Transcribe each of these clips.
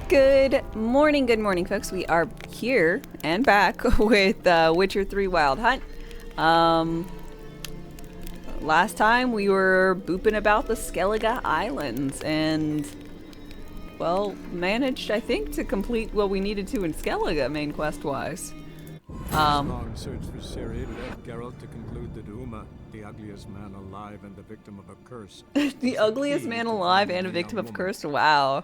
Good morning, folks. We are here and back with Witcher 3 Wild Hunt. Last time we were booping about the Skellige Islands and, well, managed, I think, to complete what we needed to in Skellige, main quest-wise. Long search for Ciri led Geralt to conclude that Uma, the ugliest man alive and the victim of a curse. The ugliest man alive and a victim of a curse? Wow.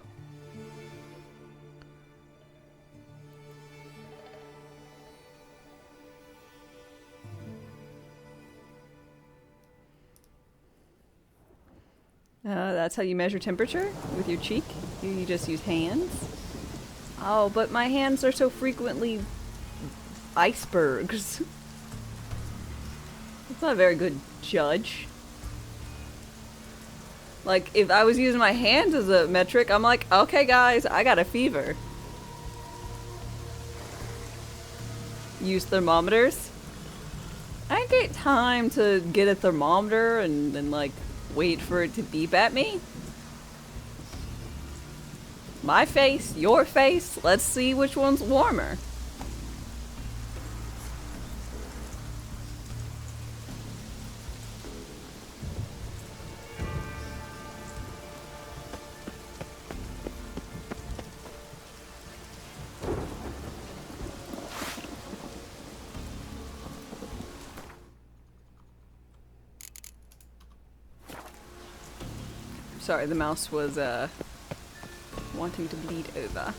That's how you measure temperature? With your cheek? You just use hands? Oh, but my hands are so frequently icebergs. That's not a very good judge. Like, if I was using my hands as a metric, I'm like, okay guys, I got a fever. Use thermometers? I ain't get time to get a thermometer and then like wait for it to beep at me. My face, your face, let's see which one's warmer. Sorry, the mouse was wanting to bleed over.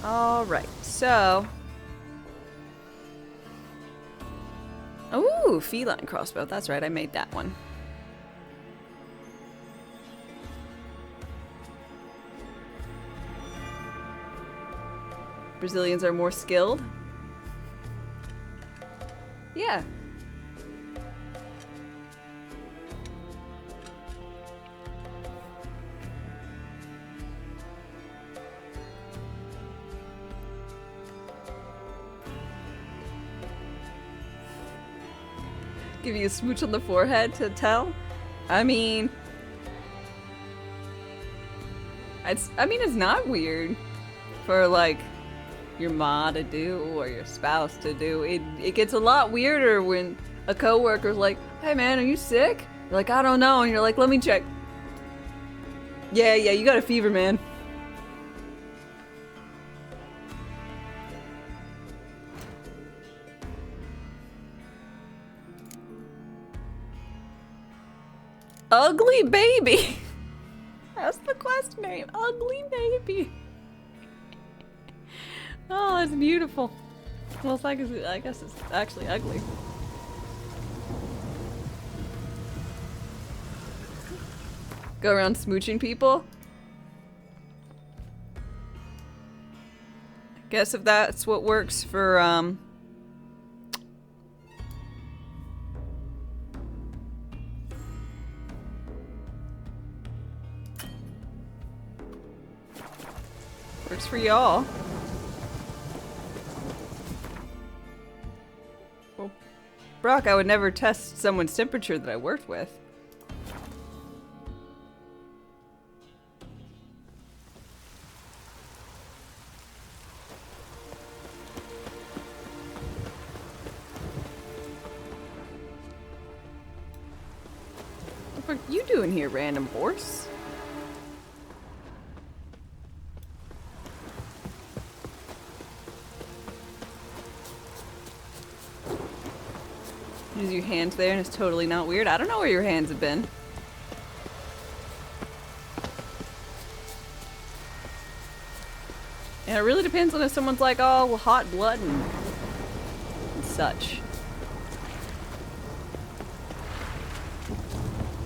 Alright, so... Ooh, feline crossbow. That's right, I made that one. Brazilians are more skilled? Yeah. Give you a smooch on the forehead to tell? I mean, it's not weird for like your ma to do or your spouse to do. It gets a lot weirder when a coworker's like, "Hey man, are you sick?" You're like, "I don't know," and you're like, "Let me check." Yeah, you got a fever, man. Ugly baby. That's the quest name. Ugly baby. Oh, that's beautiful. Well, it's like, I guess it's actually ugly. Go around smooching people? I guess if that's what works for, works for y'all. Well, Brock, I would never test someone's temperature that I worked with. What are you doing here, random horse? Use your hands there and it's totally not weird. I don't know where your hands have been. And it really depends on if someone's like, oh, well, hot blood and such.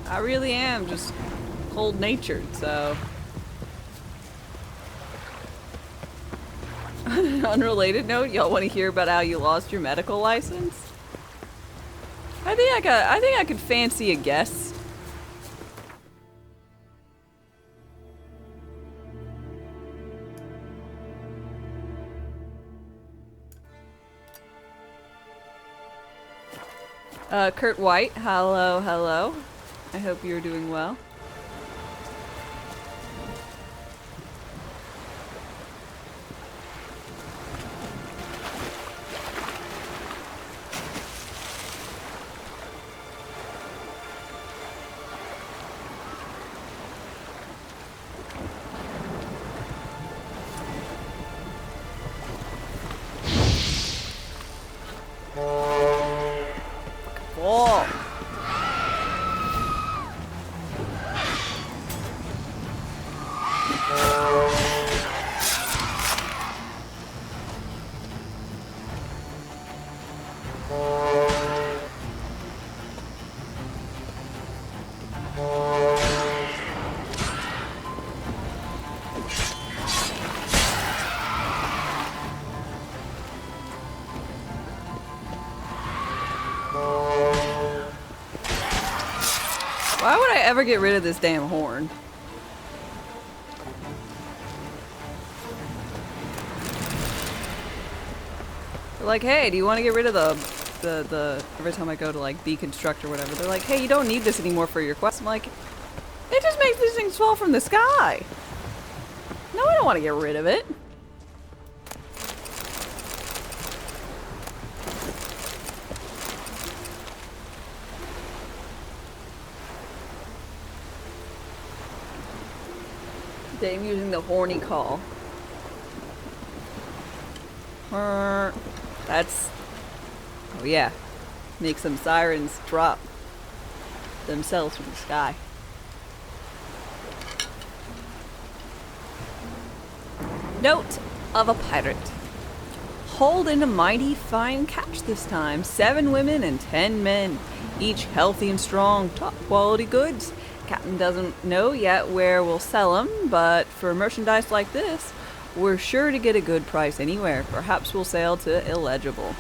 I really am just cold-natured, so... On an unrelated note, y'all want to hear about how you lost your medical license? I think I could fancy a guess. Kurt White, hello. I hope you're doing well. Whoa. Why would I ever get rid of this damn horn? They're like, hey, do you want to get rid of the every time I go to like deconstruct or whatever, they're like, hey, you don't need this anymore for your quest. I'm like, it just makes these things fall from the sky. No, I don't want to get rid of it. Dame using the horny call. That's... Oh yeah. Make some sirens drop themselves from the sky. Note of a pirate. Hauled in a mighty fine catch this time. 7 women and 10 men. Each healthy and strong. Top quality goods. Captain doesn't know yet where we'll sell them, but for merchandise like this, we're sure to get a good price anywhere. Perhaps we'll sail to illegible.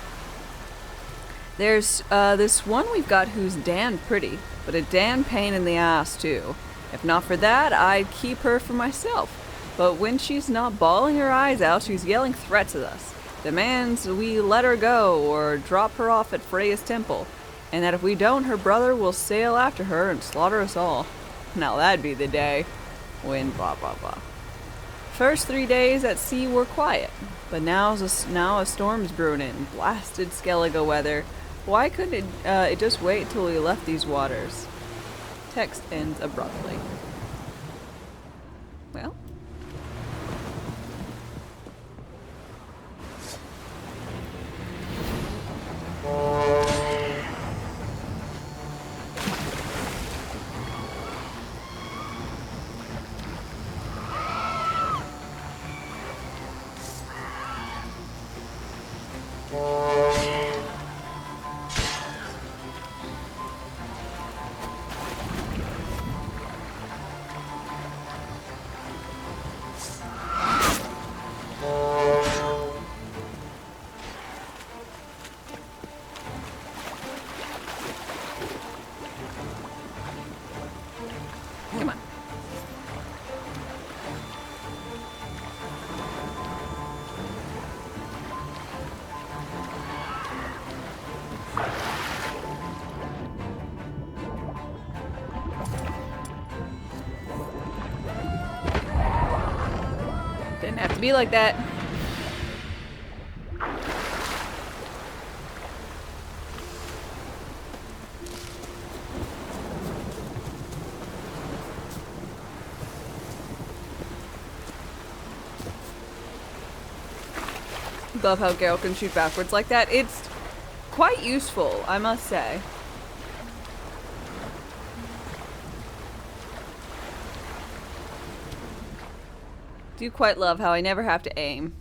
There's this one we've got who's damn pretty, but a damn pain in the ass too. If not for that, I'd keep her for myself. But when she's not bawling her eyes out, she's yelling threats at us. Demands we let her go or drop her off at Freya's temple. And that if we don't, her brother will sail after her and slaughter us all. Now that'd be the day when blah blah blah. First 3 days at sea were quiet, but now a storm's brewing in. Blasted Skellige weather. Why couldn't it just wait till we left these waters? Text ends abruptly. Well. Come on. Didn't have to be like that. Love how Gale can shoot backwards like that. It's quite useful, I must say. Do quite love how I never have to aim.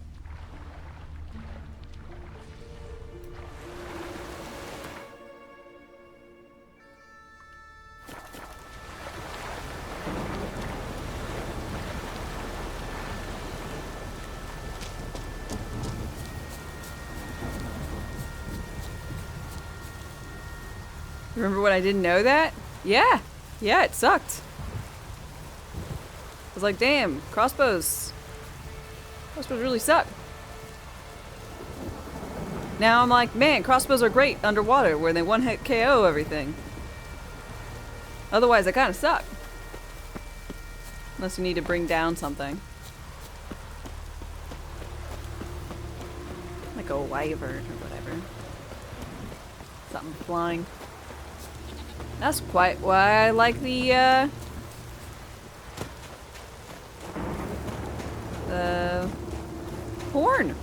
Remember when I didn't know that? Yeah, it sucked. I was like, damn, crossbows really suck. Now I'm like, man, crossbows are great underwater where they one-hit KO everything. Otherwise, they kind of suck. Unless you need to bring down something. Like a wyvern or whatever. Something flying. That's quite why I like the horn.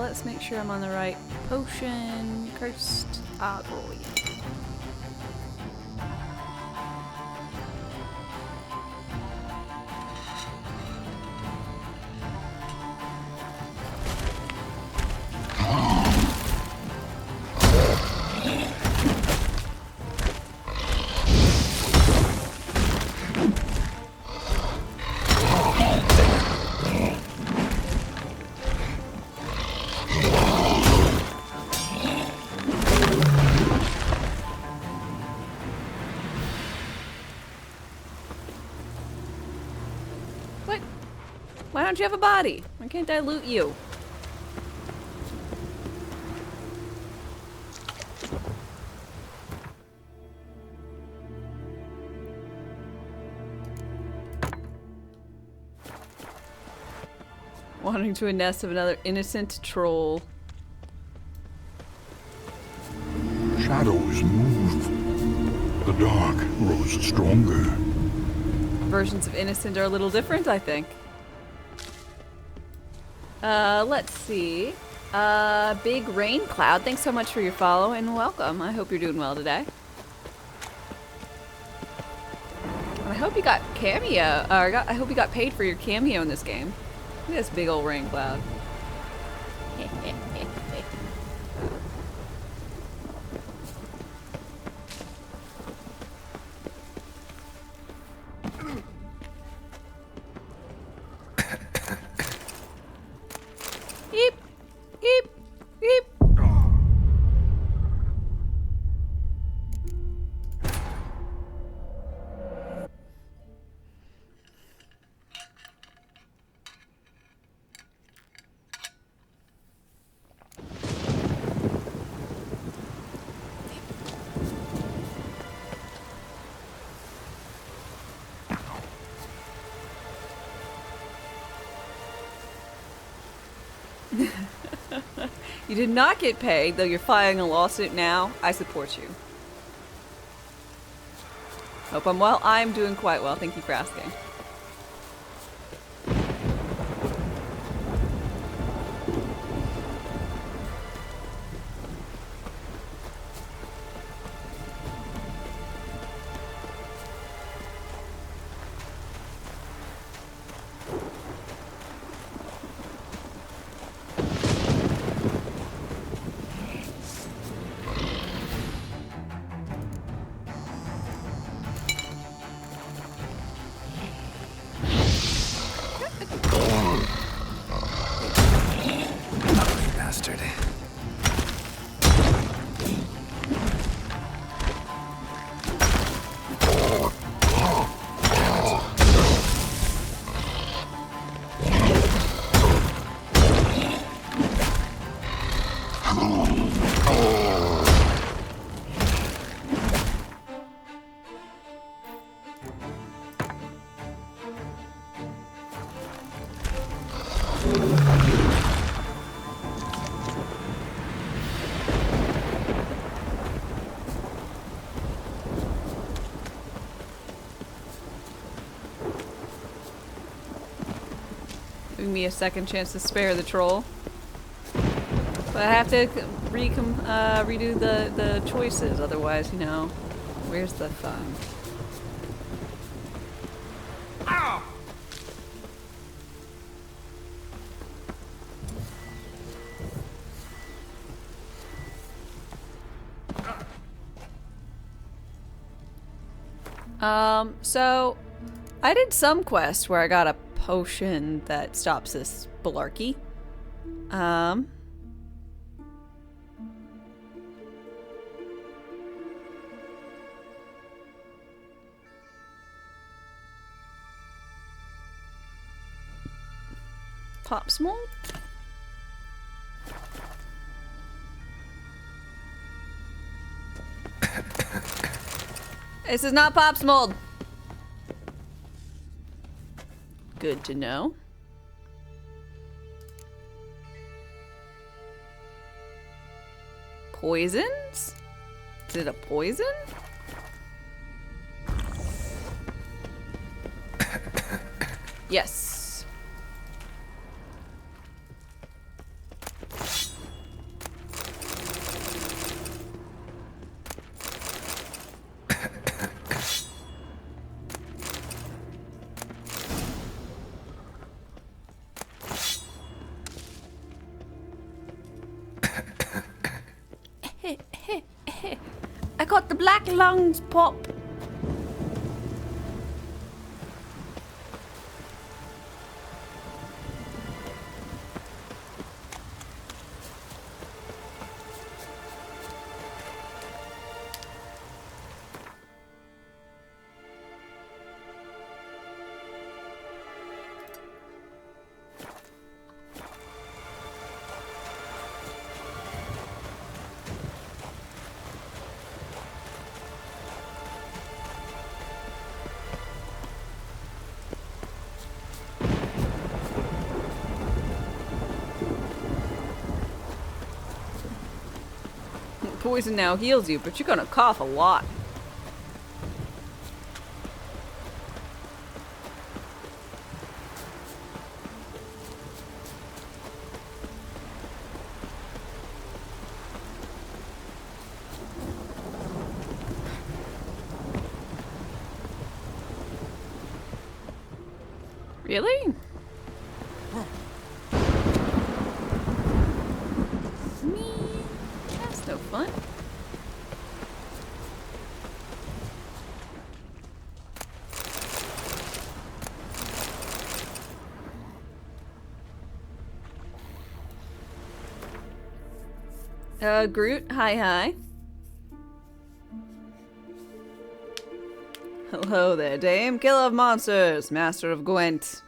Let's make sure I'm on the right potion. Cursed Agoy. Why don't you have a body? Why can't I loot you? Wandering to a nest of another innocent troll. Shadows move. The dark grows stronger. Versions of innocent are a little different, I think. Let's see. Big Rain Cloud, thanks so much for your follow and welcome. I hope you're doing well today. And I hope you got cameo, or I hope you got paid for your cameo in this game. Look at this big old rain cloud. Eep, eep, eep. You did not get paid, though you're filing a lawsuit now. I support you. Hope I'm well. I'm doing quite well. Thank you for asking. Bastard. Giving me a second chance to spare the troll. But I have to redo the choices, otherwise, you know, where's the fun? So I did some quest where I got a potion that stops this balarchy. Pop small? This is not Pop's mold. Good to know. Poisons? Is it a poison? Yes. I got the black lungs, Pop. Poison now heals you, but you're gonna cough a lot. Really? That's no fun. Groot, hi. Hello there, Dame. Killer of monsters, master of Gwent.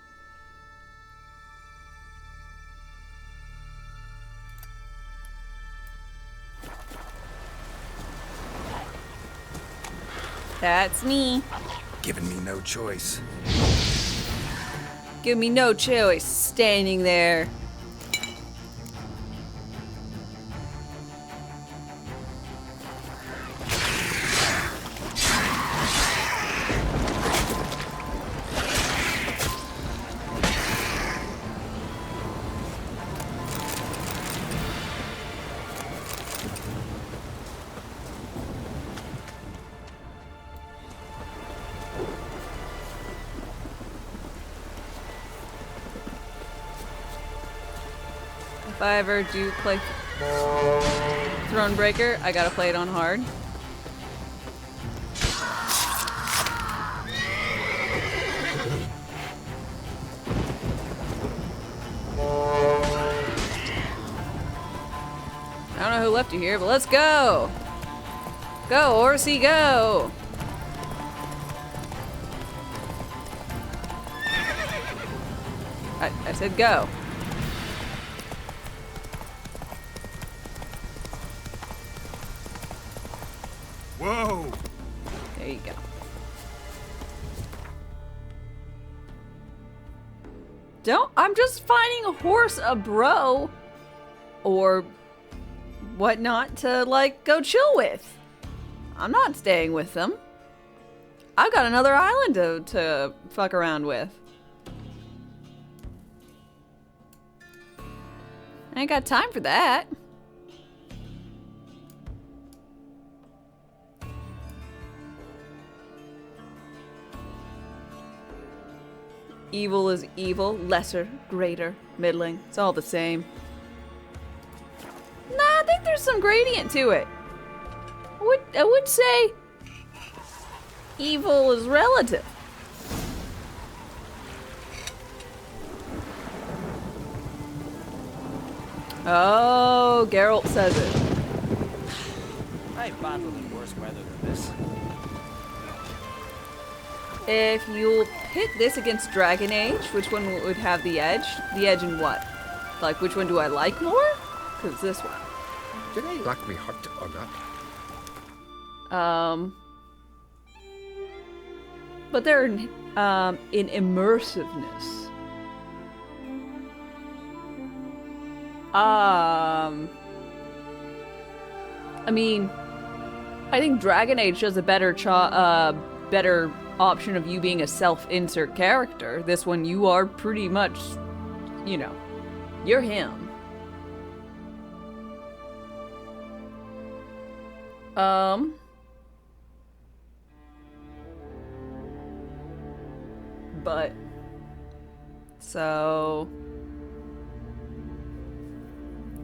That's me. Giving me no choice. Give me no choice, standing there. If I ever do play Thronebreaker, I gotta play it on hard. I don't know who left you here, but let's go! Go, horsey, go! I said go. Whoa! There you go. I'm just finding a horse, a bro, or whatnot to, like, go chill with. I'm not staying with them. I've got another island to fuck around with. I ain't got time for that. Evil is evil, lesser, greater, middling. It's all the same. Nah, I think there's some gradient to it. I would say evil is relative. Oh, Geralt says it. I've battled in worse weather than this. If you'll pit this against Dragon Age, which one would have the edge? The edge in what? Like, which one do I like more? Because this one. Did I like me hurt or not? But they're in immersiveness. I mean, I think Dragon Age does a better better option of you being a self-insert character. This one, you are pretty much, you know, you're him. But, so,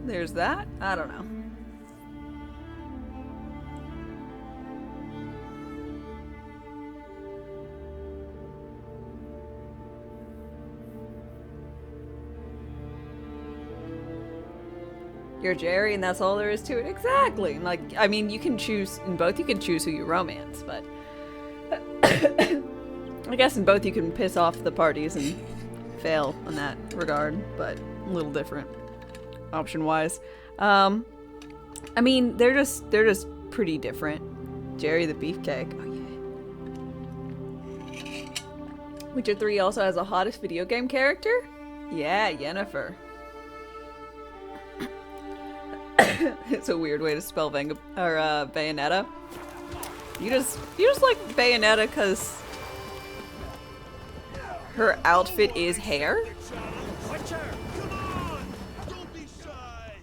there's that. I don't know. You're Jerry, and that's all there is to it. Exactly. Like, I mean, you can choose in both. You can choose who you romance, but I guess in both you can piss off the parties and fail in that regard, but a little different option-wise. I mean, they're just pretty different. Jerry the Beefcake. Oh yeah. Witcher 3 also has a hottest video game character. Yeah, Yennefer. It's a weird way to spell Bayonetta. You just like Bayonetta because her outfit is hair. Witcher, come on! Don't be shy!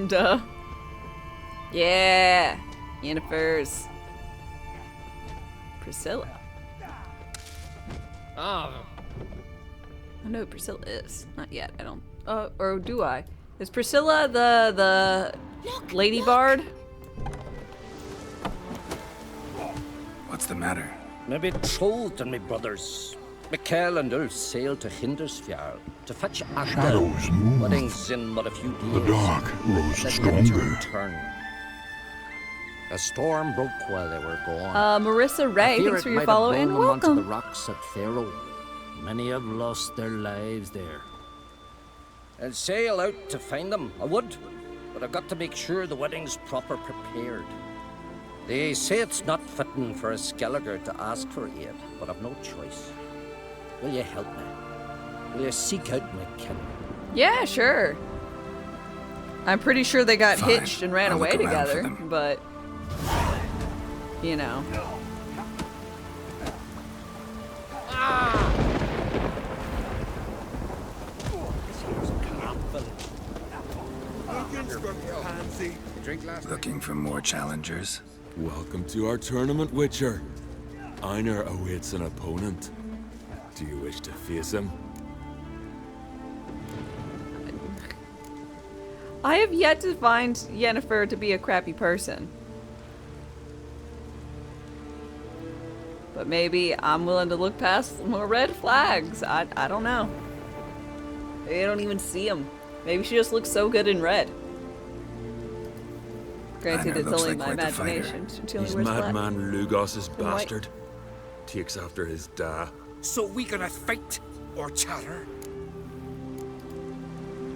Duh. Yeah, Yennefer's. Priscilla. Ah, I know who Priscilla is. Not yet. I don't. Or do I? Is Priscilla the Lady Bard? What's the matter? Me betrothed and me brothers, Mikkel and Ulf sailed to Hindersfjord to fetch Akta. Shadows move. Weddings in but a few days. The dark grows Said never to stronger. return. A storm broke while they were gone. Marissa Ray, I fear thanks it for your might have follow blown and them onto the welcome. rocks at Faro. Many have lost their lives there. I'll sail out to find them, I would, but I've got to make sure the wedding's proper prepared. They say it's not fitting for a Skelliger to ask for aid, but I've no choice. Will you help me? Will you seek out my kin? Yeah, sure. I'm pretty sure they got Fine. hitched and ran I'll away look around for together, them. but you know. drink last night. Looking for more challengers? Welcome to our tournament, Witcher. Einar awaits an opponent. Do you wish to face him? I have yet to find Yennefer to be a crappy person. But maybe I'm willing to look past more red flags. I don't know. Maybe I don't even see them. Maybe she just looks so good in red. Granted, Einar it's looks only like my quite the fighter. imagination. She only He's wears black. madman Lugos' white. bastard. Takes after his da. So we gonna fight or chatter?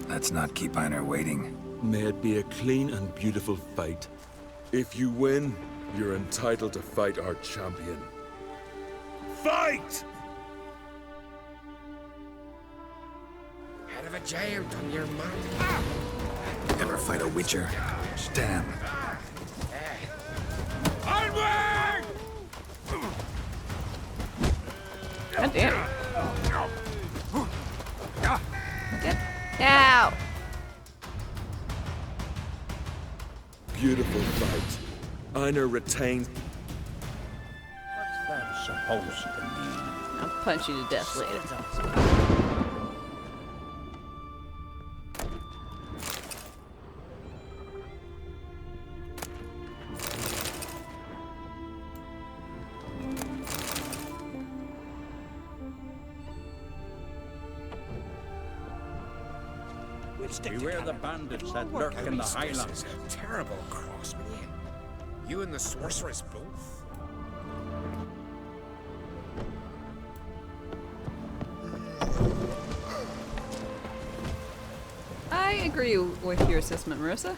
Let's not keep Einar waiting. May it be a clean and beautiful fight. If you win, you're entitled to fight our champion. Fight! Head of a giant on your mark. Never fight a Witcher. Damn. Onward! God damn. Get out. Beautiful fight. Einar retains. What's that supposed to mean? I'll punch you to death later. Will Let's stick Beware together. the bandits that What lurk in the house highlands. This is a terrible cross, will you? You and the sorceress both. I agree with your assessment, Marissa.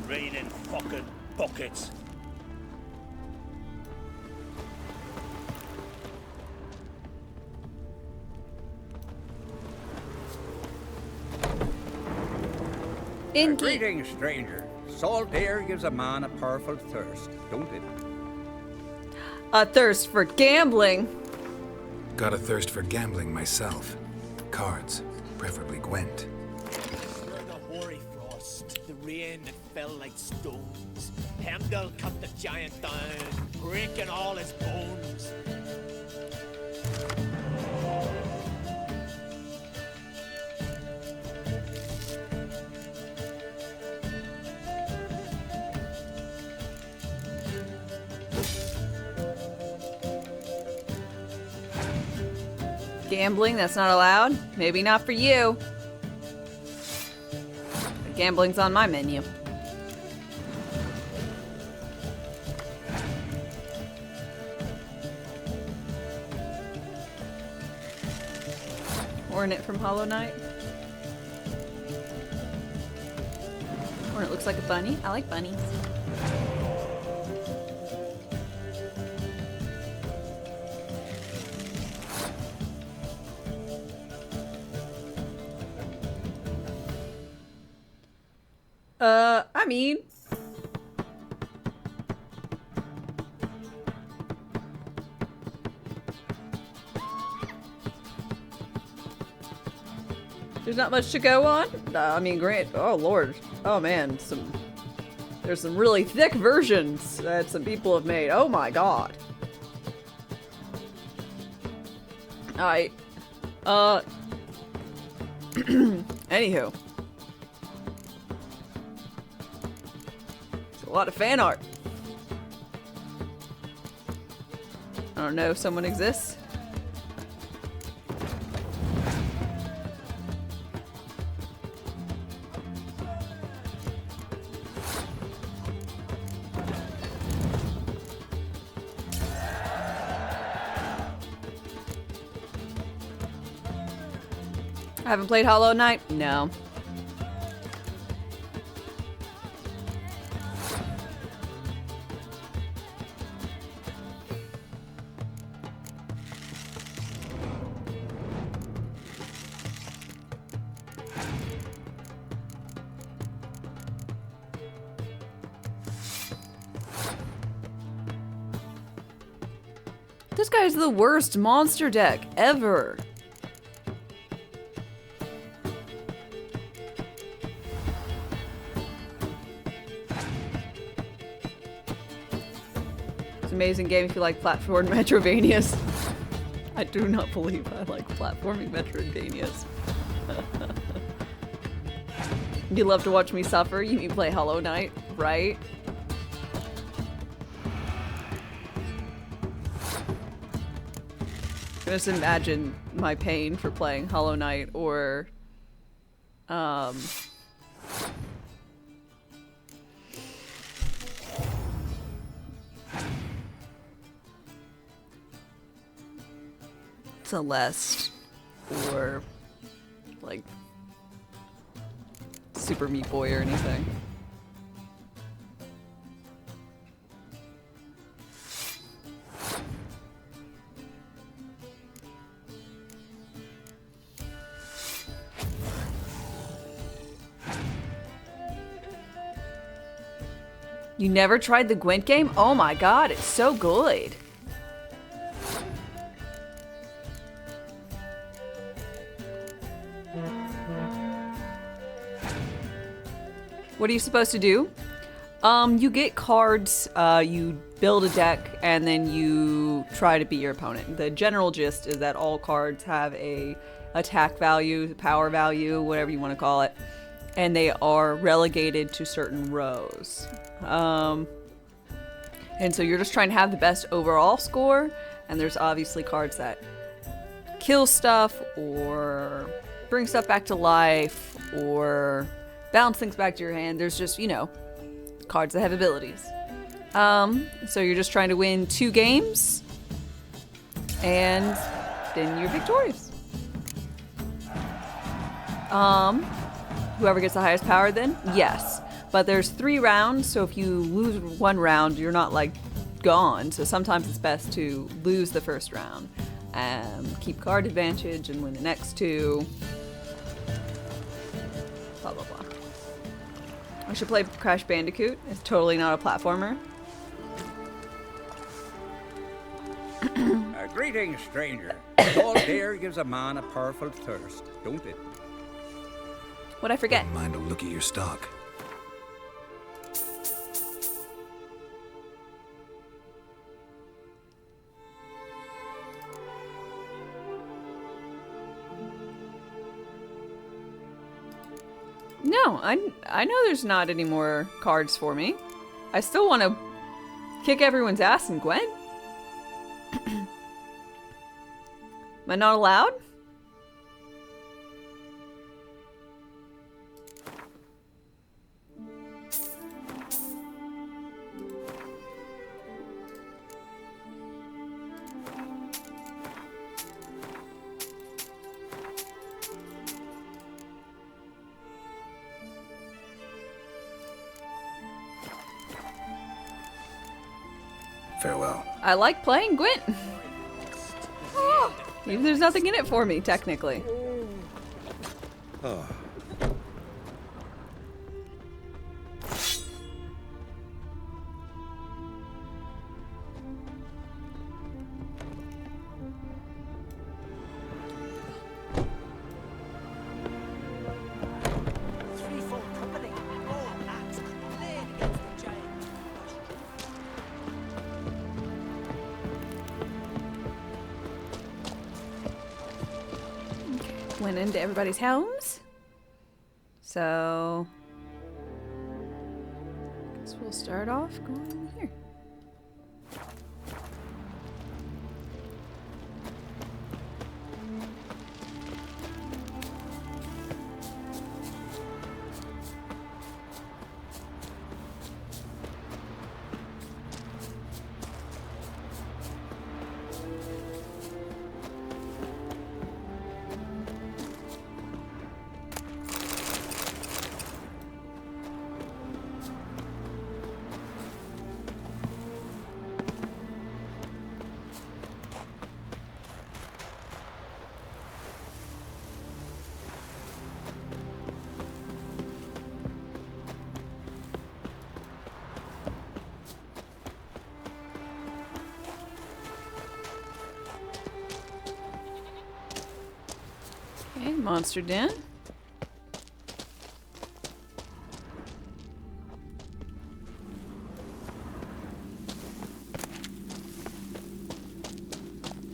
Raining fucking buckets. Inky. Greetings, stranger. Salt air gives a man a powerful thirst, don't it? A thirst for gambling. Got a thirst for gambling myself. Cards, preferably Gwent. Where the hoary frost, the rain that fell like stones. Heimdall cut the giant down, breaking all his bones. Gambling, that's not allowed? Maybe not for you. But gambling's on my menu. Hornet from Hollow Knight. Hornet looks like a bunny. I like bunnies. I mean, there's not much to go on. I mean, great. Oh lord. Oh man, there's some really thick versions that some people have made. Oh my god. Alright. Anywho. It's a lot of fan art. I don't know if someone exists. I haven't played Hollow Knight? No. This guy's the worst monster deck ever. Amazing game if you like platform Metrovanias. I do not believe I like platforming Metrovanias. You love to watch me suffer? You mean play Hollow Knight, right? Just imagine my pain for playing Hollow Knight or Celeste or like Super Meat Boy or anything. You never tried the Gwent game? Oh my god, it's so good. What are you supposed to do? You get cards, you build a deck, and then you try to beat your opponent. The general gist is that all cards have a attack value, power value, whatever you want to call it, and they are relegated to certain rows. And so you're just trying to have the best overall score, and there's obviously cards that kill stuff or bring stuff back to life or bounce things back to your hand. There's just, you know, cards that have abilities. So you're just trying to win 2 games, and then you're victorious. Whoever gets the highest power then? Yes. But there's 3 rounds, so if you lose 1 round, you're not, like, gone. So sometimes it's best to lose the first round, keep card advantage, and win the next 2. Blah, blah, blah. I should play Crash Bandicoot. It's totally not a platformer. Greetings, stranger. Salt air gives a man a powerful thirst, don't it? What'd I forget? Mind a look at your stock. No, I know there's not any more cards for me. I still want to kick everyone's ass in Gwent. Am I not allowed? Farewell. I like playing Gwent. Oh, even there's nothing in it for me, technically. Oh. Went into everybody's homes. So I guess we'll start off going here. Okay, monster den.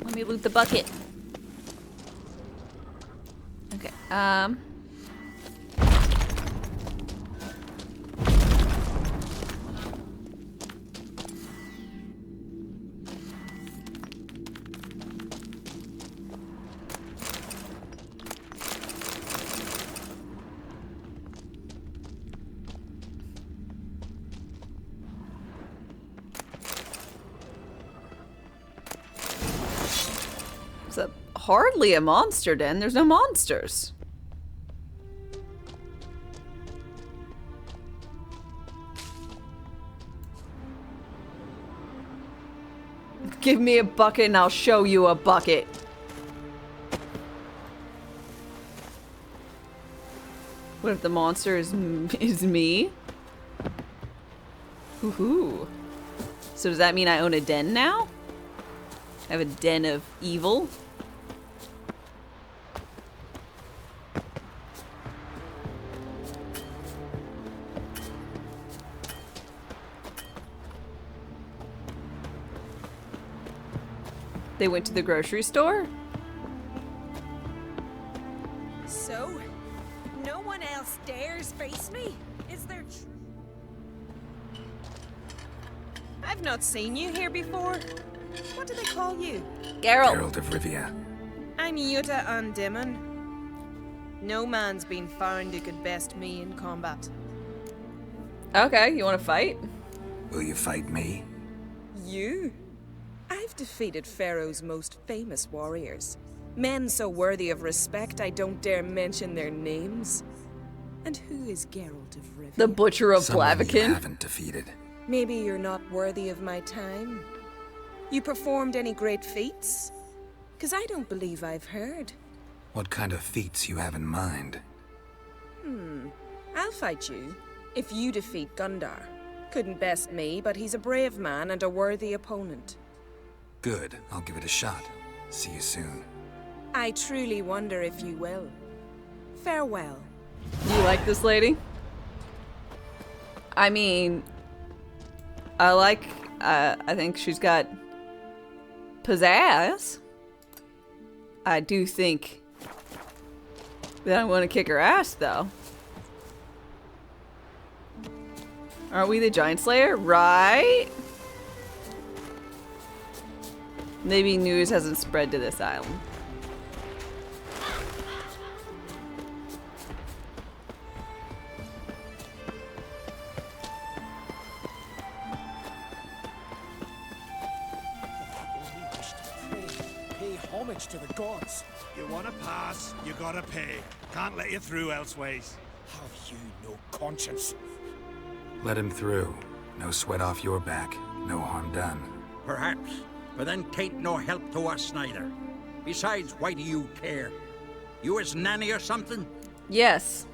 Let me loot the bucket. Okay, it's hardly a monster den. There's no monsters. Give me a bucket and I'll show you a bucket. What if the monster is me? Woohoo. So does that mean I own a den now? I have a den of evil? They went to the grocery store? So, no one else dares face me? Is there I've I've not seen you here before. What do they call you? Geralt. Geralt of Rivia. I'm Yuta Undimmen. No man's been found who could best me in combat. Okay, you want to fight? Will you fight me? You? I've defeated Pharaoh's most famous warriors. Men so worthy of respect I don't dare mention their names. And who is Geralt of Rivia? The Butcher of Someone you Blaviken. haven't defeated. Maybe you're not worthy of my time. You performed any great feats? 'Cause I don't believe I've heard. What kind of feats you have in mind? I'll fight you, if you defeat Gundar. Couldn't best me, but he's a brave man and a worthy opponent. Good, I'll give it a shot. See you soon. I truly wonder if you will. Farewell. Do you like this lady? I mean, I think she's got pizzazz. I do think that I want to kick her ass, though. Aren't we the Giant Slayer? Right? Maybe news hasn't spread to this island. Pay homage to the gods. You want to pass, you gotta pay. Can't let you through elseways. Have you no conscience? Let him through. No sweat off your back. No harm done. Perhaps, but then tain't no help to us neither. Besides, why do you care? You his nanny or something? Yes.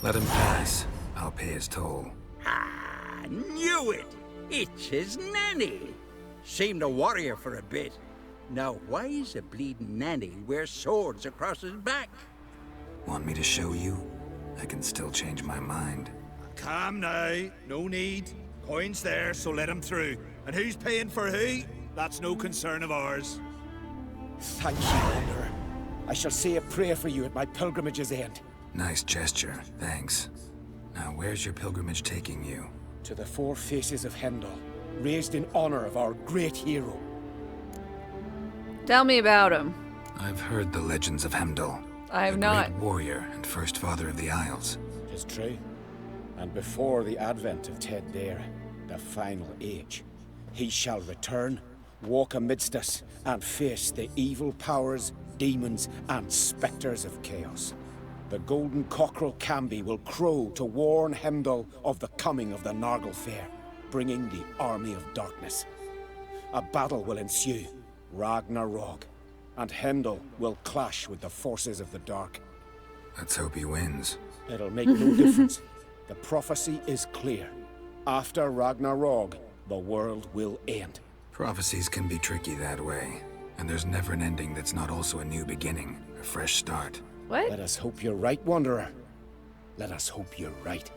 Let him pass. I'll pay his toll. Ah, knew it! It's his nanny. Seemed a warrior for a bit. Now, why's a bleeding nanny wear swords across his back? Want me to show you? I can still change my mind. Calm now, no need. Coin's there, so let him through. And who's paying for who? That's no concern of ours. Thank you, Wanderer. I shall say a prayer for you at my pilgrimage's end. Nice gesture, thanks. Now, where's your pilgrimage taking you? To the four faces of Hendel, raised in honor of our great hero. Tell me about him. I've heard the legends of Hemdall. I have a not. Great warrior and first father of the Isles. 'Tis true. And before the advent of Ted Dare, the final age, he shall return, walk amidst us, and face the evil powers, demons, and specters of chaos. The golden cockerel Camby will crow to warn Hemdall of the coming of the Nargle Fair, bringing the army of darkness. A battle will ensue, Ragnarok, and Hemdall will clash with the forces of the dark. Let's hope he wins. It'll make no difference. The prophecy is clear. After Ragnarok, the world will end. Prophecies can be tricky that way. And there's never an ending that's not also a new beginning, a fresh start. What? Let us hope you're right, Wanderer. Let us hope you're right.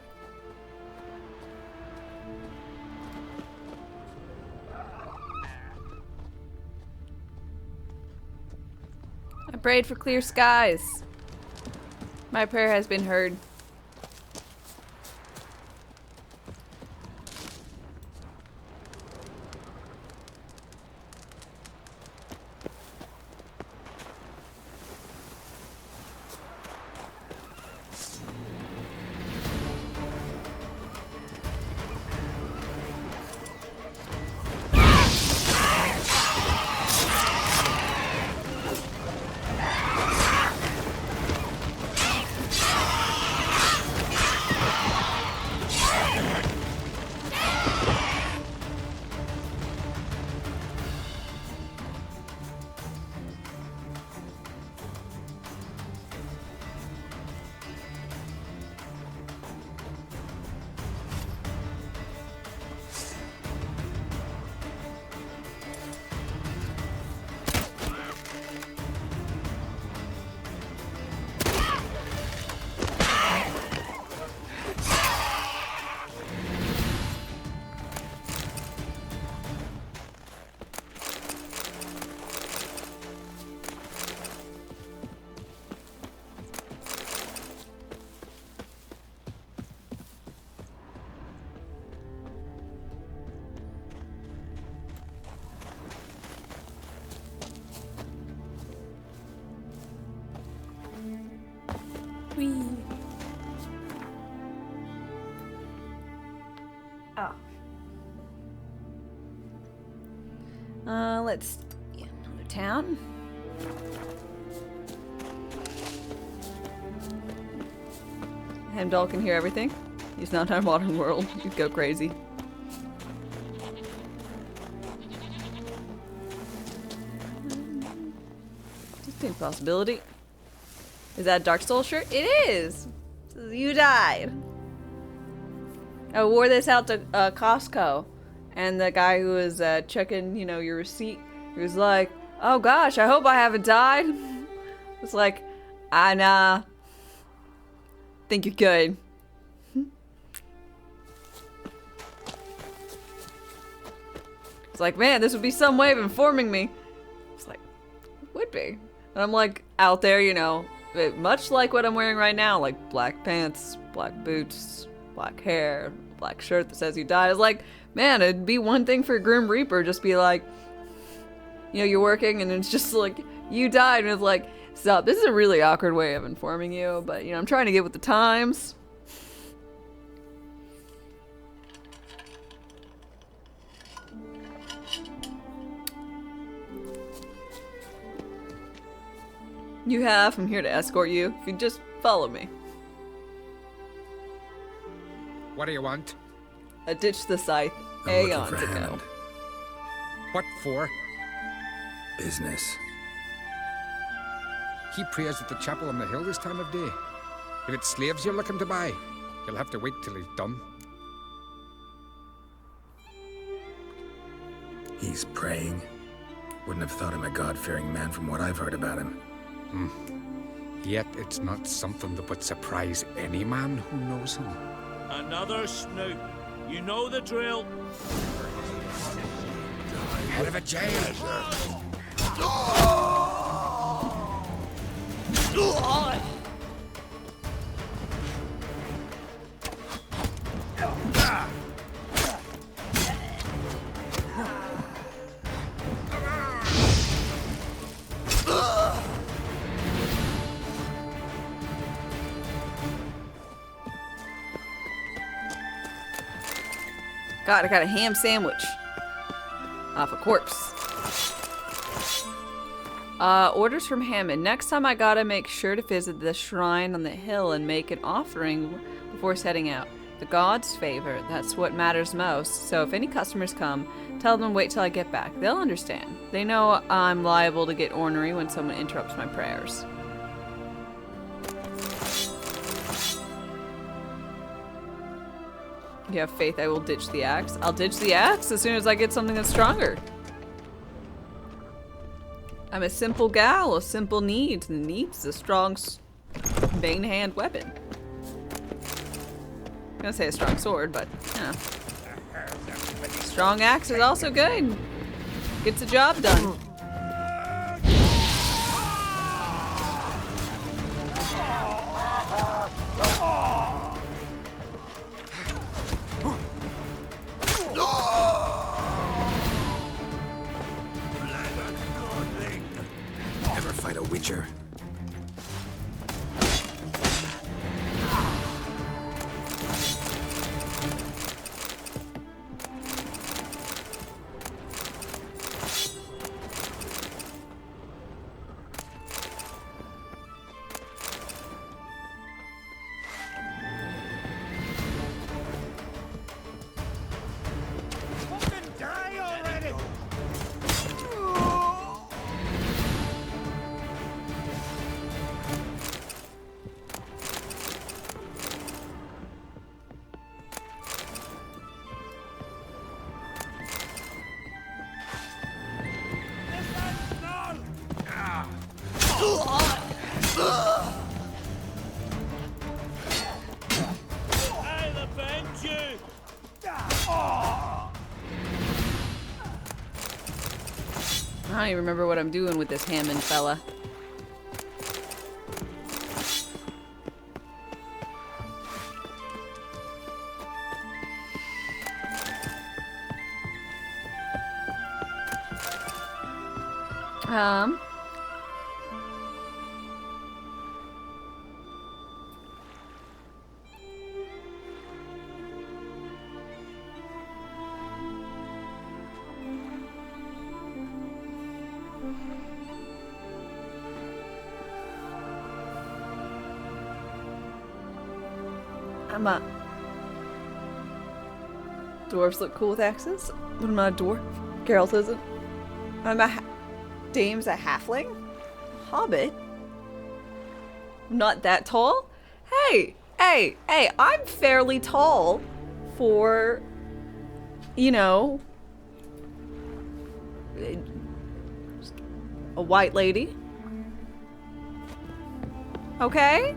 I prayed for clear skies. My prayer has been heard. Oh. Let's see. Another town. Heimdall can hear everything. He's not in our modern world. You'd go crazy. Distinct possibility. Is that a Dark Soul shirt? It is! It says, you died. I wore this out to Costco. And the guy who was checking, you know, your receipt, he was like, oh gosh, I hope I haven't died. It's like, nah. Think you're good. It's like, man, this would be some way of informing me. It's like, it would be. And I'm like, out there, you know, much like what I'm wearing right now, like black pants, black boots, black hair, black shirt that says you died. It's like, man, it'd be one thing for Grim Reaper, just be like, you know, you're working and it's just like, you died, and it's like, stop, this is a really awkward way of informing you, but, you know, I'm trying to get with the times. You have, I'm here to escort you, if you just follow me. What do you want? Ditch the scythe. Aeons ago. What for? Business. He prays at the chapel on the hill this time of day. If it's slaves you're looking to buy, you'll have to wait till he's done. He's praying. Wouldn't have thought him a God-fearing man from what I've heard about him. Yet it's not something that would surprise any man who knows him. Another snoop. You know the drill. Head of a jail. God, I got a ham sandwich off a corpse. Orders from Hammond. Next time I gotta make sure to visit the shrine on the hill and make an offering before setting out. The gods' favor, that's what matters most. So if any customers come, tell them to wait till I get back. They'll understand. They know I'm liable to get ornery when someone interrupts my prayers. You have faith I will ditch the axe? I'll ditch the axe as soon as I get something that's stronger. I'm a simple gal with simple needs, and needs a strong bane hand weapon. I'm gonna say a strong sword, but yeah. Strong axe is also good. Gets the job done. Ever fight a witcher? I don't even remember what I'm doing with this Hammond fella. Dwarves look cool with axes. What am I, a dwarf? Geralt isn't. Dame's a halfling? Hobbit? I'm not that tall? Hey! I'm fairly tall for, you know, a white lady. Okay?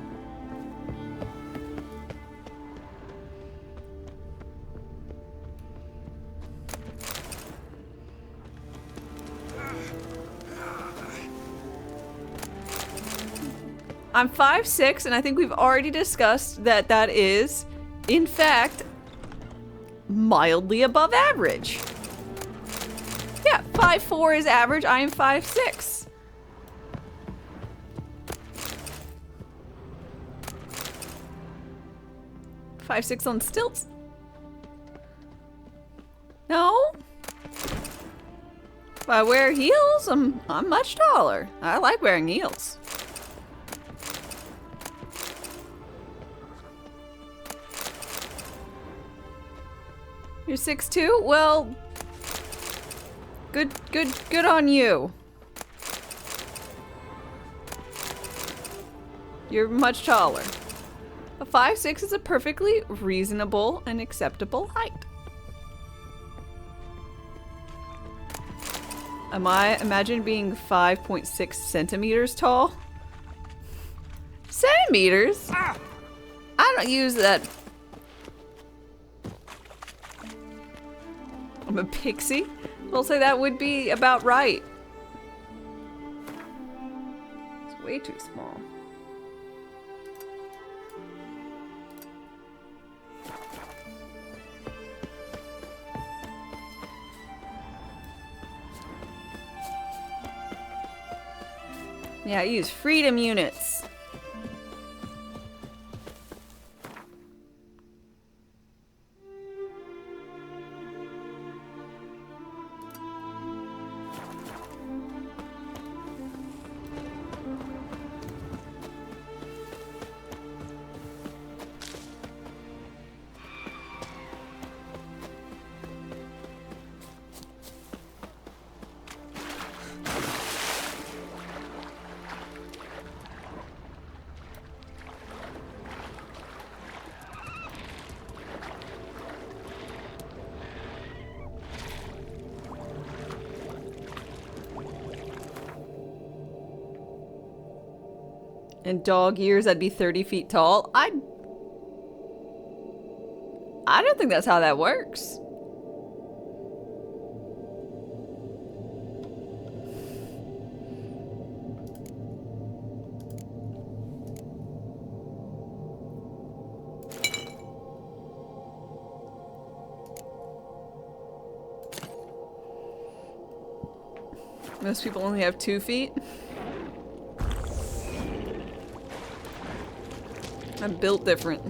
I'm 5'6", and I think we've already discussed that that is, in fact, mildly above average. Yeah, 5'4" is average. I am 5'6". "5'6" on stilts? No. If I wear heels, I'm much taller. I like wearing heels. You're 6'2"? Well, good on you. You're much taller. A 5'6" is a perfectly reasonable and acceptable height. Imagine being 5.6 centimeters tall? Centimeters? I don't use that. I'm a pixie? I'll say that would be about right. It's way too small. Yeah, I use freedom units. In dog years, I'd be 30 feet tall. I don't think that's how that works. Most people only have 2 feet. I'm built different.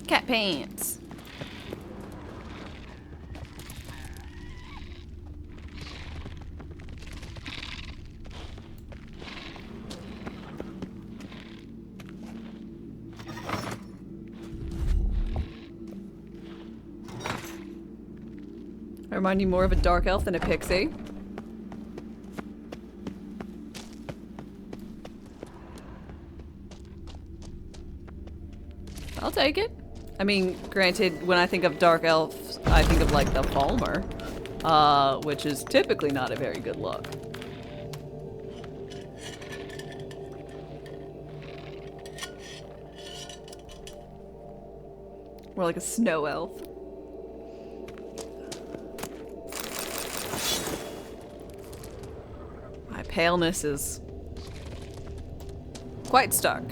Cat pants. I remind you more of a dark elf than a pixie. I'll take it. I mean, granted, when I think of dark elves, I think of like the Falmer. which is typically not a very good look. More like a snow elf. My paleness is quite stark.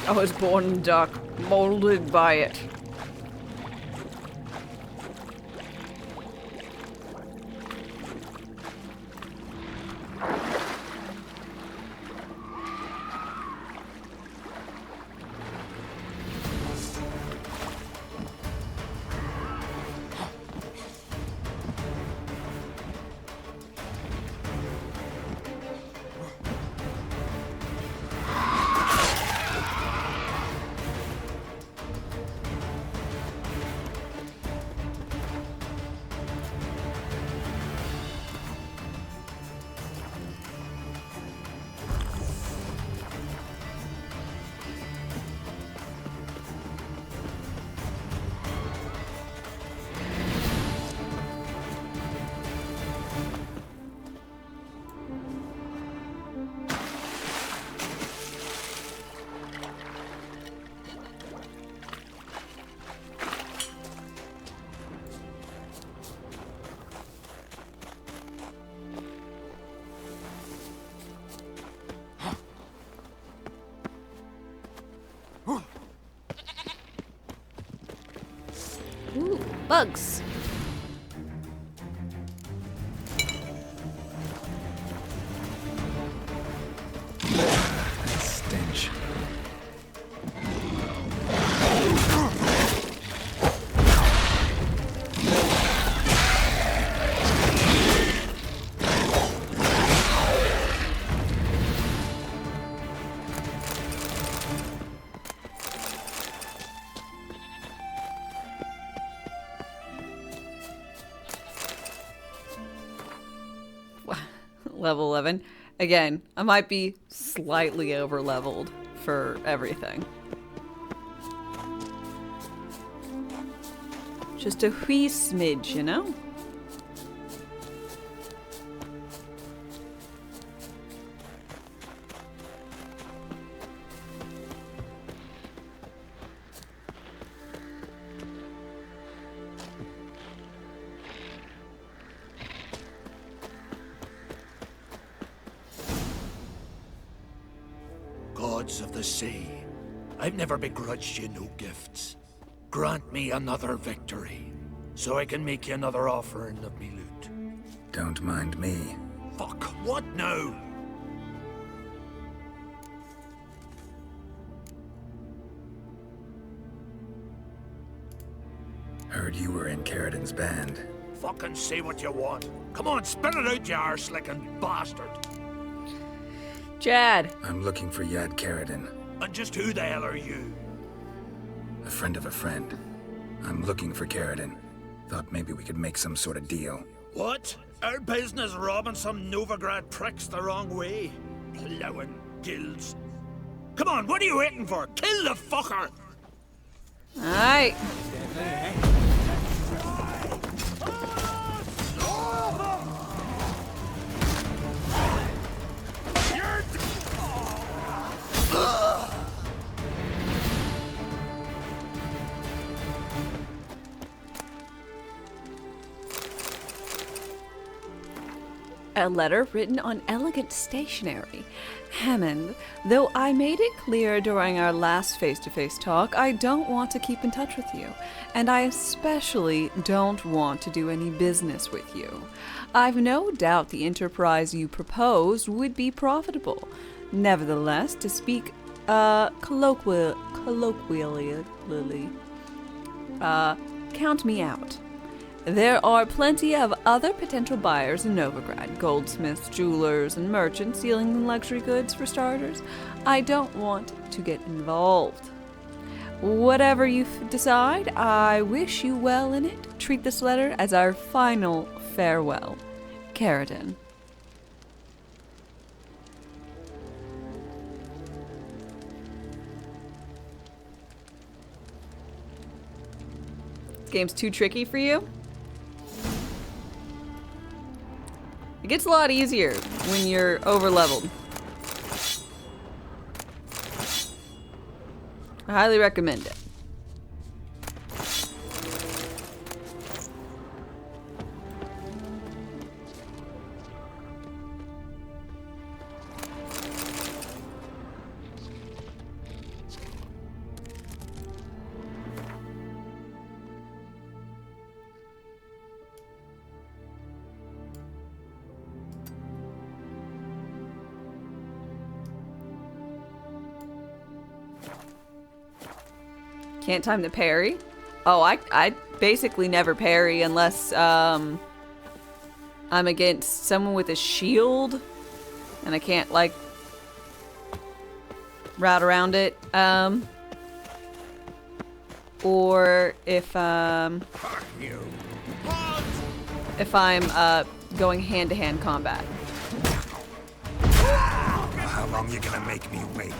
I was born in the dark, molded by it. Ooh, bugs. Stench. Level 11. Again, I might be slightly over leveled for everything. Just a wee smidge, you know? Gods of the sea, I've never begrudged you no gifts. Grant me another victory, so I can make you another offering of me loot. Don't mind me. Fuck, what now? Heard you were in Carradin's band. Fucking say what you want. Come on, spit it out, you arse-licking bastard. Chad. I'm looking for Yad Carradin. And just who the hell are you? A friend of a friend. I'm looking for Carradin. Thought maybe we could make some sort of deal. What? Our business robbing some Novigrad pricks the wrong way? Plowing guilds. Come on, what are you waiting for? Kill the fucker! Alright. A letter written on elegant stationery. Hammond, though I made it clear during our last face-to-face talk, I don't want to keep in touch with you, and I especially don't want to do any business with you. I've no doubt the enterprise you proposed would be profitable. Nevertheless, to speak colloquially, count me out. There are plenty of other potential buyers in Novigrad, goldsmiths, jewelers, and merchants dealing in luxury goods for starters. I don't want to get involved. whatever you decide, I wish you well in it. Treat this letter as our final farewell. Carradine. This game's too tricky for you? It gets a lot easier when you're over-leveled. I highly recommend it. Can't time the parry. Oh, I basically never parry unless I'm against someone with a shield and I can't like route around it. Or if I'm going hand-to-hand combat. How long you gonna make me wait?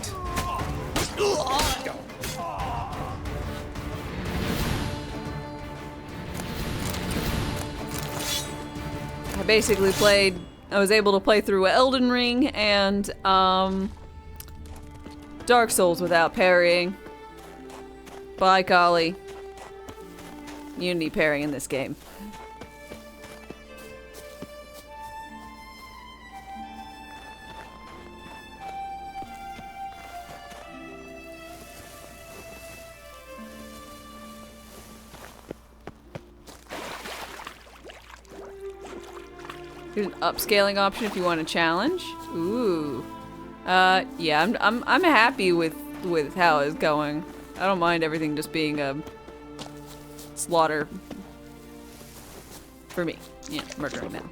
I was able to play through Elden Ring and Dark Souls without parrying. By golly. You need parrying in this game. Here's an upscaling option if you want a challenge. Ooh. Yeah, I'm happy with how it's going. I don't mind everything just being a slaughter for me. Yeah, murdering now.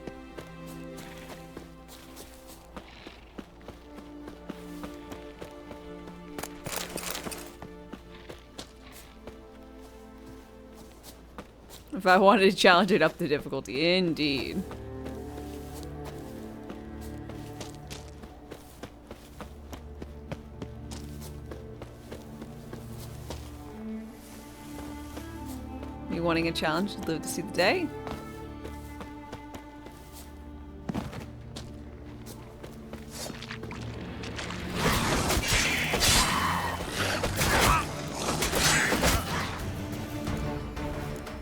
If I wanted to challenge it up the difficulty, indeed. You wanting a challenge to live to see the day?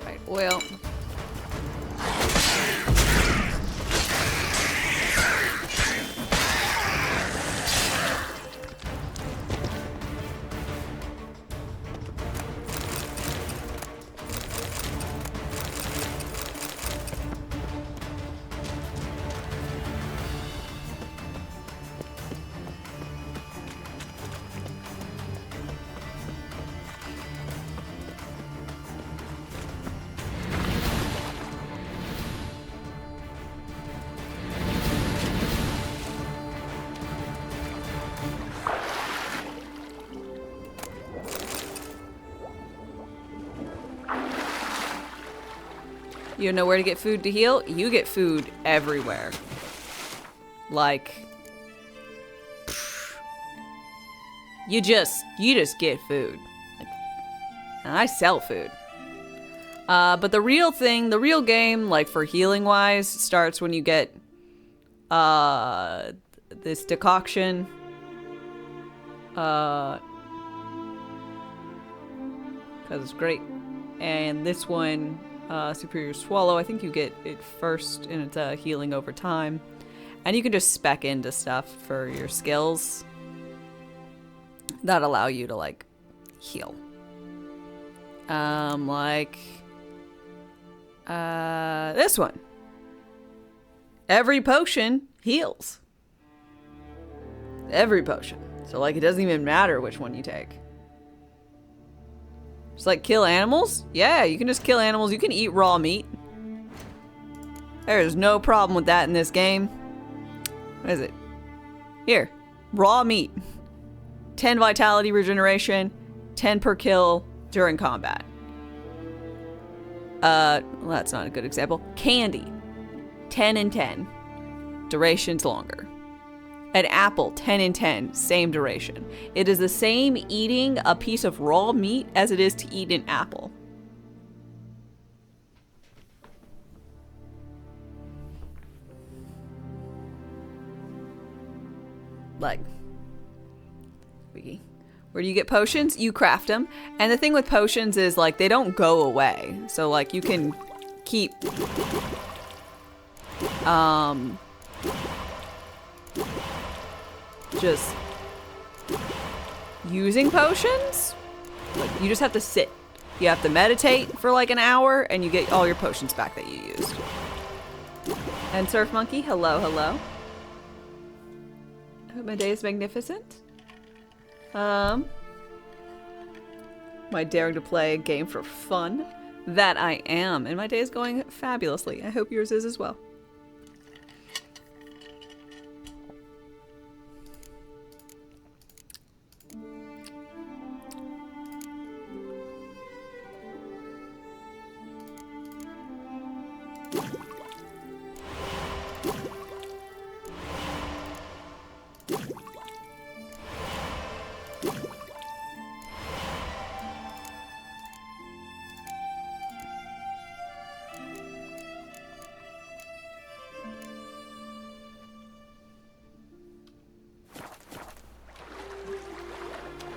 Right, well. You know where to get food to heal? You get food everywhere. Like, you just get food. And I sell food. But the real thing, the real game, like for healing wise, starts when you get this decoction. Because it's great. And this one, Superior Swallow, I think you get it first and it's healing over time. And you can just spec into stuff for your skills that allow you to like heal. Like this one. Every potion heals. Every potion. So like it doesn't even matter which one you take. Just like kill animals? Yeah, you can just kill animals. You can eat raw meat. There's no problem with that in this game. What is it? Here. Raw meat. 10 vitality regeneration. 10 per kill during combat. Well, that's not a good example. Candy, 10 and 10. Duration's longer. An apple, 10 and 10, same duration. It is the same eating a piece of raw meat as it is to eat an apple. Like, where do you get potions? You craft them. And the thing with potions is, like, they don't go away. So, like, you can keep just using potions. Like, you just have to sit. You have to meditate for like an hour and you get all your potions back that you used. And Surf Monkey, hello, hello. I hope my day is magnificent. Am I daring to play a game for fun? That I am, and my day is going fabulously. I hope yours is as well.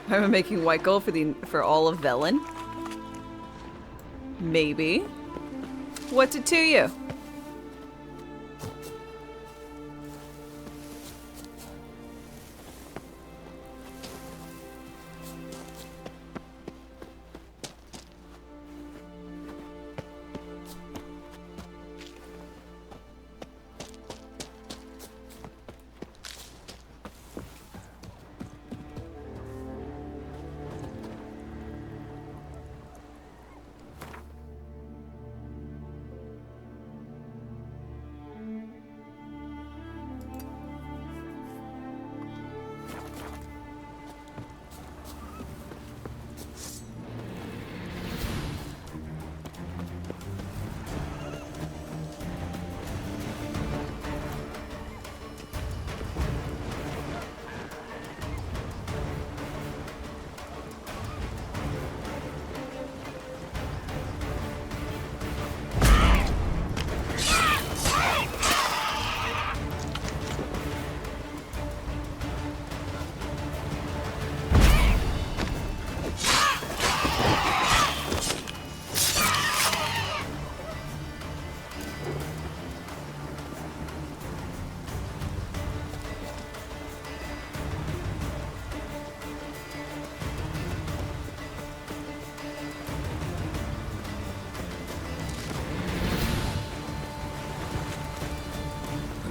I'm making white gold for all of Velen. Maybe. What's it to you?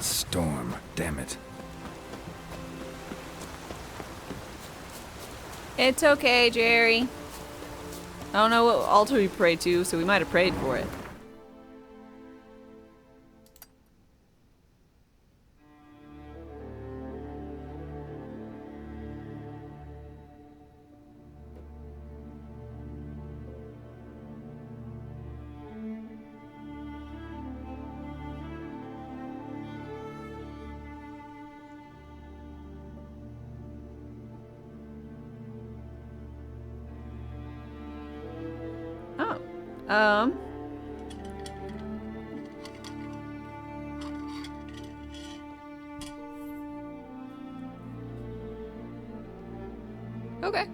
Storm, damn it. It's okay, Jerry. I don't know what altar we prayed to, so we might have prayed for it. Okay.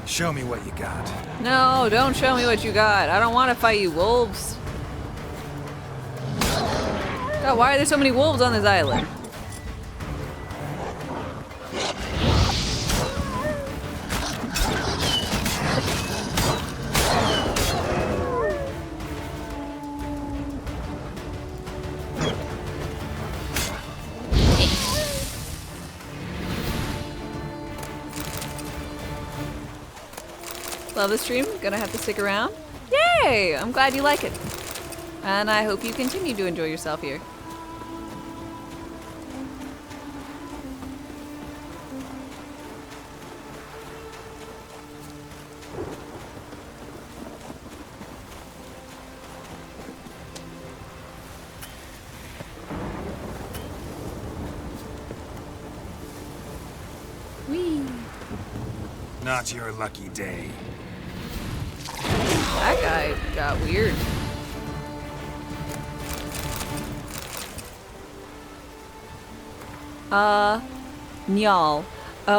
Show me what you got. No, don't show me what you got. I don't want to fight you, wolves. God, why are there so many wolves on this island? Love the stream. Gonna have to stick around. Yay! I'm glad you like it. And I hope you continue to enjoy yourself here. Not your lucky day. That guy got weird. Nyal.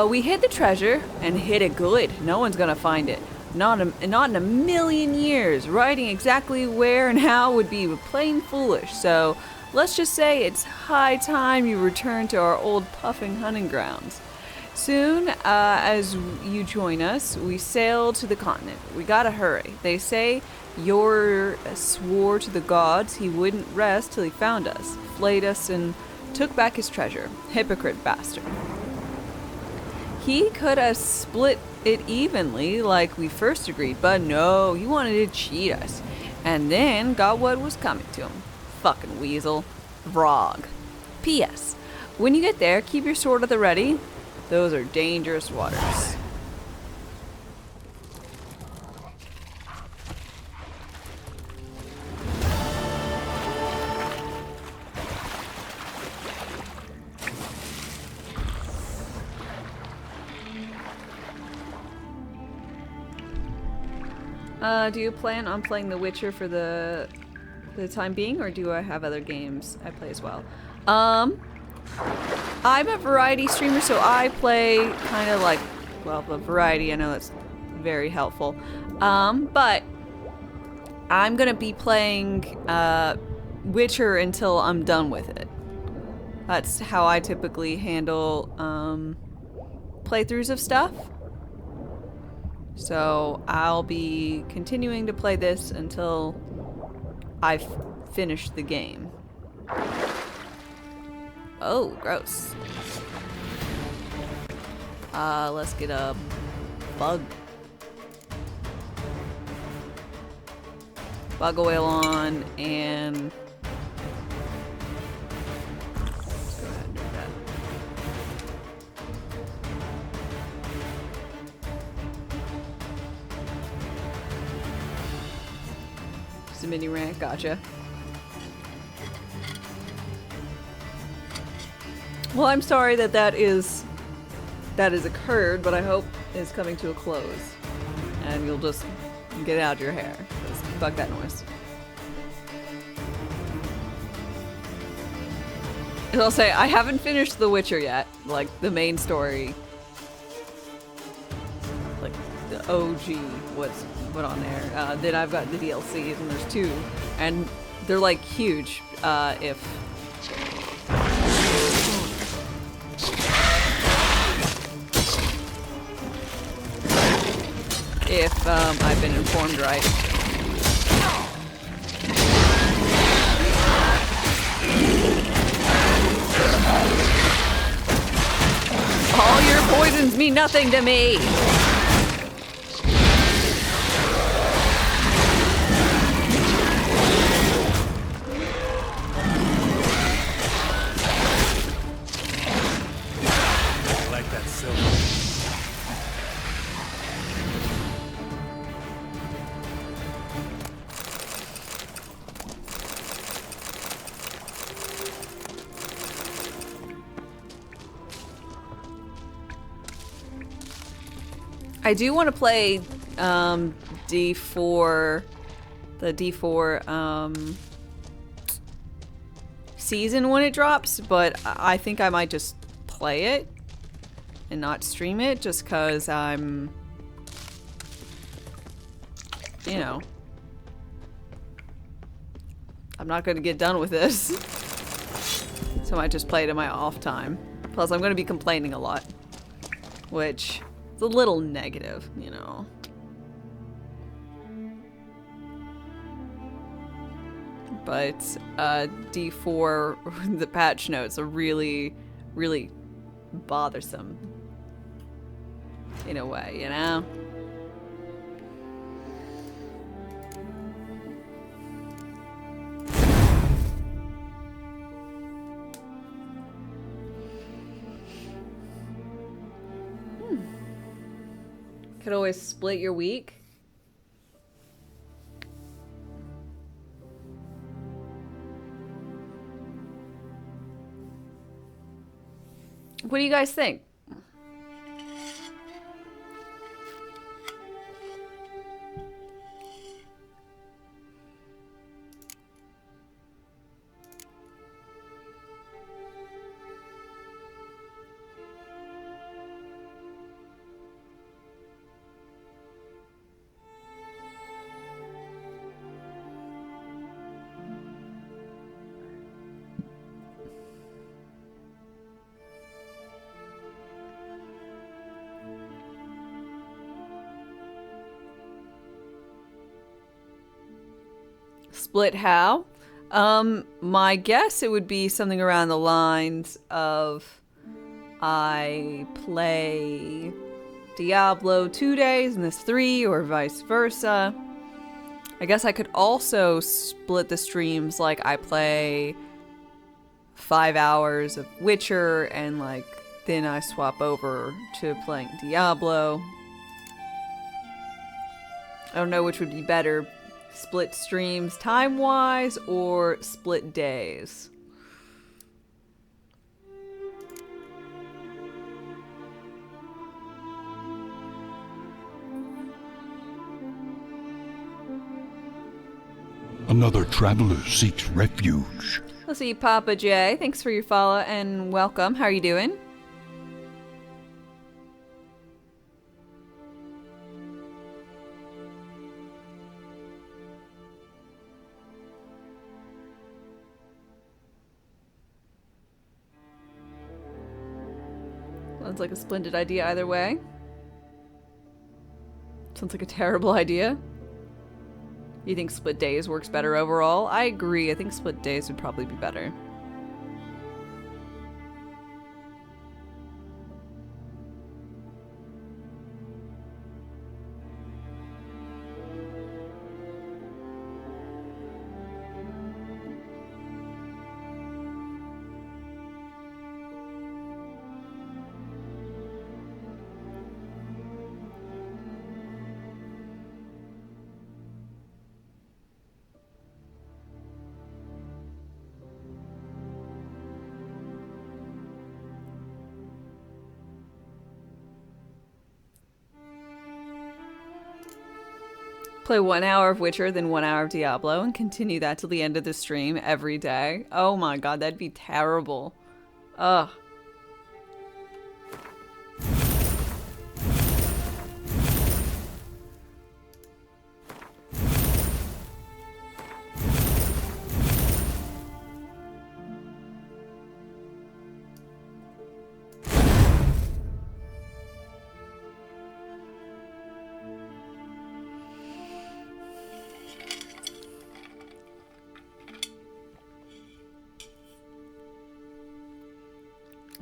We hid the treasure and hid it good. No one's gonna find it. Not in a million years. Writing exactly where and how would be plain foolish. So let's just say it's high time you return to our old puffing hunting grounds. Soon as you join us, we sail to the continent. We gotta hurry. They say Yor swore to the gods he wouldn't rest till he found us, flayed us, and took back his treasure. Hypocrite bastard. He could have split it evenly like we first agreed, but no, he wanted to cheat us. And then got what was coming to him. Fucking weasel. Vrog. P.S. When you get there, keep your sword at the ready. Those are dangerous waters. Do you plan on playing The Witcher for the time being, or do I have other games I play as well? I'm a variety streamer, so I play kind of like, well, the variety, I know that's very helpful. But I'm gonna be playing Witcher until I'm done with it. That's how I typically handle playthroughs of stuff. So I'll be continuing to play this until I've finished the game. Oh, gross. Let's get a bug oil on, and let's go ahead and do that. Just a mini rant, gotcha. Well, I'm sorry that that has occurred, but I hope it's coming to a close. And you'll just get out your hair. Just fuck that noise. And I'll say, I haven't finished The Witcher yet. Like, the main story. Like, the OG, what's on there. Then I've got the DLCs, and there's 2. And they're, like, huge. If I've been informed right. All your poisons mean nothing to me! I like that silver. I do want to play D4, the D4 season when it drops, but I think I might just play it and not stream it just because I'm, you know, I'm not going to get done with this. So I might just play it in my off time. Plus I'm going to be complaining a lot, which is a little negative, you know. But D4, the patch notes are really, really bothersome in a way, you know? Could always split your week. What do you guys think? Split how? My guess it would be something around the lines of I play Diablo 2 days and this 3, or vice versa. I guess I could also split the streams, like I play 5 hours of Witcher and like then I swap over to playing Diablo. I don't know which would be better, split streams time-wise or split days. Another traveler seeks refuge. Let's see, Papa J, thanks for your follow and welcome. How are you doing? Sounds like a splendid idea either way. Sounds like a terrible idea. You think split days works better overall? I agree. I think split days would probably be better. Play 1 hour of Witcher, then 1 hour of Diablo, and continue that till the end of the stream every day. Oh my god, that'd be terrible. Ugh.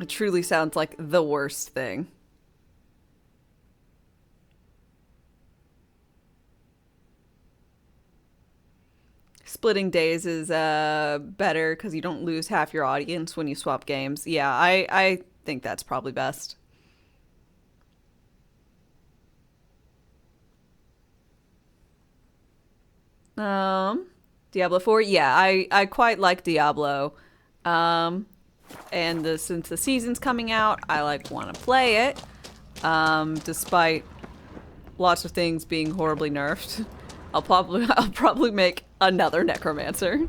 It truly sounds like the worst thing. Splitting days is better because you don't lose half your audience when you swap games. Yeah, I think that's probably best. Diablo 4? Yeah, I quite like Diablo. And since the season's coming out, I like want to play it, despite lots of things being horribly nerfed. I'll probably make another necromancer.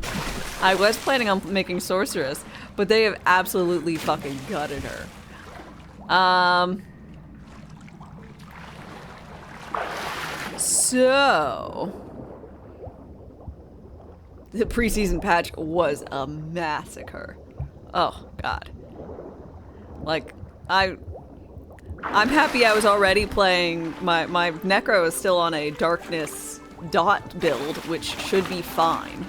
I was planning on making sorceress, but they have absolutely fucking gutted her. So the preseason patch was a massacre. Oh god. Like, I'm happy I was already playing, my Necro is still on a darkness dot build, which should be fine.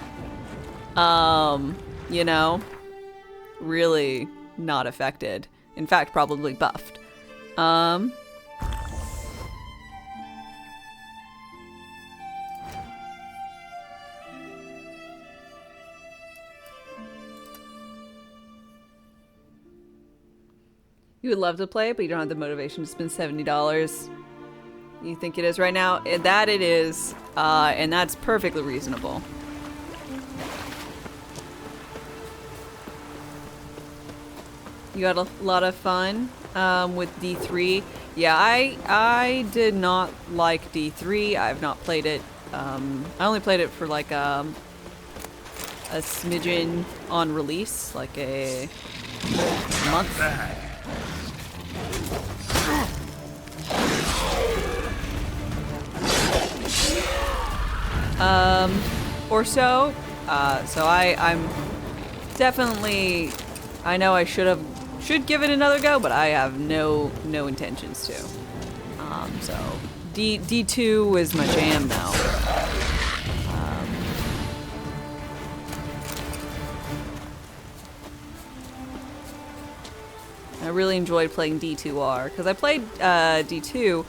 You know, really not affected. In fact, probably buffed. You would love to play it, but you don't have the motivation to spend $70. You think it is right now? That it is, and that's perfectly reasonable. You got a lot of fun with D3. Yeah, I did not like D3. I've not played it. I only played it for like a smidgen on release, like a month. Or so. So I'm definitely, I know I should give it another go, but I have no intentions to. So D2 is my jam now. really enjoyed playing D2R because I played D2.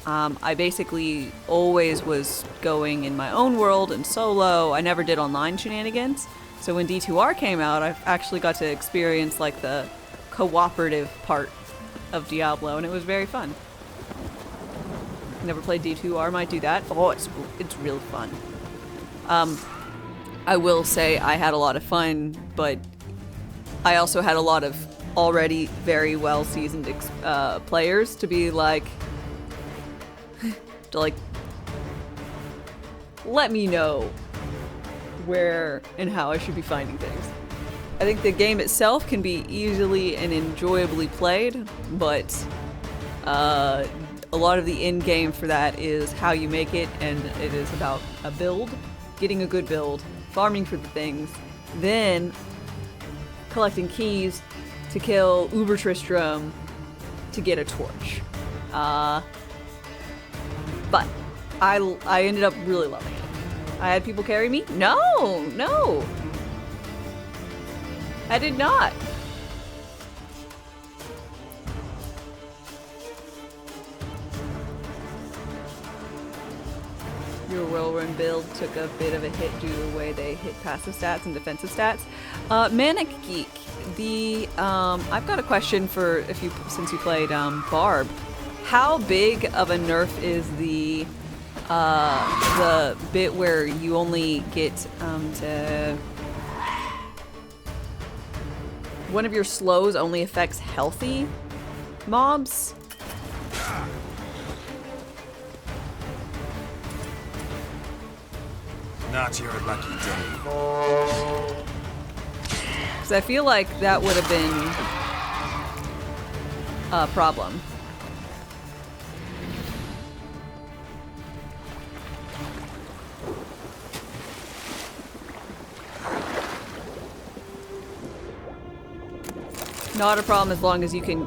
I basically always was going in my own world and solo. I never did online shenanigans. So when D2R came out, I actually got to experience like the cooperative part of Diablo, and it was very fun. Never played D2R, might do that. Oh, it's really fun. I will say I had a lot of fun, but I also had a lot of already very well seasoned players to be like, let me know where and how I should be finding things. I think the game itself can be easily and enjoyably played, but a lot of the end game for that is how you make it, and it is about a build, getting a good build, farming for the things, then collecting keys to kill Uber Tristram to get a torch. But I ended up really loving it. I had people carry me? No! I did not. Your whirlwind build took a bit of a hit due to the way they hit passive stats and defensive stats. Manic Geek, I've got a question for since you played Barb. How big of a nerf is the bit where you only get to one of your slows only affects healthy mobs? Not your lucky day. Because I feel like that would have been a problem. Not a problem as long as you can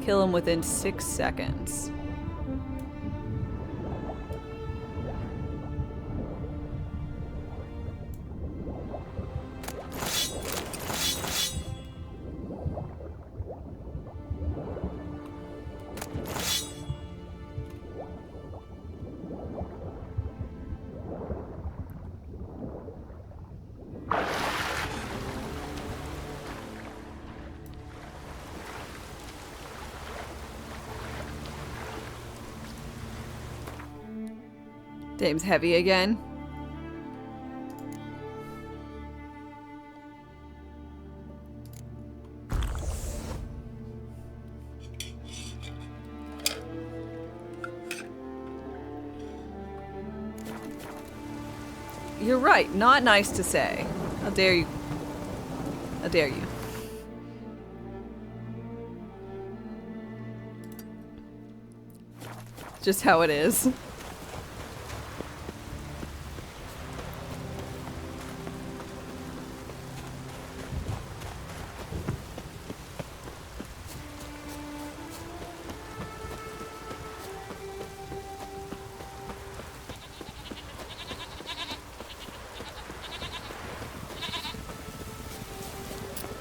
kill him within 6 seconds. Dame's heavy again. You're right, not nice to say. How dare you? How dare you? Just how it is.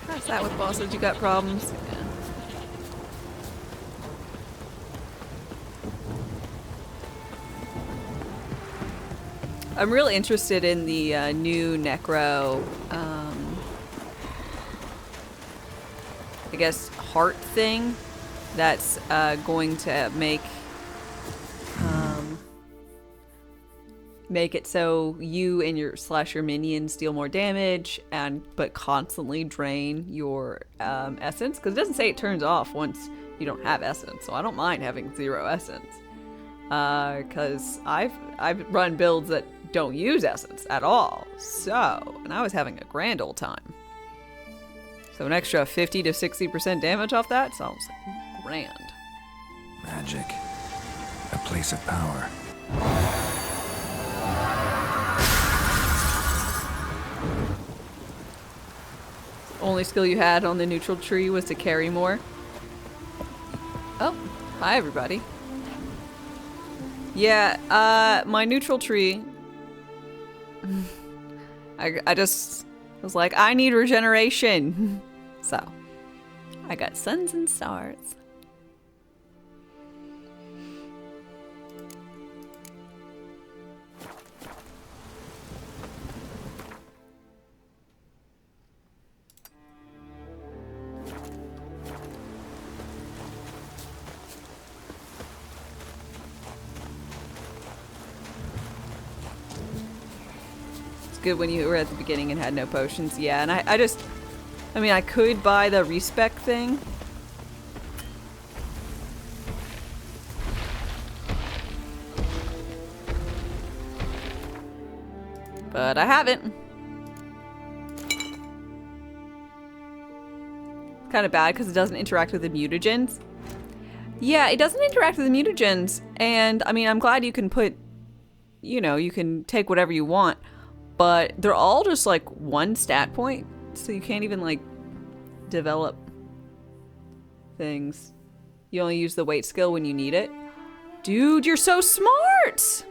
How's that with bosses? You got problems? Yeah. I'm really interested in the new Necro, I guess, heart thing that's going to make it so you and your minions deal more damage but constantly drain your essence, because it doesn't say it turns off once you don't have essence, so I don't mind having 0 essence, because I've run builds that don't use essence at all, and I was having a grand old time. So an extra 50 to 60% damage off that sounds grand. Magic. A place of power. Only skill you had on the neutral tree was to carry more. Oh, hi everybody. Yeah, my neutral tree. I just was like, I need regeneration. So, I got suns and stars. Good when you were at the beginning and had no potions. Yeah, and I mean, I could buy the respec thing. But I haven't. Kind of bad because it doesn't interact with the mutagens. Yeah, it doesn't interact with the mutagens. And, I mean, I'm glad you can put, you know, you can take whatever you want. But they're all just like one stat point, so you can't even like develop things. You only use the weight skill when you need it. Dude, you're so smart!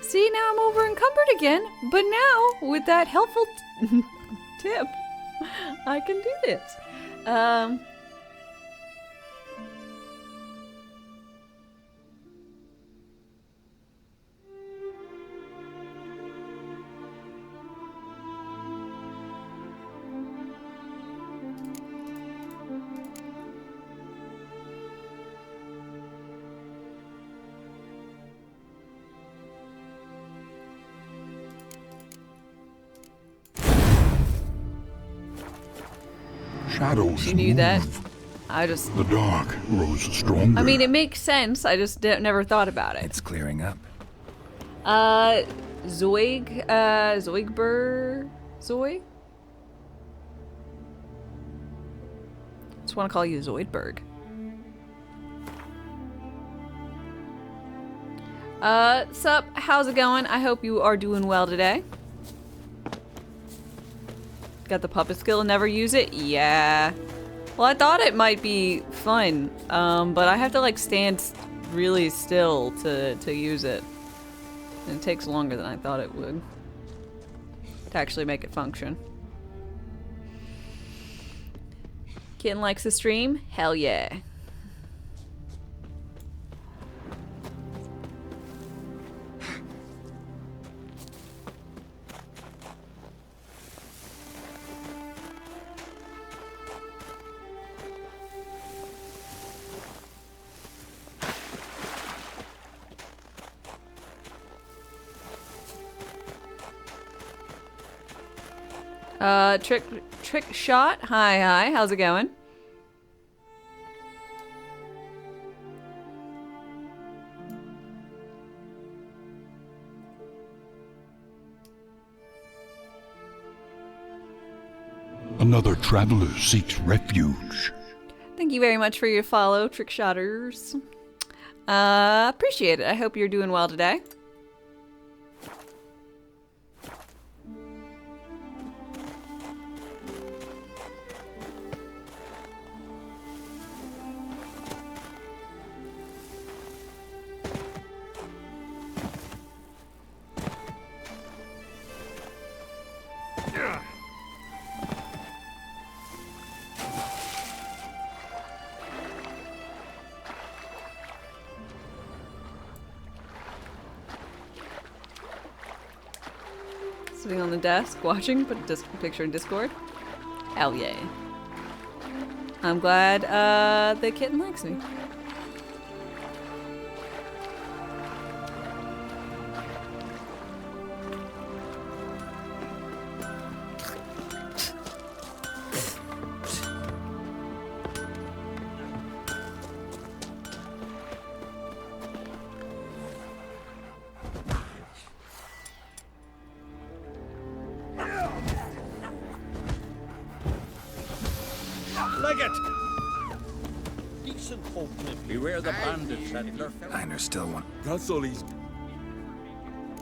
See, now I'm over encumbered again, but now, with that helpful tip, I can do this. Shadows You knew move. that. I just... The dark grows stronger. I mean, it makes sense. I just never thought about it. It's clearing up. Zoigber... Zoy? Just want to call you Zoidberg. Sup? How's it going? I hope you are doing well today. Got the puppet skill and never use it? Yeah. Well, I thought it might be fun, but I have to like stand really still to use it. And it takes longer than I thought it would to actually make it function. Kitten likes the stream? Hell yeah. Trick shot. Hi, how's it going? Another traveler seeks refuge. Thank you very much for your follow, trick shotters. Appreciate it. I hope you're doing well today. Sitting on the desk, watching, put a picture in Discord. Hell yeah. I'm glad the kitten likes me. Leg it! Beware the bandits, settler. Einer's still one. That's all he's...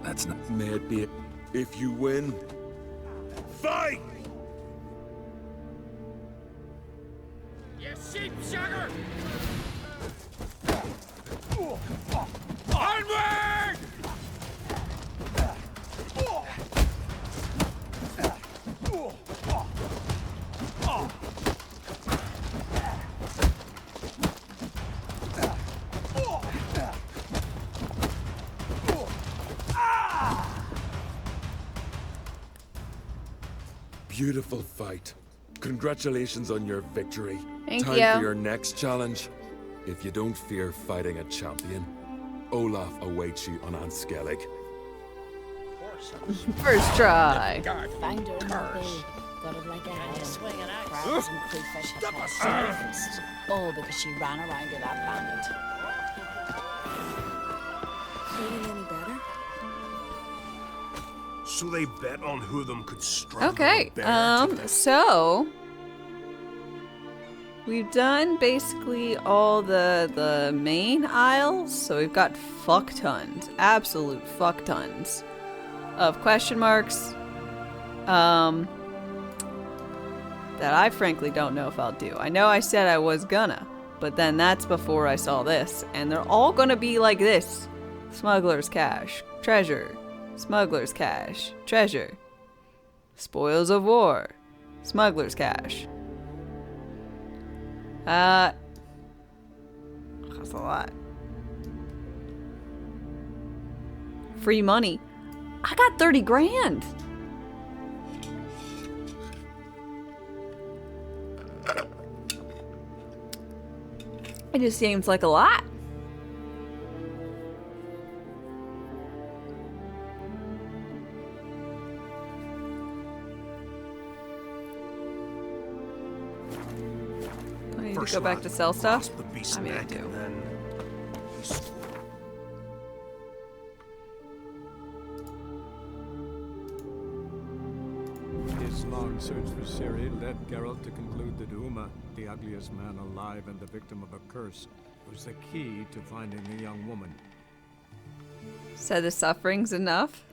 That's not... Maybe if you win... Fight! You sheep sugar! Onward! Beautiful fight. Congratulations on your victory. Thank Time you. for your next challenge. If you don't fear fighting a champion, Olaf awaits you on Anskellig. First try. Find her in the bay. Got it like a hound. Crabs and crayfish had her surfaced. All because she ran around with that bandit. Feeling any better? So they bet on who of them could strike. Okay, so we've done basically all the main aisles, so we've got fuck tons, absolute fuck tons of question marks that I frankly don't know if I'll do. I know I said I was gonna, but then that's before I saw this, and they're all gonna be like this: smuggler's cache, treasure, smuggler's cache, treasure, spoils of war, smuggler's cache. That's a lot. Free money. I got 30 grand. It just seems like a lot. I need to go back to sell stuff. I mean, I do. His long search for Ciri led Geralt to conclude that Uma, the ugliest man alive and the victim of a curse, was the key to finding the young woman. So the suffering's enough?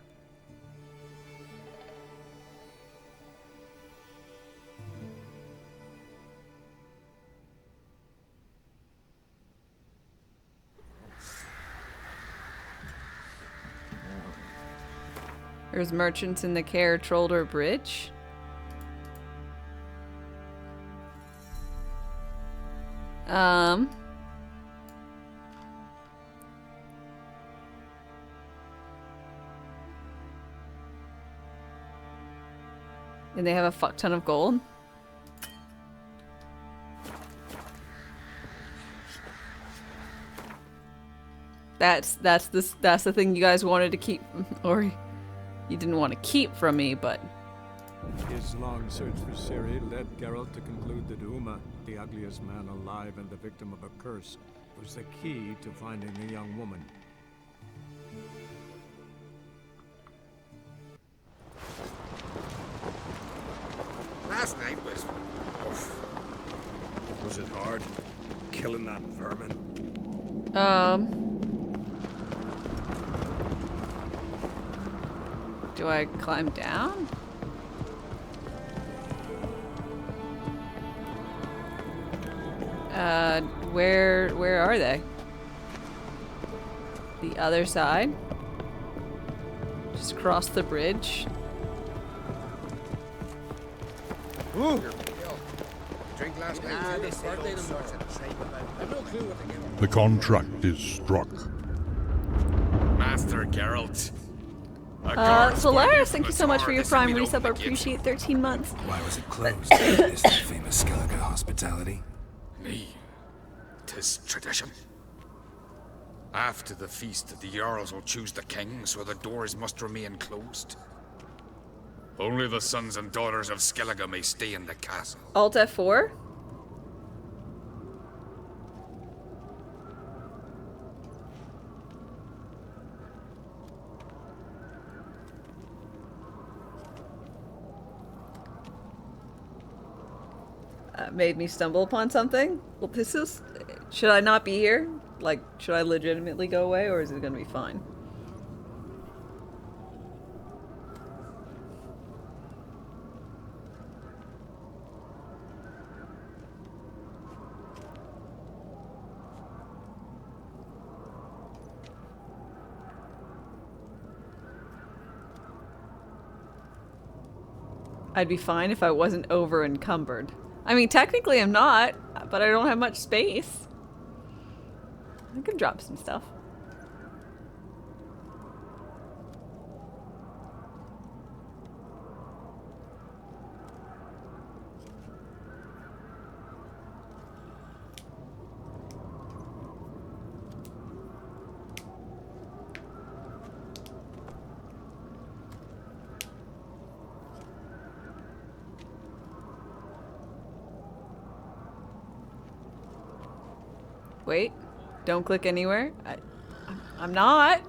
There's merchants in the Care Trollder Bridge. And they have a fuck ton of gold. That's the thing you guys wanted to keep, or you didn't want to keep from me, but His long search for Ciri led Geralt to conclude that Uma, the ugliest man alive and the victim of a curse, was the key to finding the young woman. Last night was... Was it hard? Killing that vermin? do I climb down? Where are they? The other side? Just cross the bridge? Ooh! Drink last night. This birthday I've no clue what to give. The contract is struck. Master Geralt. Solaris, thank you so much for your Prime resub. I appreciate 13 months. Why was it closed? Is that famous Skellige hospitality? Me. 'Tis tradition. After the feast, the Jarls will choose the king, so the doors must remain closed. Only the sons and daughters of Skellige may stay in the castle. Alt F4? Made me stumble upon something? Well, this is... Should I not be here? Like, should I legitimately go away, or is it gonna be fine? I'd be fine if I wasn't over encumbered. I mean, technically I'm not, but I don't have much space. I could drop some stuff. Wait, don't click anywhere. I'm not.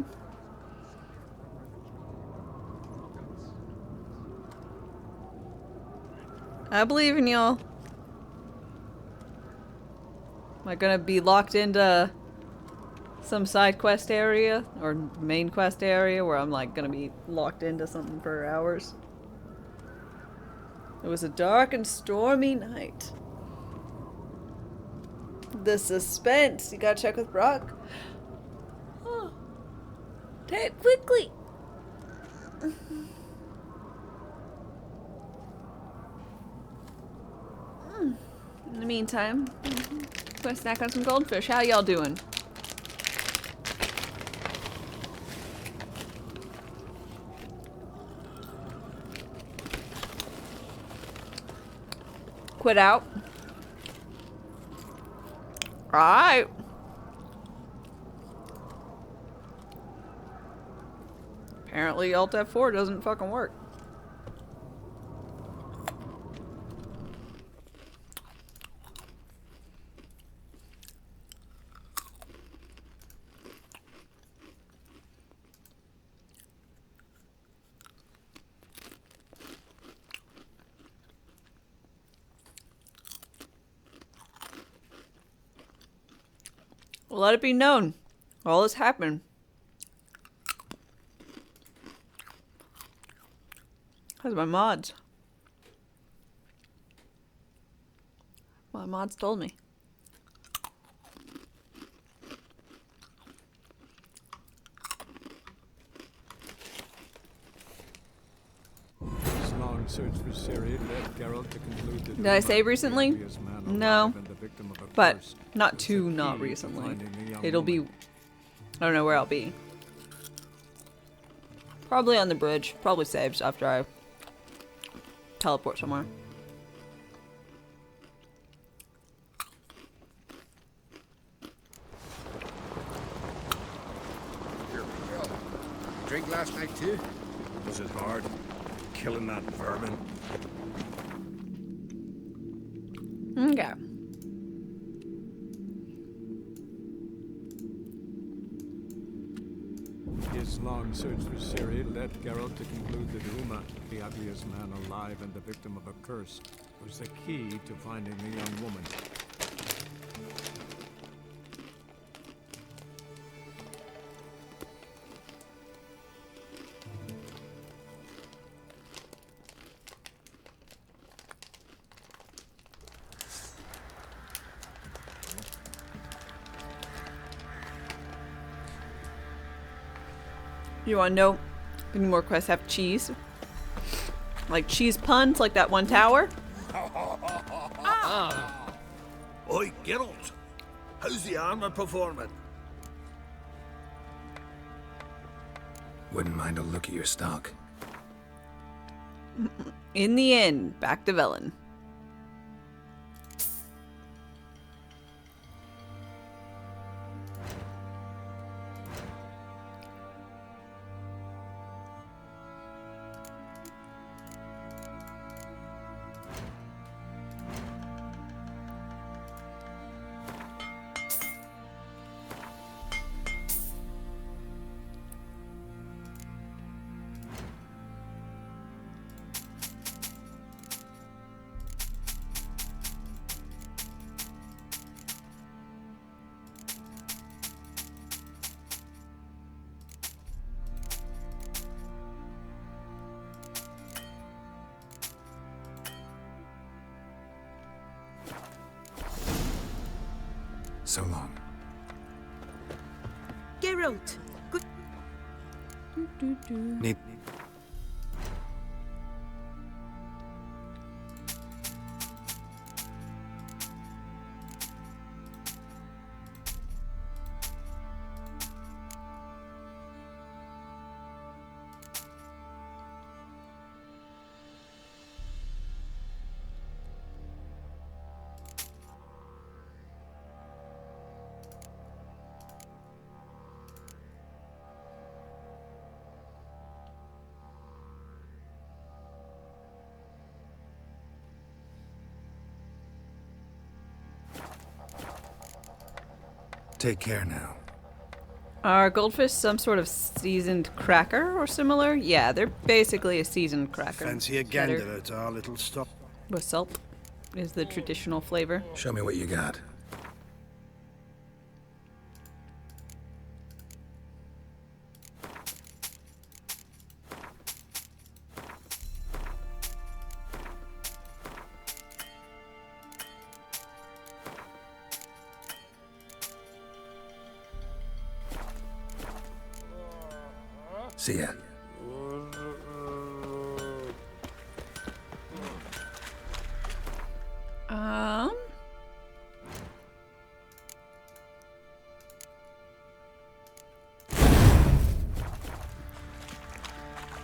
I believe in y'all. Am I gonna be locked into some side quest area or main quest area where I'm like gonna be locked into something for hours? It was a dark and stormy night. The suspense. You gotta check with Brock. Oh. Take quickly. In the meantime, gonna snack on some goldfish. How y'all doing? Quit out. Alright. Apparently Alt F4 doesn't fucking work. Let it be known. All this happened. Because my mods. My mods told me. His long search for Ciri led Geralt to conclude that Did I save recently? No. But not too not recently. It'll be... I don't know where I'll be. Probably on the bridge. Probably saved after I teleport somewhere. Drink last night too? Was it hard? Killing that vermin? Okay. His long search for Ciri led Geralt to conclude that Uma, the ugliest man alive and the victim of a curse, was the key to finding the young woman. You wanna know any more quests have cheese? Like cheese puns, like that one tower? Oi, Geralt! How's the armor performing? Wouldn't mind a look at your stock. In the end, back to Velen. So long. Geralt! Good. Need... Take care now. Are goldfish some sort of seasoned cracker or similar? Yeah, they're basically a seasoned cracker. Fancy a gander at our little stop. With salt is the traditional flavor. Show me what you got. See ya.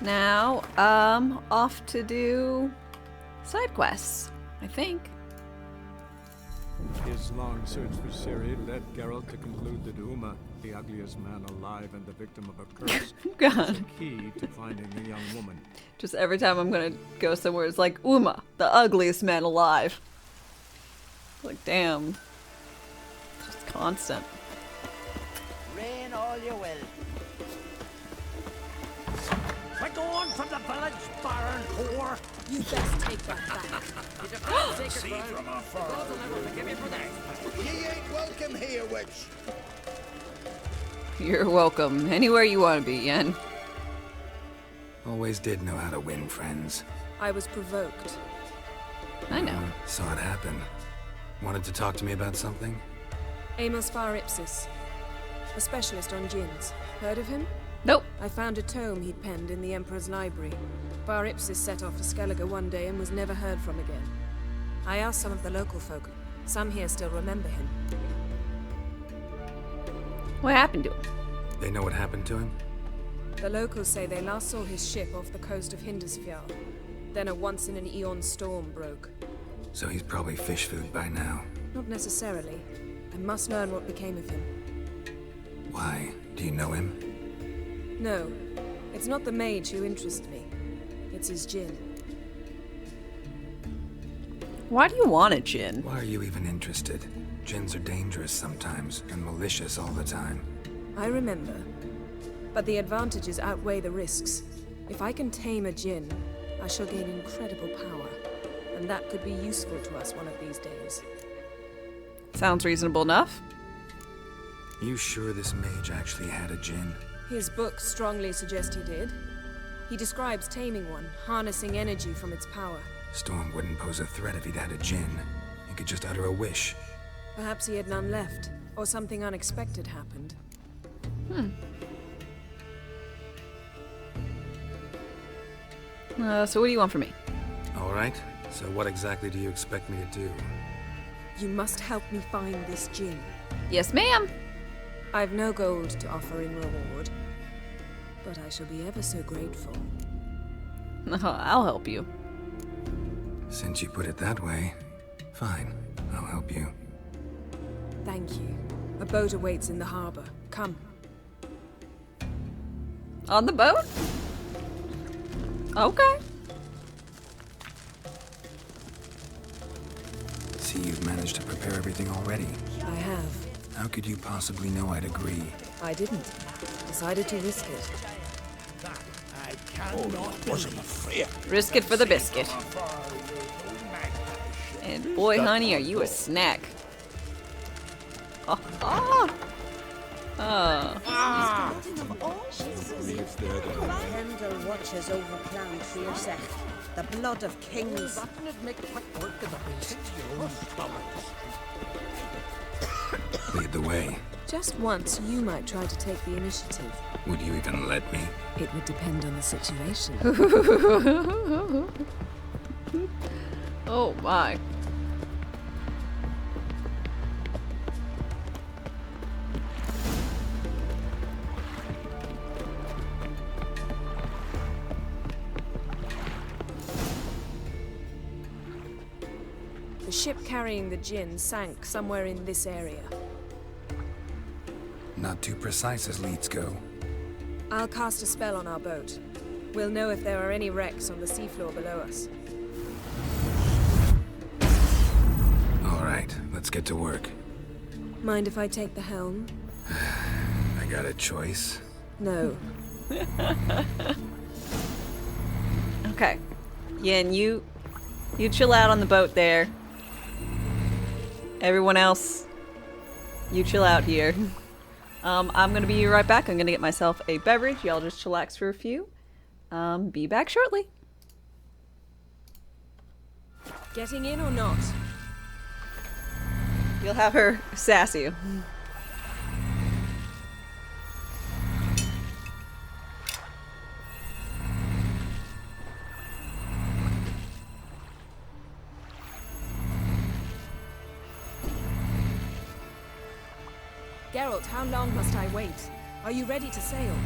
Now, off to do side quests, I think. His long search for Ciri led Geralt to conclude that Uma, the ugliest man alive and the victim of a curse, God. was the key to finding the young woman. Just every time I'm gonna go somewhere, it's like, Uma, the ugliest man alive. Like, damn. Just constant. Rain all you will. We're going from the village, Baron whore. You best take that back. See from afar. Ye ain't welcome here, witch. You're welcome. Anywhere you want to be, Yen. Always did know how to win friends. I was provoked. I know. Saw it happen. Wanted to talk to me about something? Amos Far Ipsis, a specialist on djinns. Heard of him? Nope. I found a tome he'd penned in the Emperor's library. Far Ipsis set off for Skellige one day and was never heard from again. I asked some of the local folk. Some here still remember him. What happened to him? They know what happened to him? The locals say they last saw his ship off the coast of Hindisfjall. Then a once-in-an-eon storm broke. So he's probably fish food by now. Not necessarily. I must learn what became of him. Why? Do you know him? No. It's not the mage who interests me. It's his djinn. Why do you want a djinn? Why are you even interested? Djinns are dangerous sometimes, and malicious all the time. I remember. But the advantages outweigh the risks. If I can tame a djinn, I shall gain incredible power. And that could be useful to us one of these days. Sounds reasonable enough. You sure this mage actually had a djinn? His books strongly suggest he did. He describes taming one, harnessing energy from its power. Storm wouldn't pose a threat if he'd had a djinn. He could just utter a wish. Perhaps he had none left, or something unexpected happened. So what do you want from me? All right. So what exactly do you expect me to do? You must help me find this djinn. Yes, ma'am. I've no gold to offer in reward, but I shall be ever so grateful. I'll help you. Since you put it that way, fine. I'll help you. Thank you. A boat awaits in the harbor. Come. On the boat? Okay. See, you've managed to prepare everything already. I have. How could you possibly know I'd agree? I didn't. Decided to risk it. I cannot wasn't afraid. Risk it for the biscuit. And boy, honey, are you a snack. Oh. Kendall watches over clan Fierce. The blood of kings. Make quick work of the beast. Lead the way. Just once, you might try to take the initiative. Would you even let me? It would depend on the situation. Oh my. The ship carrying the gin sank somewhere in this area. Not too precise as leads go. I'll cast a spell on our boat. We'll know if there are any wrecks on the seafloor below us. All right, let's get to work. Mind if I take the helm? I got a choice. No. Okay. Yin, you chill out on the boat there. Everyone else, you chill out here. I'm gonna be right back. I'm gonna get myself a beverage. Y'all just chillax for a few. Be back shortly. Getting in or not? You'll have her sass you. Geralt, how long must I wait? Are you ready to sail?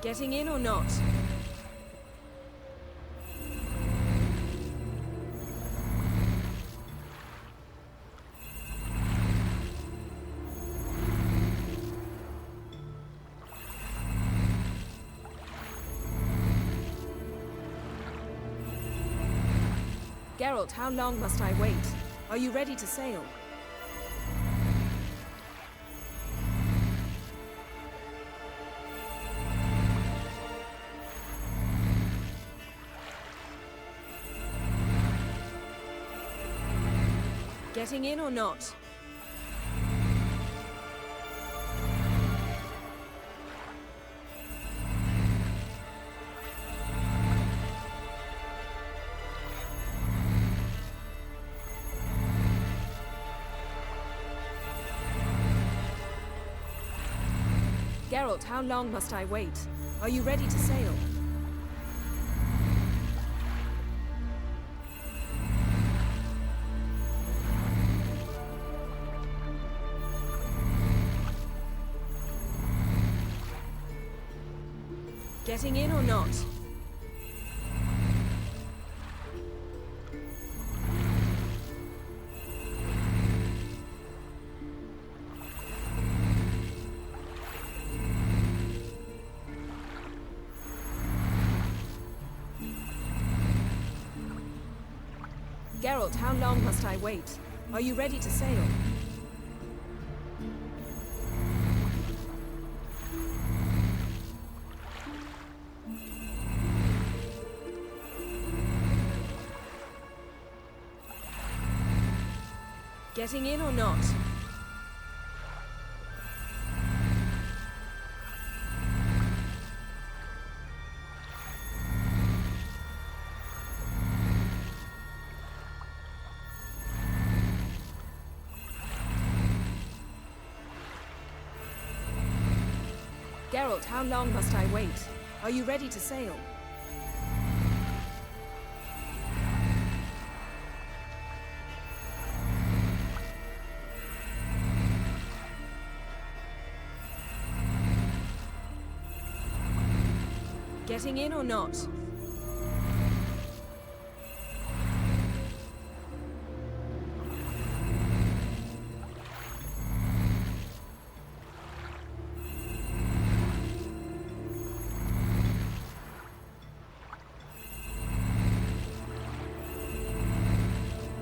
Getting in or not? Geralt, how long must I wait? Are you ready to sail? Getting in or not? Geralt, how long must I wait? Are you ready to sail? Getting in or not? Geralt, how long must I wait? Are you ready to sail? Getting in or not? Geralt, how long must I wait? Are you ready to sail? Getting in or not?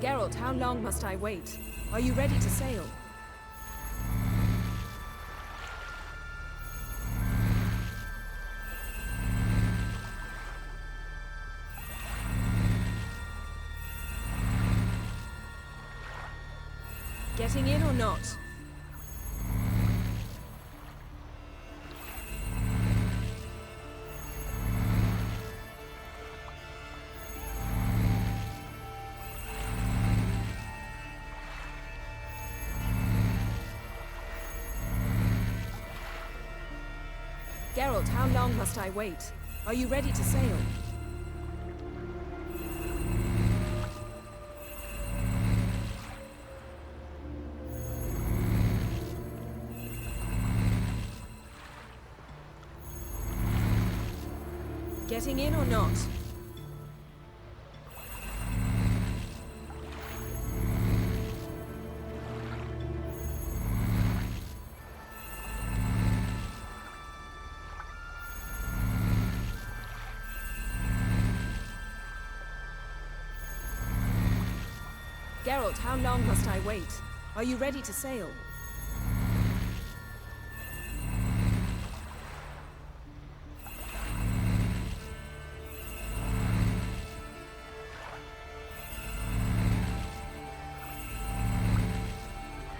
Geralt, how long must I wait? Are you ready to sail? Getting in or not? Geralt, how long must I wait? Are you ready to sail? Getting in or not? Geralt, how long must I wait? Are you ready to sail?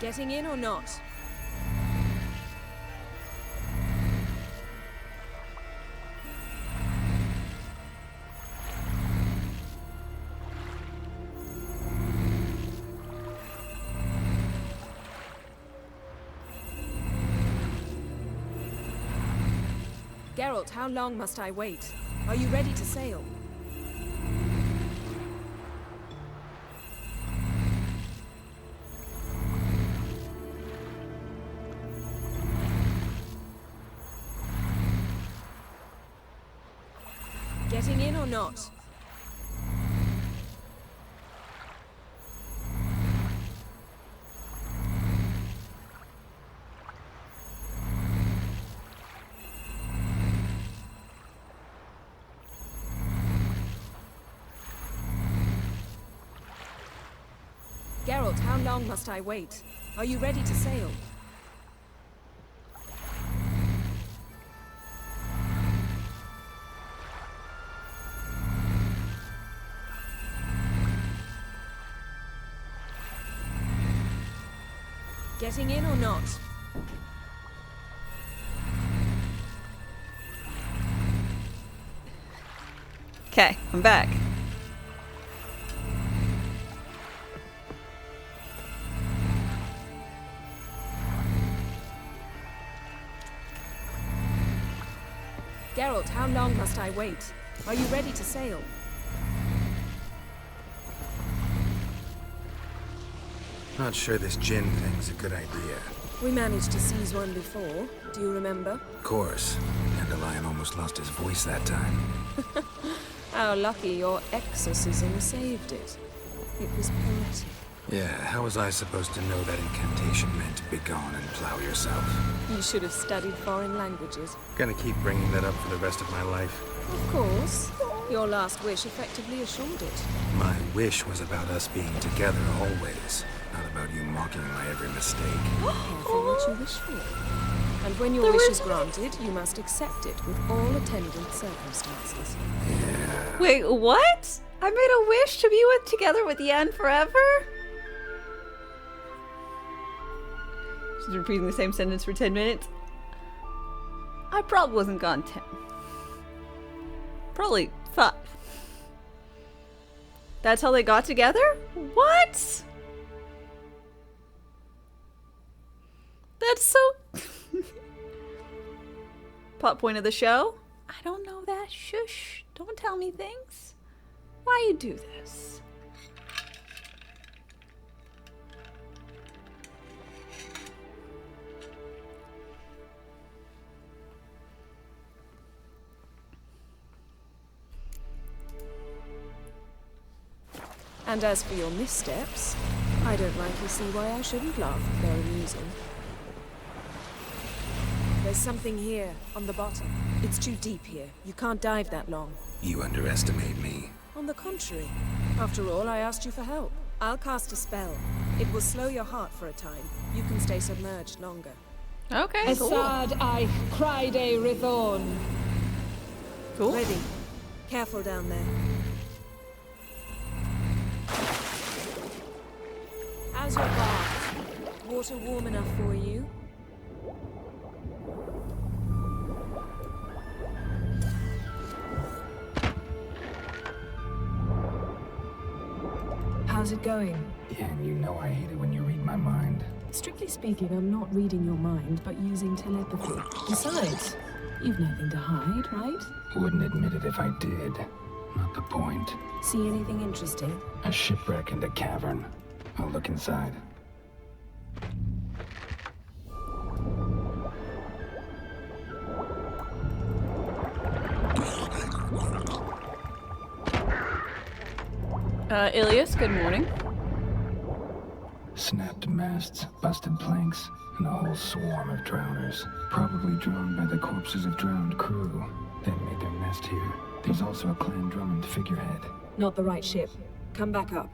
Getting in or not? Geralt, how long must I wait? Are you ready to sail? Getting in or not? Geralt, how long must I wait? Are you ready to sail? Getting in or not? Okay, I'm back. Geralt, how long must I wait? Are you ready to sail? Not sure this gin thing's a good idea. We managed to seize one before. Do you remember? Of course. Dandelion almost lost his voice that time. How lucky your exorcism saved it. It was poetic. Yeah, how was I supposed to know that incantation meant begone and plow yourself? You should have studied foreign languages. Gonna keep bringing that up for the rest of my life. Of course. Your last wish effectively assured it. My wish was about us being together always, not about you mocking my every mistake. Careful what you wish for. And when your wish is granted, you must accept it with all attendant circumstances. Yeah. Wait, what? I made a wish to be together with Yen forever? She's repeating the same sentence for 10 minutes. I probably wasn't gone 10. Probably 5. That's how they got together? What? That's so... Plot point of the show? I don't know that. Shush. Don't tell me things. Why you do this? And as for your missteps, I don't rightly see why I shouldn't laugh if they're amusing. There's something here, on the bottom. It's too deep here. You can't dive that long. You underestimate me. On the contrary. After all, I asked you for help. I'll cast a spell. It will slow your heart for a time. You can stay submerged longer. Okay, cool. Assad I cried a Rithorn. Cool. Ready. Careful down there. How's your bath? Water warm enough for you? How's it going? Yeah, and you know I hate it when you read my mind. Strictly speaking, I'm not reading your mind, but using telepathy. Besides, You've nothing to hide, right? Wouldn't admit it if I did. Not the point. See anything interesting? A shipwreck and a cavern. I'll look inside. Ilias, good morning. Snapped masts, busted planks, and a whole swarm of drowners. Probably drawn by the corpses of drowned crew. Then made their nest here. There's also a Clan Drummond figurehead. Not the right ship. Come back up.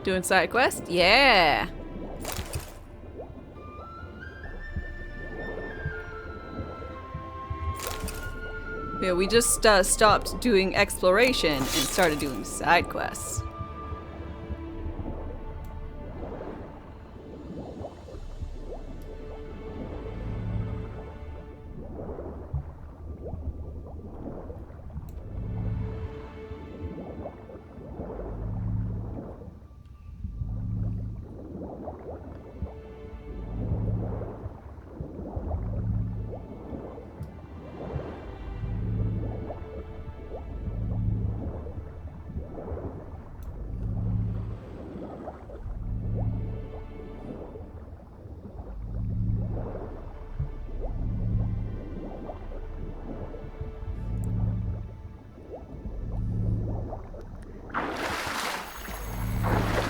Doing side quest? Yeah. Yeah, we just stopped doing exploration and started doing side quests.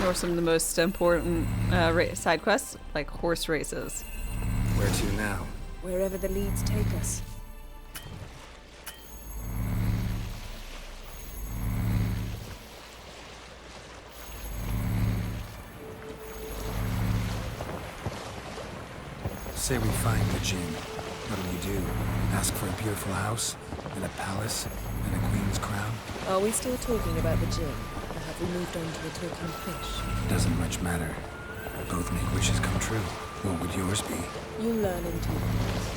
Or some of the most important side quests, like horse races. Where to now? Wherever the leads take us. Say we find the Jinn. What do? Ask for a beautiful house, and a palace, and a queen's crown? Are we still talking about the Jinn? Or have we moved on to the talking fish? Doesn't much matter. Both make wishes come true. What would yours be? You learn in 2 minutes.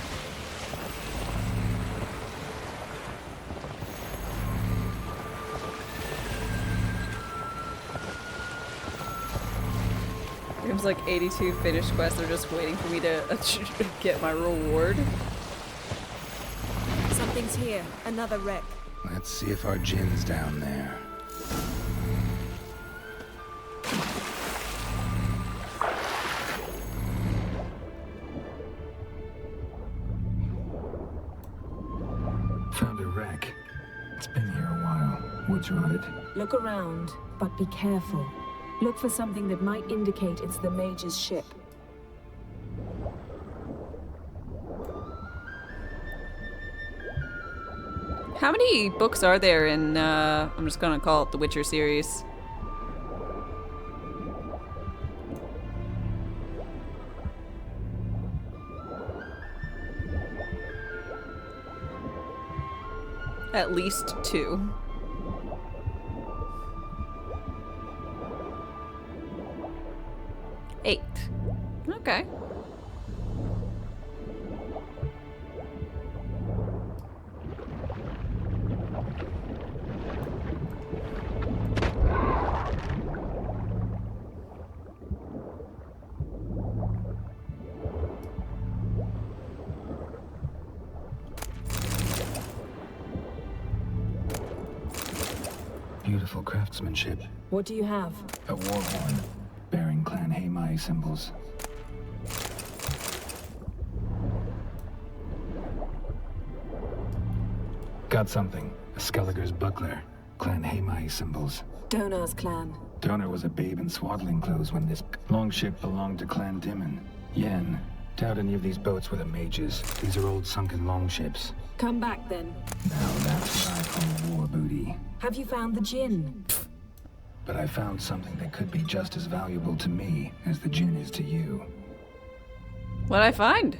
Seems like 82 finished quests are just waiting for me to get my reward. Something's here. Another wreck. Let's see if our Jinn's down there. Found a wreck. It's been here a while. What's rotted? Look around, but be careful. Look for something that might indicate it's the Mage's ship. How many books are there in, I'm just gonna call it the Witcher series? At least 2. Eight. Okay. Beautiful craftsmanship. What do you have? A war horn, bearing Clan Hamai symbols. Got something. A Skelliger's buckler. Clan Hamai symbols. Donar's clan. Donar was a babe in swaddling clothes when this longship belonged to Clan Dimon. Yen. Doubt any of these boats were the mages. These are old sunken longships. Come back then. Now that's what I call war booty. Have you found the Jinn? But I found something that could be just as valuable to me as the Jinn is to you. What'd I find?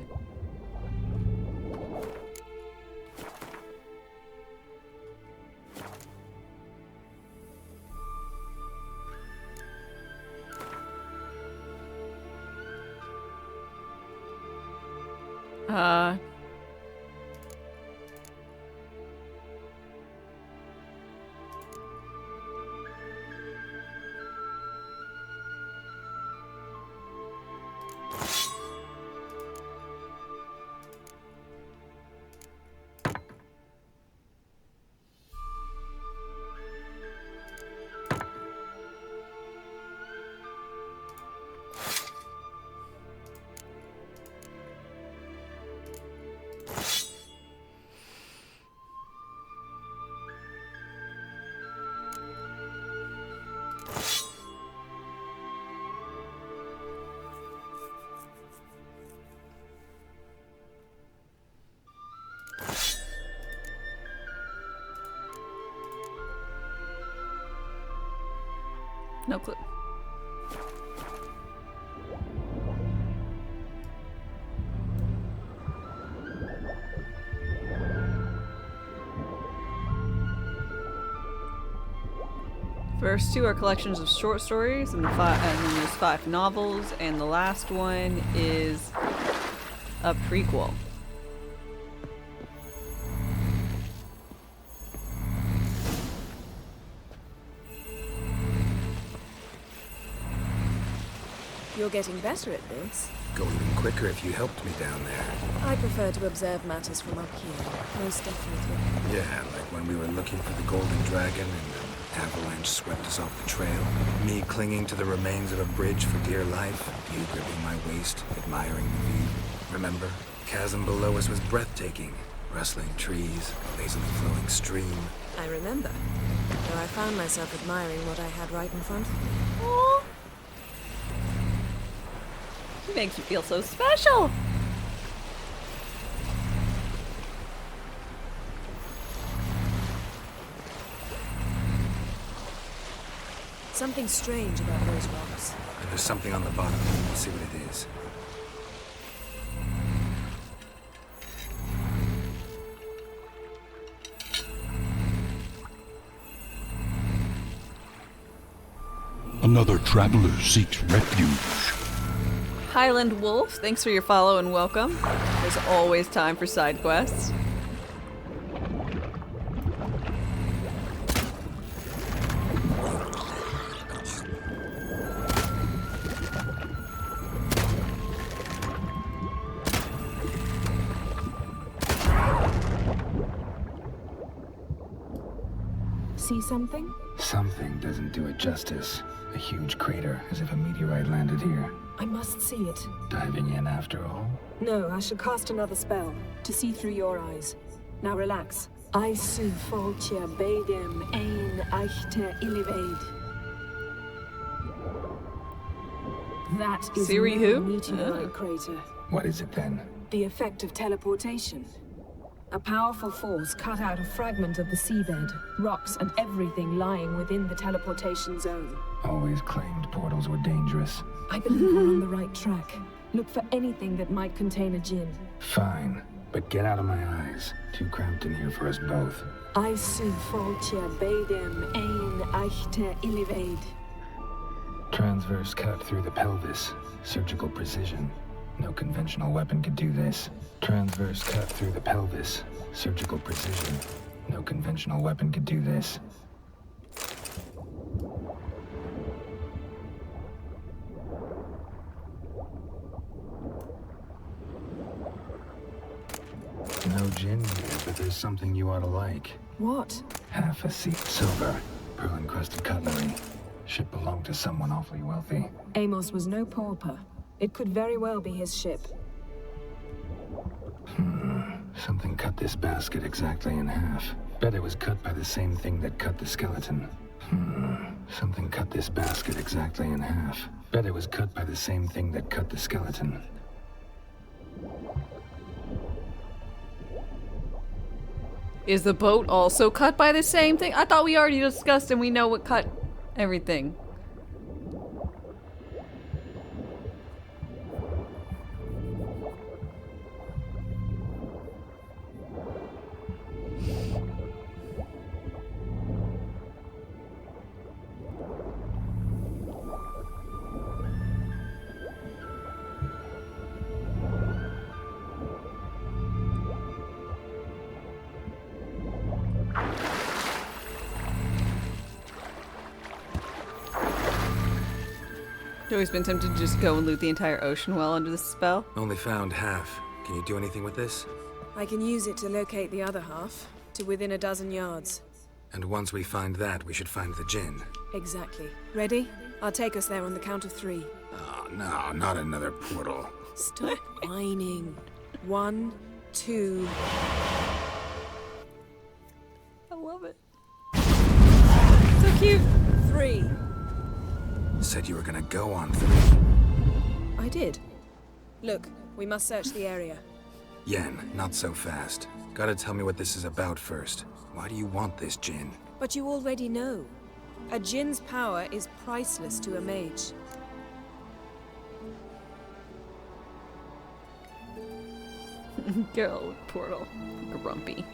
No clue. First two are collections of short stories, and then there's 5 novels, and the last one is a prequel. You're getting better at this. Go even quicker if you helped me down there. I prefer to observe matters from up here, most definitely. Yeah, like when we were looking for the Golden Dragon and the avalanche swept us off the trail. Me clinging to the remains of a bridge for dear life. You gripping my waist, admiring the view. Remember? Chasm below us was breathtaking. Rustling trees, a lazily flowing stream. I remember. Though I found myself admiring what I had right in front of me. Aww. It makes you feel so special. Something strange about those rocks. And there's something on the bottom. We'll see what it is. Another traveler seeks refuge. Highland Wolf, thanks for your follow and welcome. There's always time for side quests. See something? Something doesn't do it justice. A huge crater, as if a meteorite landed here. I must see it. Diving in after all? No, I shall cast another spell to see through your eyes. Now relax. I su foltja bedem ein eichte ilivaid. That is Siri no who? meteorite crater. What is it then? The effect of teleportation. A powerful force cut out a fragment of the seabed, rocks and everything lying within the teleportation zone. Always claimed portals were dangerous. I believe we're on the right track. Look for anything that might contain a djinn. Fine, but get out of my eyes. Too cramped in here for us both. I su foltja bedem ein eichte ilivaid. Transverse cut through the pelvis. Surgical precision. No conventional weapon could do this. Transverse cut through the pelvis. Surgical precision. No conventional weapon could do this. No gin here, but there's something you ought to like. What? Half a seat silver. Pearl-encrusted cutlery. Ship belonged to someone awfully wealthy. Amos was no pauper. It could very well be his ship. Something cut this basket exactly in half. Bet it was cut by the same thing that cut the skeleton. Something cut this basket exactly in half. Bet it was cut by the same thing that cut the skeleton. Is the boat also cut by the same thing? I thought we already discussed and we know what cut everything. I've always been tempted to just go and loot the entire ocean well under this spell. Only found half. Can you do anything with this? I can use it to locate the other half, to within a dozen yards. And once we find that, we should find the djinn. Exactly. Ready? I'll take us there on the count of 3. Oh, no, not another portal. Stop whining. 1, 2... I love it. So cute. 3. said you were gonna go on 3. I did. Look, we must search the area. Yen, not so fast. Gotta tell me what this is about first. Why do you want this djinn? But you already know. A djinn's power is priceless to a mage. Girl, portal. Grumpy.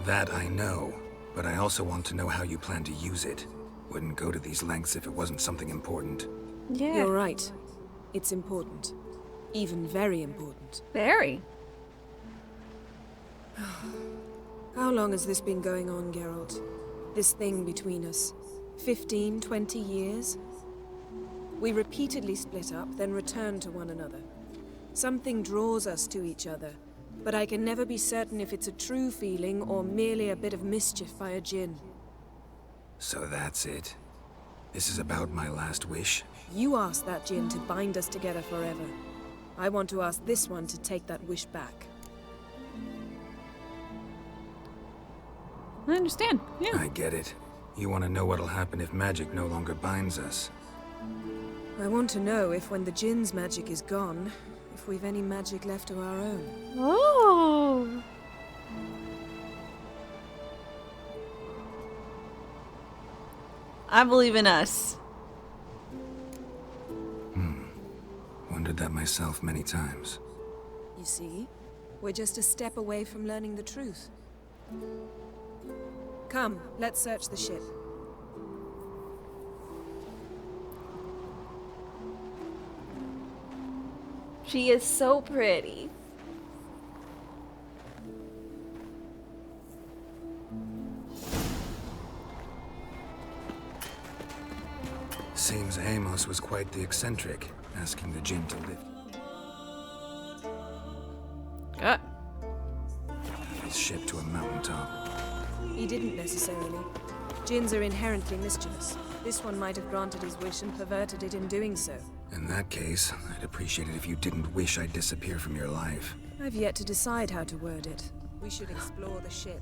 That I know, but I also want to know how you plan to use it. Wouldn't go to these lengths if it wasn't something important. Yeah. You're right. It's important. Even very important. Very. How long has this been going on, Geralt? This thing between us? 15, 20 years? We repeatedly split up, then returned to one another. Something draws us to each other, but I can never be certain if it's a true feeling or merely a bit of mischief by a djinn. So that's it. This is about my last wish? You asked that djinn to bind us together forever. I want to ask this one to take that wish back. I understand, yeah. I get it. You want to know what'll happen if magic no longer binds us. I want to know if when the djinn's magic is gone, if we've any magic left of our own. Oh. I believe in us. Wondered that myself many times. You see, we're just a step away from learning the truth. Come, let's search the ship. She is so pretty. Seems Amos was quite the eccentric, asking the djinn to lift his ship to a mountaintop. He didn't necessarily. Djinns are inherently mischievous. This one might have granted his wish and perverted it in doing so. In that case, I'd appreciate it if you didn't wish I'd disappear from your life. I've yet to decide how to word it. We should explore the ship.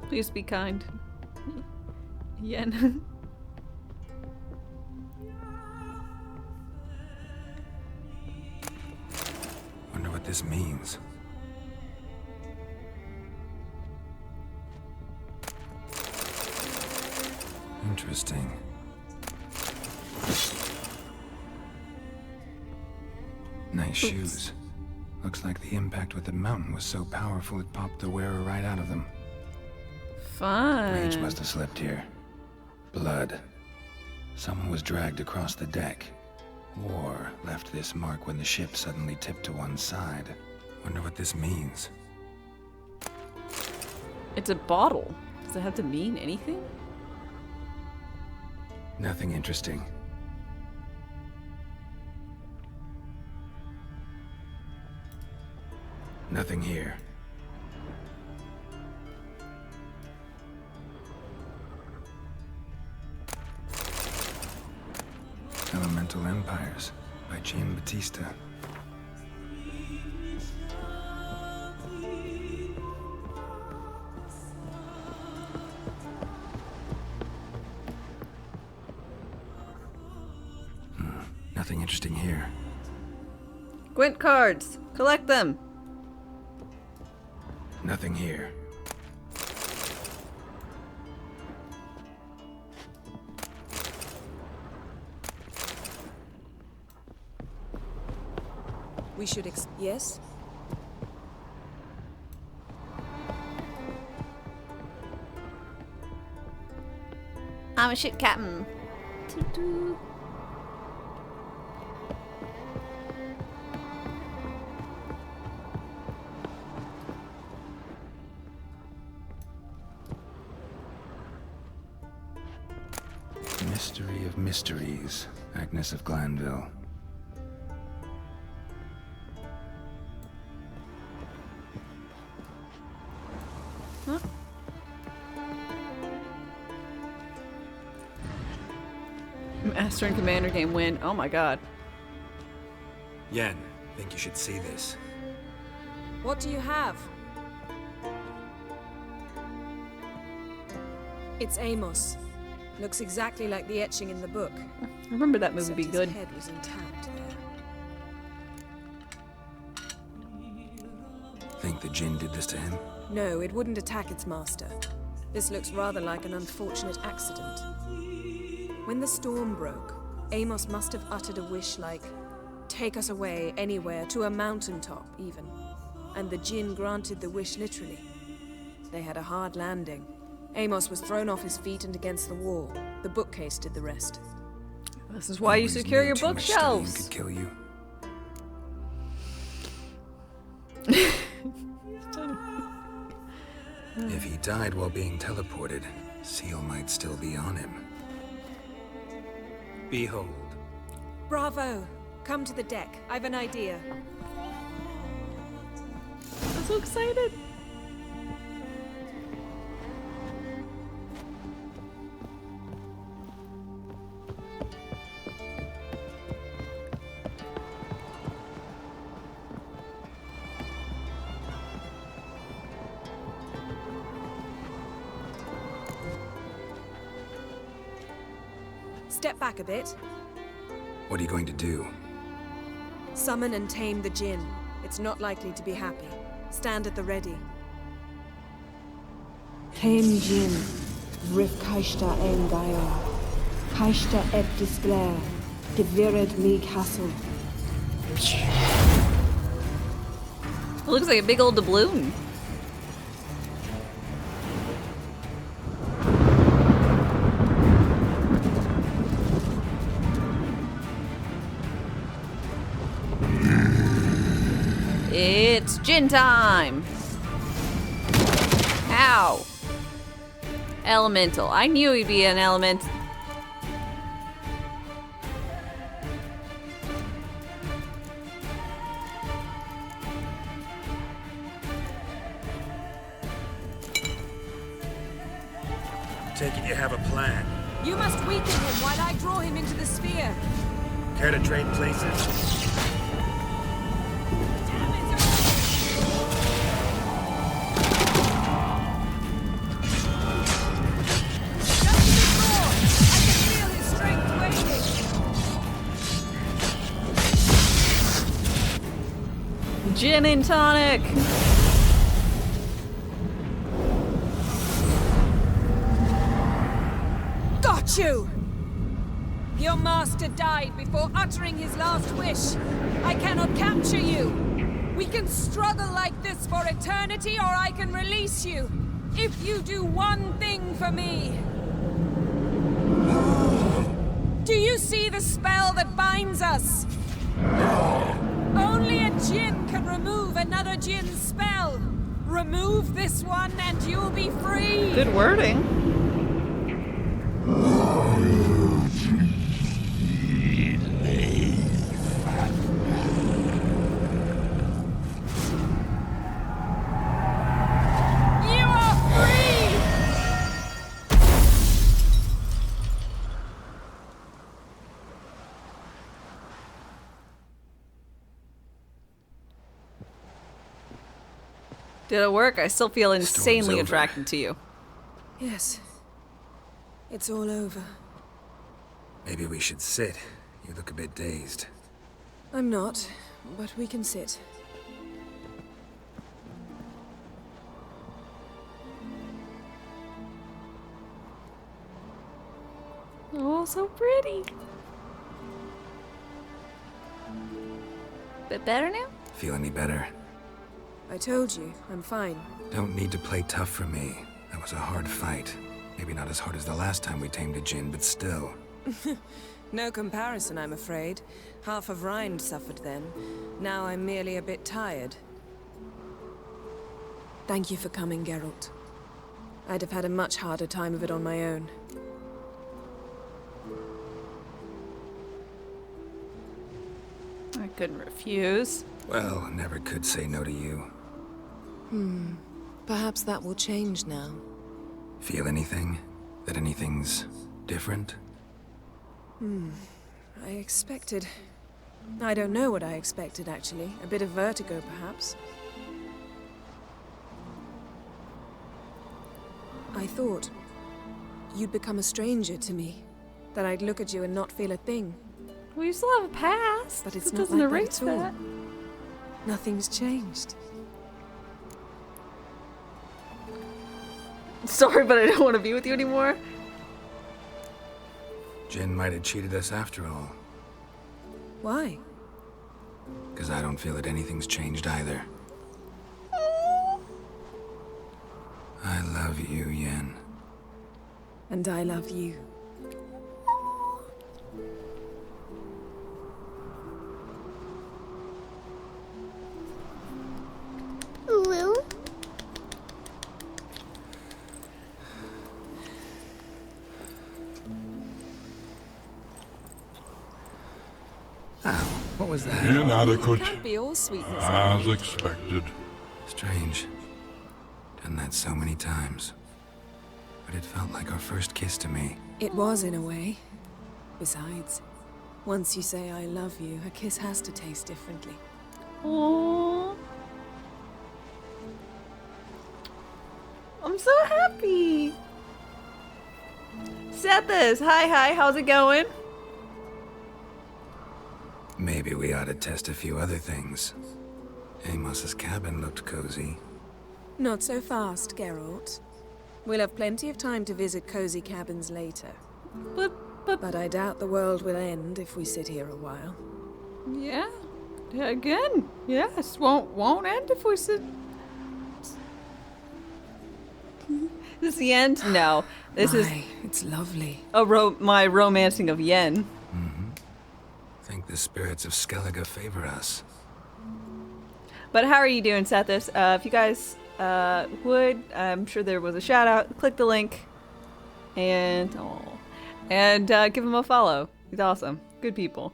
Please be kind. Yen. Wonder what this means. Interesting. Nice shoes. Looks like the impact with the mountain was so powerful it popped the wearer right out of them. Fun. Rage must have slipped here. Blood. Someone was dragged across the deck. Or left this mark when the ship suddenly tipped to one side. Wonder what this means. It's a bottle. Does it have to mean anything? Nothing interesting. Nothing here. Elemental Empires by Gian Battista. Nothing interesting here. Gwent cards. Collect them. Nothing here. We should yes? I'm a ship captain. Toot-toot. Mystery of Mysteries, Agnes of Glanville. Huh? Master and Commander game win. Oh my god. Yen, think you should see this. What do you have? It's Amos. Looks exactly like the etching in the book. I remember that movie be Except good. His head was intact there. Think the Jinn did this to him? No, it wouldn't attack its master. This looks rather like an unfortunate accident. When the storm broke, Amos must have uttered a wish like, "Take us away, anywhere, to a mountaintop, even." And the Jinn granted the wish literally. They had a hard landing. Amos was thrown off his feet and against the wall. The bookcase did the rest. This is why you secure your bookshelves. Could kill you. If he died while being teleported, Seal might still be on him. Behold. Bravo! Come to the deck. I've an idea. I'm so excited. Step back a bit. What are you going to do? Summon and tame the Jinn. It's not likely to be happy. Stand at the ready. Tame Jinn, Rif Kaishta en Gaia, Kaishta eb Disglair, Devired me Castle. It looks like a big old doubloon. It's Jinn time! Ow! Elemental. I knew he'd be an element. Take it you have a plan. You must weaken him while I draw him into the sphere. Care to trade places? Gin and tonic! Got you! Your master died before uttering his last wish. I cannot capture you. We can struggle like this for eternity, or I can release you. If you do one thing for me. Do you see the spell that binds us? Only a Jinn can remove another Jinn's spell. Remove this one and you'll be free. Good wording. You are free! Did it work? I still feel insanely over. attracted to you. Yes. It's all over. Maybe we should sit. You look a bit dazed. I'm not, but we can sit. Oh, so pretty. Bit better now? Feel any better? I told you, I'm fine. Don't need to play tough for me. That was a hard fight. Maybe not as hard as the last time we tamed a Jinn, but still. No comparison, I'm afraid. Half of Rind suffered then. Now I'm merely a bit tired. Thank you for coming, Geralt. I'd have had a much harder time of it on my own. I couldn't refuse. Well, never could say no to you. Perhaps that will change now. Feel anything? That anything's different? I expected... I don't know what I expected, actually. A bit of vertigo, perhaps. I thought... you'd become a stranger to me. That I'd look at you and not feel a thing. Well, you still have a past. But it's It not doesn't like erase that at all. that. Nothing's changed. Sorry, but I don't want to be with you anymore. Jin might have cheated us after all. Why? Because I don't feel that anything's changed either. I love you, Yen. And I love you. What was that? Inadequate. Can't be all sweetness. As expected. Strange. Done that so many times. But it felt like our first kiss to me. It was, in a way. Besides, once you say I love you, a kiss has to taste differently. Aww. I'm so happy. Sethis, hi, how's it going? Maybe we ought to test a few other things. Amos's cabin looked cozy. Not so fast, Geralt. We'll have plenty of time to visit cozy cabins later. But I doubt the world will end if we sit here a while. Yeah. Again, yes. Won't end if we sit. This is the end? No. This is. It's lovely. My romancing of Yen. I think the spirits of Skellige favor us. But how are you doing, Sethis? If you guys would, I'm sure there was a shout out. Click the link and give him a follow. He's awesome. Good people.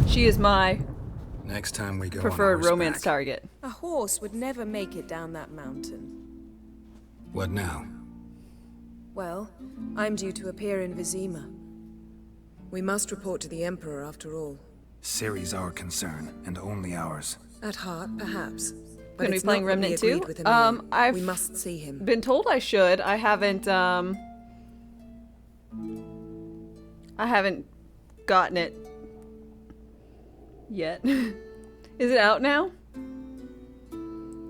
She is my Next time we go preferred on romance horseback. target. A horse would never make it down that mountain. What now? Well, I'm due to appear in Vizima. We must report to the Emperor after all. Ciri's our concern, and only ours. At heart, perhaps. But Gonna be it's playing not what we Remnant agreed 2? with him on. I've we must see him. been told I should. I haven't gotten it yet. Is it out now?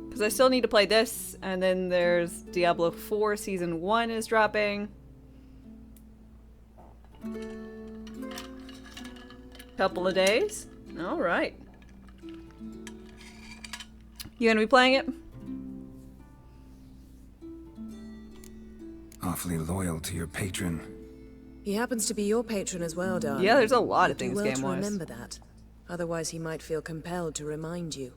Because I still need to play this, and then there's Diablo 4 Season 1 is dropping. Couple of days. Alright. You gonna be playing it? Awfully loyal to your patron. He happens to be your patron as well, darling. Yeah, there's a lot of You things do well to game-wise. remember that. Otherwise, he might feel compelled to remind you.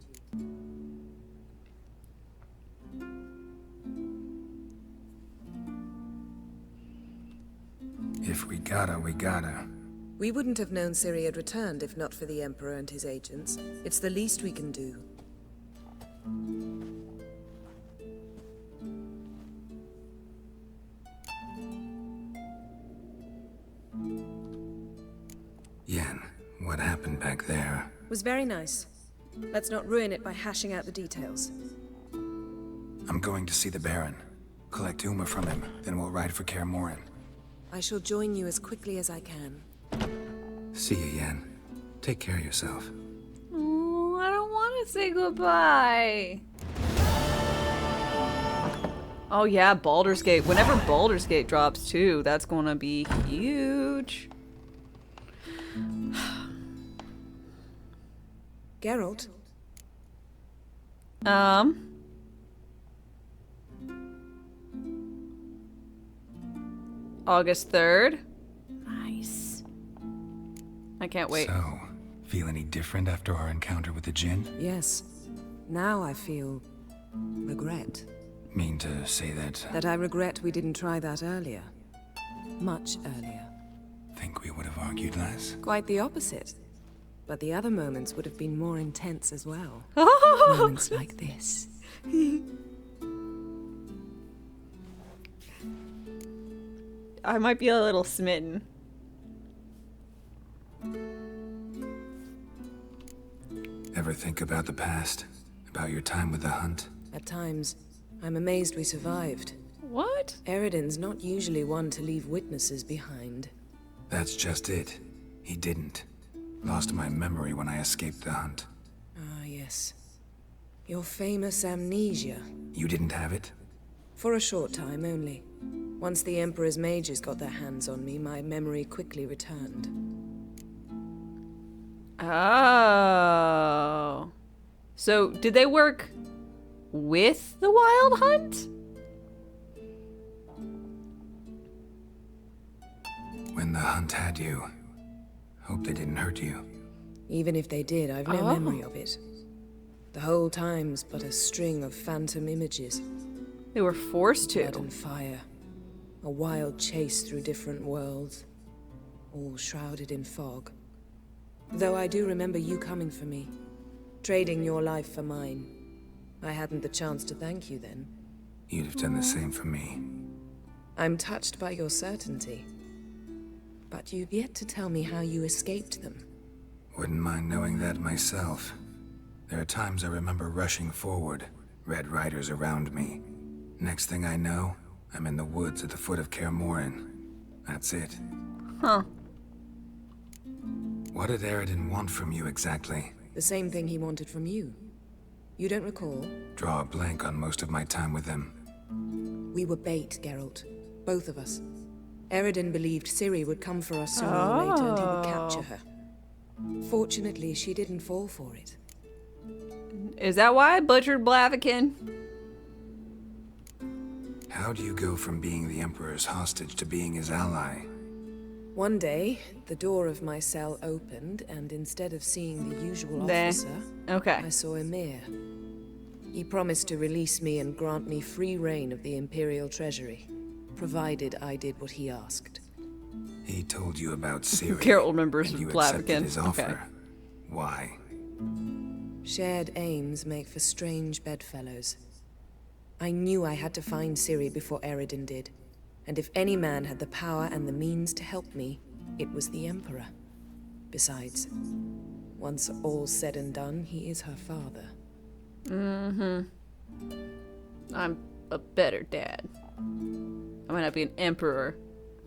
If we gotta, we gotta. We wouldn't have known Ciri had returned if not for the Emperor and his agents. It's the least we can do. Yen, what happened back there? Was very nice. Let's not ruin it by hashing out the details. I'm going to see the Baron. Collect Uma from him, then we'll ride for Kaer Morhen. I shall join you as quickly as I can. See you, Yen. Take care of yourself. Oh, I don't want to say goodbye. Oh yeah, Baldur's Gate. Whenever Baldur's Gate drops too, that's gonna be huge. Geralt? August 3rd. Nice. I can't wait. So, feel any different after our encounter with the Djinn? Yes. Now I feel... regret. Mean to say that... That I regret we didn't try that earlier. Much earlier. Think we would have argued less? Quite the opposite. But the other moments would have been more intense as well. Moments like this. I might be a little smitten. Ever think about the past? About your time with the Hunt? At times, I'm amazed we survived. What? Eridan's not usually one to leave witnesses behind. That's just it. He didn't. Lost my memory when I escaped the hunt. Ah, yes. Your famous amnesia. You didn't have it? For a short time only. Once the Emperor's mages got their hands on me, my memory quickly returned. Oh. So, did they work with the Wild Hunt? When the hunt had you, hope they didn't hurt you. Even if they did, I've no memory of it. The whole time's but a string of phantom images. They were forced to. Blood and fire. A wild chase through different worlds. All shrouded in fog. Though I do remember you coming for me. Trading your life for mine. I hadn't the chance to thank you then. You'd have done the same for me. I'm touched by your certainty. But you've yet to tell me how you escaped them. Wouldn't mind knowing that myself. There are times I remember rushing forward, Red Riders around me. Next thing I know, I'm in the woods at the foot of Kaer Morhen. That's it. Huh. What did Eridan want from you exactly? The same thing he wanted from you. You don't recall? Draw a blank on most of my time with him. We were bait, Geralt. Both of us. Eridan believed Ciri would come for us sooner or later and he would capture her. Fortunately, she didn't fall for it. Is that why I butchered Blaviken? How do you go from being the Emperor's hostage to being his ally? One day, the door of my cell opened, and instead of seeing the usual officer, I saw Emir. He promised to release me and grant me free reign of the Imperial Treasury, provided I did what he asked. He told you about Ciri. Geralt remembers and you Blaviken. accepted his offer. Why? Shared aims make for strange bedfellows. I knew I had to find Ciri before Eridan did. And if any man had the power and the means to help me, it was the Emperor. Besides, once all's said and done, he is her father. Mm-hmm. I'm a better dad. I might not be an emperor,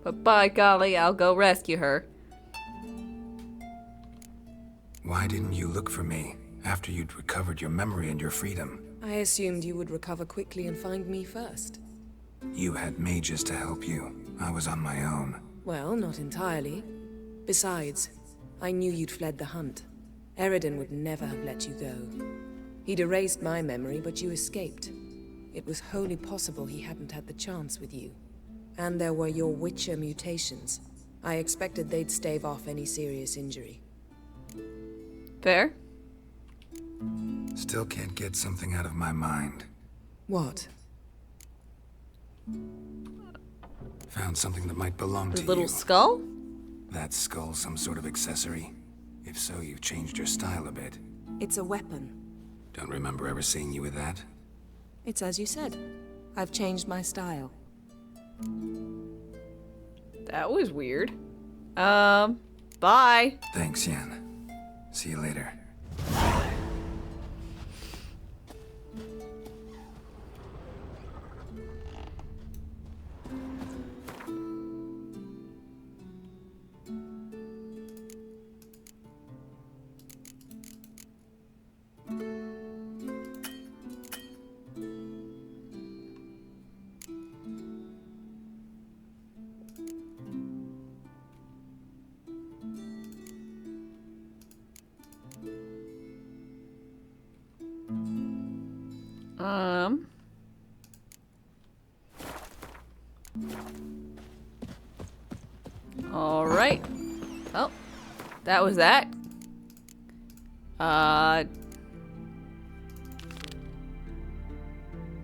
but by golly, I'll go rescue her. Why didn't you look for me after you'd recovered your memory and your freedom? I assumed you would recover quickly and find me first. You had mages to help you. I was on my own. Well, not entirely. Besides, I knew you'd fled the hunt. Eridan would never have let you go. He'd erased my memory, but you escaped. It was wholly possible he hadn't had the chance with you. And there were your Witcher mutations. I expected they'd stave off any serious injury. Fair? Still can't get something out of my mind. What? Found something that might belong to you. The little skull? That skull some sort of accessory? If so, you've changed your style a bit. It's a weapon. Don't remember ever seeing you with that. It's as you said. I've changed my style. That was weird. Bye. Thanks, Yen. See you later. All right. Well, that was that.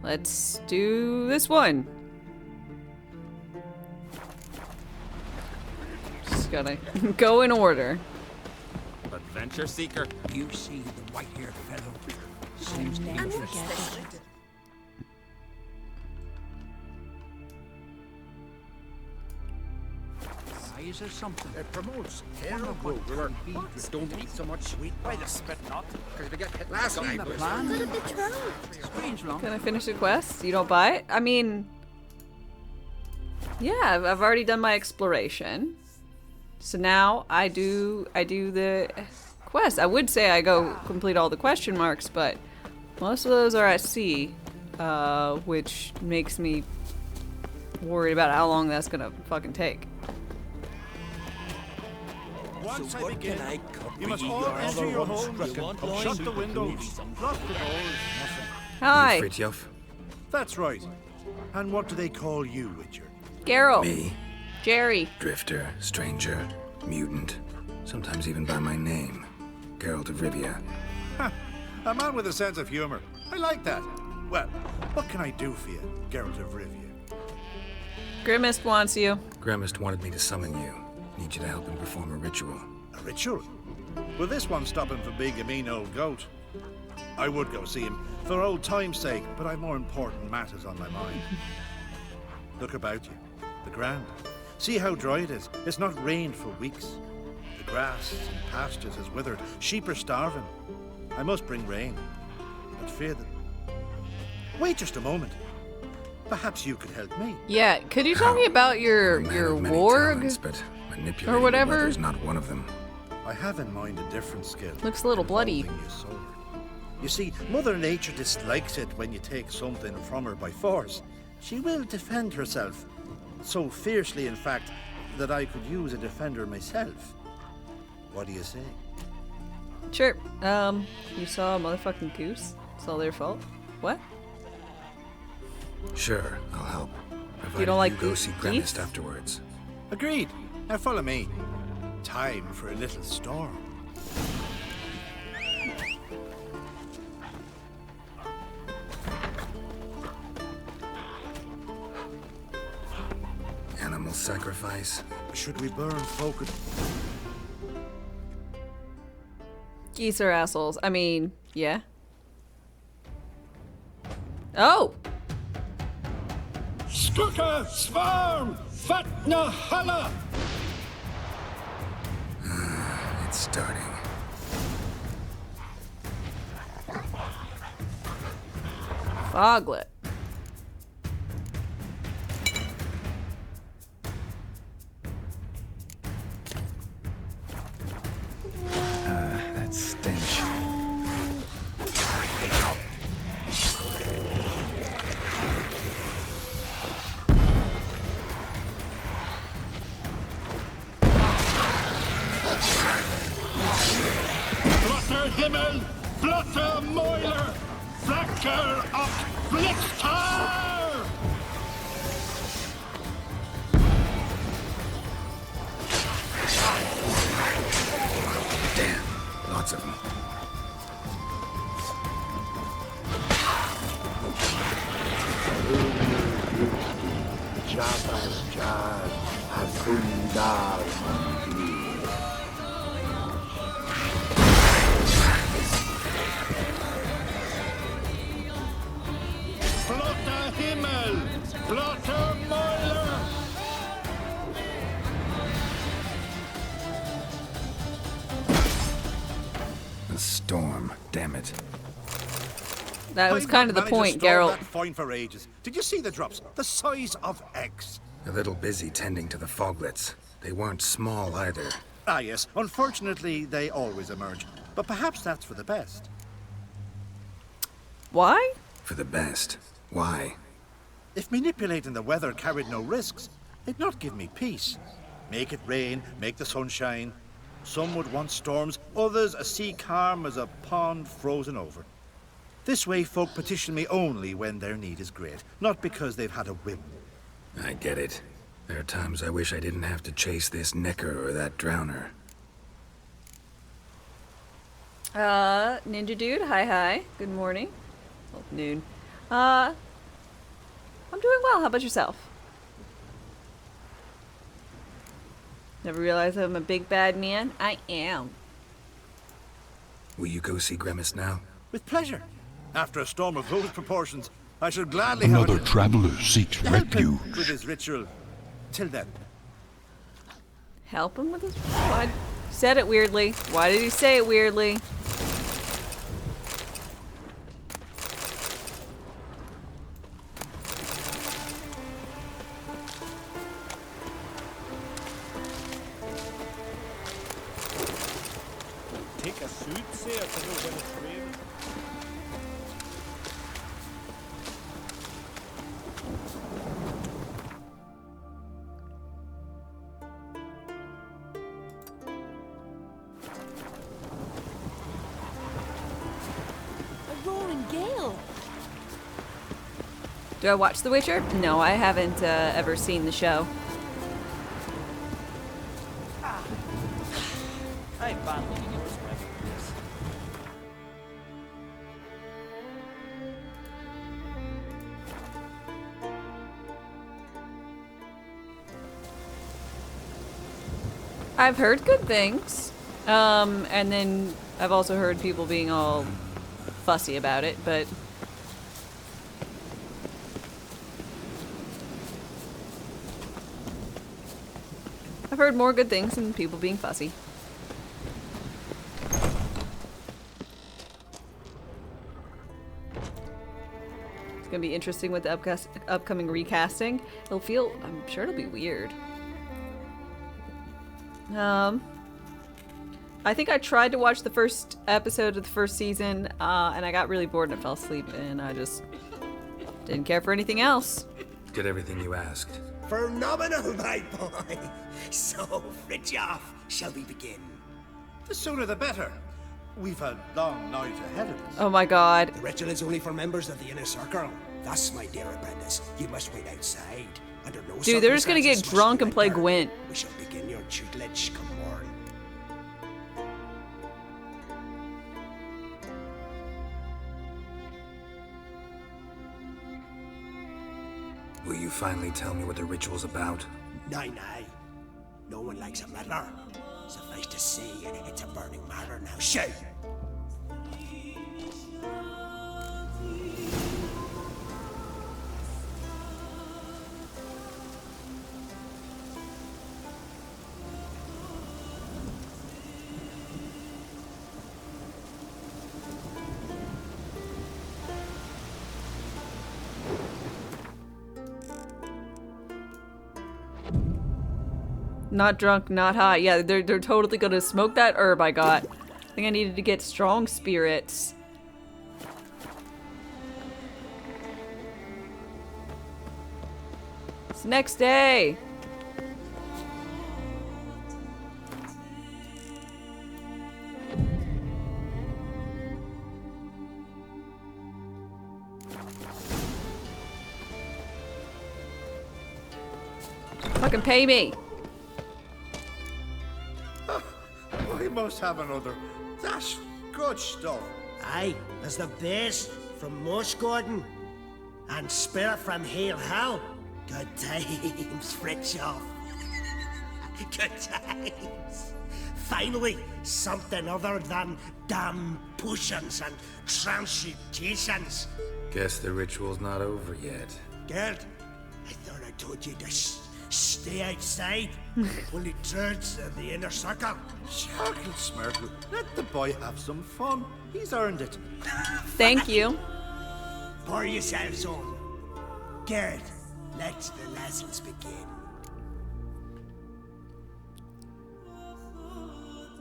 Let's do this one. Just gotta go in order. Adventure seeker. You see the white-haired fellow? Seems to be interested. is it something? It promotes hair growth. Don't eat so much sweet. Why the spit not? Because if you get hit last night, the plan. Got a betrothed. strange long. Can I finish the quest? You don't buy it? I mean, yeah, I've already done my exploration. So now I do the quest. I would say I go complete all the question marks, but most of those are at sea, which makes me worried about how long that's gonna fucking take. Once I begin, you must all enter your homes, shut the windows, lock the doors. Hi. Fritjof? That's right. And what do they call you, Richard? Geralt. Me. Jerry. Drifter, stranger, mutant, sometimes even by my name. Geralt of Rivia. A man with a sense of humor. I like that. Well, what can I do for you, Geralt of Rivia? Grimmest wants you. Grimmest wanted me to summon you. Need you to help him perform a ritual. A ritual? Will this one stop him from being a mean old goat? I would go see him for old time's sake, but I've more important matters on my mind. Look about you. The ground. See how dry it is. It's not rained for weeks. The grass and pastures is withered. Sheep are starving. I must bring rain, but fear that... Wait just a moment. Perhaps you could help me. Yeah, could you tell me about your warg? But or whatever? Is not one of them. I have in mind a different skill. Looks a little bloody. Your sword. You see, Mother Nature dislikes it when you take something from her by force. She will defend herself. So fiercely, in fact, that I could use a defender myself. What do you say? Sure. You saw a motherfucking goose? It's all their fault? What? Sure, I'll help. Provided You don't like go see Grimmest geese? afterwards. Agreed. Now follow me. Time for a little storm. Animal sacrifice. Should we burn focus? Geese are assholes. I mean, yeah. Oh! Skooka, Svarm, Fatna, Hala! It's starting. Foglet. That stench. Blotter Himmel, Blotter Moiler, Flacker of Blitztar! Damn, lots of them. Jabal Hakundar Mandi. Blotter Himmel, Blotter Moiler. The storm, damn it. That was I've kind of the managed to point, store Geralt. that fine for ages. Did you see the drops? The size of eggs. A little busy tending to the foglets. They weren't small either. Ah, yes. Unfortunately, they always emerge. But perhaps that's for the best. Why? For the best. Why? If manipulating the weather carried no risks, it'd not give me peace. Make it rain, make the sun shine. Some would want storms, others a sea calm as a pond frozen over. This way folk petition me only when their need is great, not because they've had a whim. I get it. There are times I wish I didn't have to chase this necker or that drowner. Ninja Dude, hi. Good morning. Well, noon. I'm doing well. How about yourself? Never realized I'm a big bad man. I am. Will you go see Grimmest now? With pleasure. After a storm of those proportions, I shall gladly have Another traveler seeks help him refuge. with his ritual. Till then. Help him with his... Why? Said it weirdly. Why did he say it weirdly? Take a suit, say, to know when it's raining. A roaring gale. Do I watch The Witcher? No, I haven't ever seen the show. I'm battling in yours, yes. I've heard good things. And then I've also heard people being all fussy about it, but... I've heard more good things than people being fussy. It's gonna be interesting with the upcoming recasting. It'll feel... I'm sure it'll be weird. I think I tried to watch the first episode of the first season, and I got really bored and I fell asleep, and I just didn't care for anything else. Did everything you asked. Phenomenal, my boy. So, Fridtjof, shall we begin? The sooner the better. We've a long night ahead of us. Oh my god. The ritual is only for members of the inner circle. Thus, my dear apprentice, you must wait outside. Under no Dude, they're just gonna get circumstances drunk and must play you enter. Gwent. We shall begin your tutelage come morn. Will you finally tell me what the ritual's about? Nay, nay. No one likes a meddler. Suffice to say, it's a burning matter now. Shout! Not drunk, not high. Yeah, they're totally gonna smoke that herb I got. I think I needed to get strong spirits. It's the next day. Fucking pay me. We must have another. That's good stuff. Aye, as the base from Moss Garden and spirit from Hale Hell. Good times, Fritjof. Good times. Finally, something other than damn potions and transmutations. Guess the ritual's not over yet. Gerd, I thought I told you to stay outside. Only turns in the inner circle. Sharkle Smirkle, let the boy have some fun. He's earned it. Thank you. Pour yourselves on. Gerd, let the lessons begin.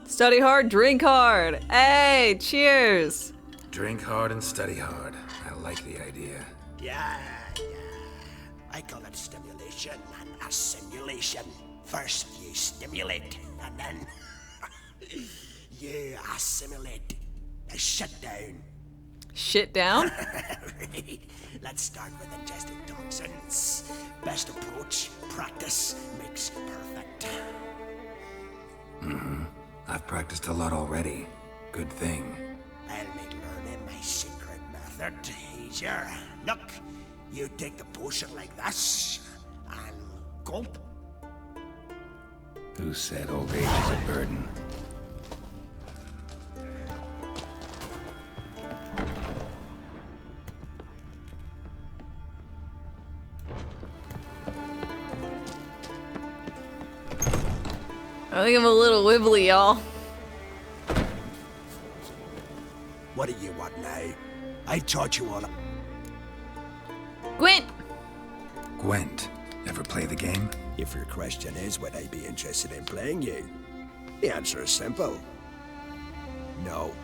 Study hard, drink hard. Hey, cheers. Drink hard and study hard. I like the idea. Yeah. I call it stimulation and assimilation. First you stimulate, and then you assimilate. Now shut down. Shit down? Right. Let's start with ingesting toxins. Best approach, practice makes perfect. Mm-hmm. I've practiced a lot already. Good thing. I'll make learning my secret method easier. Look, you take the potion like this, and gulp. Who said old age is a burden? I think I'm a little wibbly, y'all. What do you want now? I taught you all. Gwent! Gwent. Ever play the game? If your question is, would I be interested in playing you? The answer is simple. No.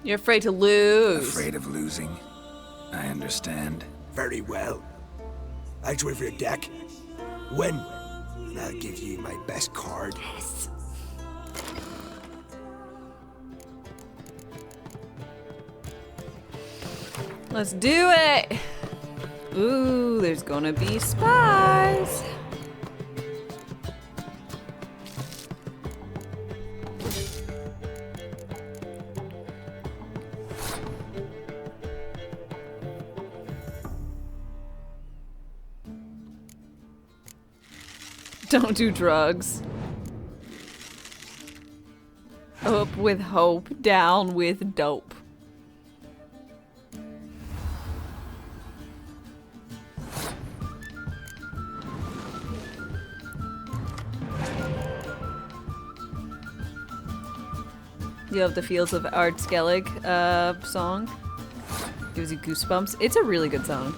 You're afraid to lose. Afraid of losing. I understand. Very well. I draw your deck. Win. And I'll give you my best card. Yes. Let's do it! Ooh, there's gonna be spies! Don't do drugs. Up with hope, down with dope. You love the Fields of Ard Skellig song. Gives you goosebumps. It's a really good song.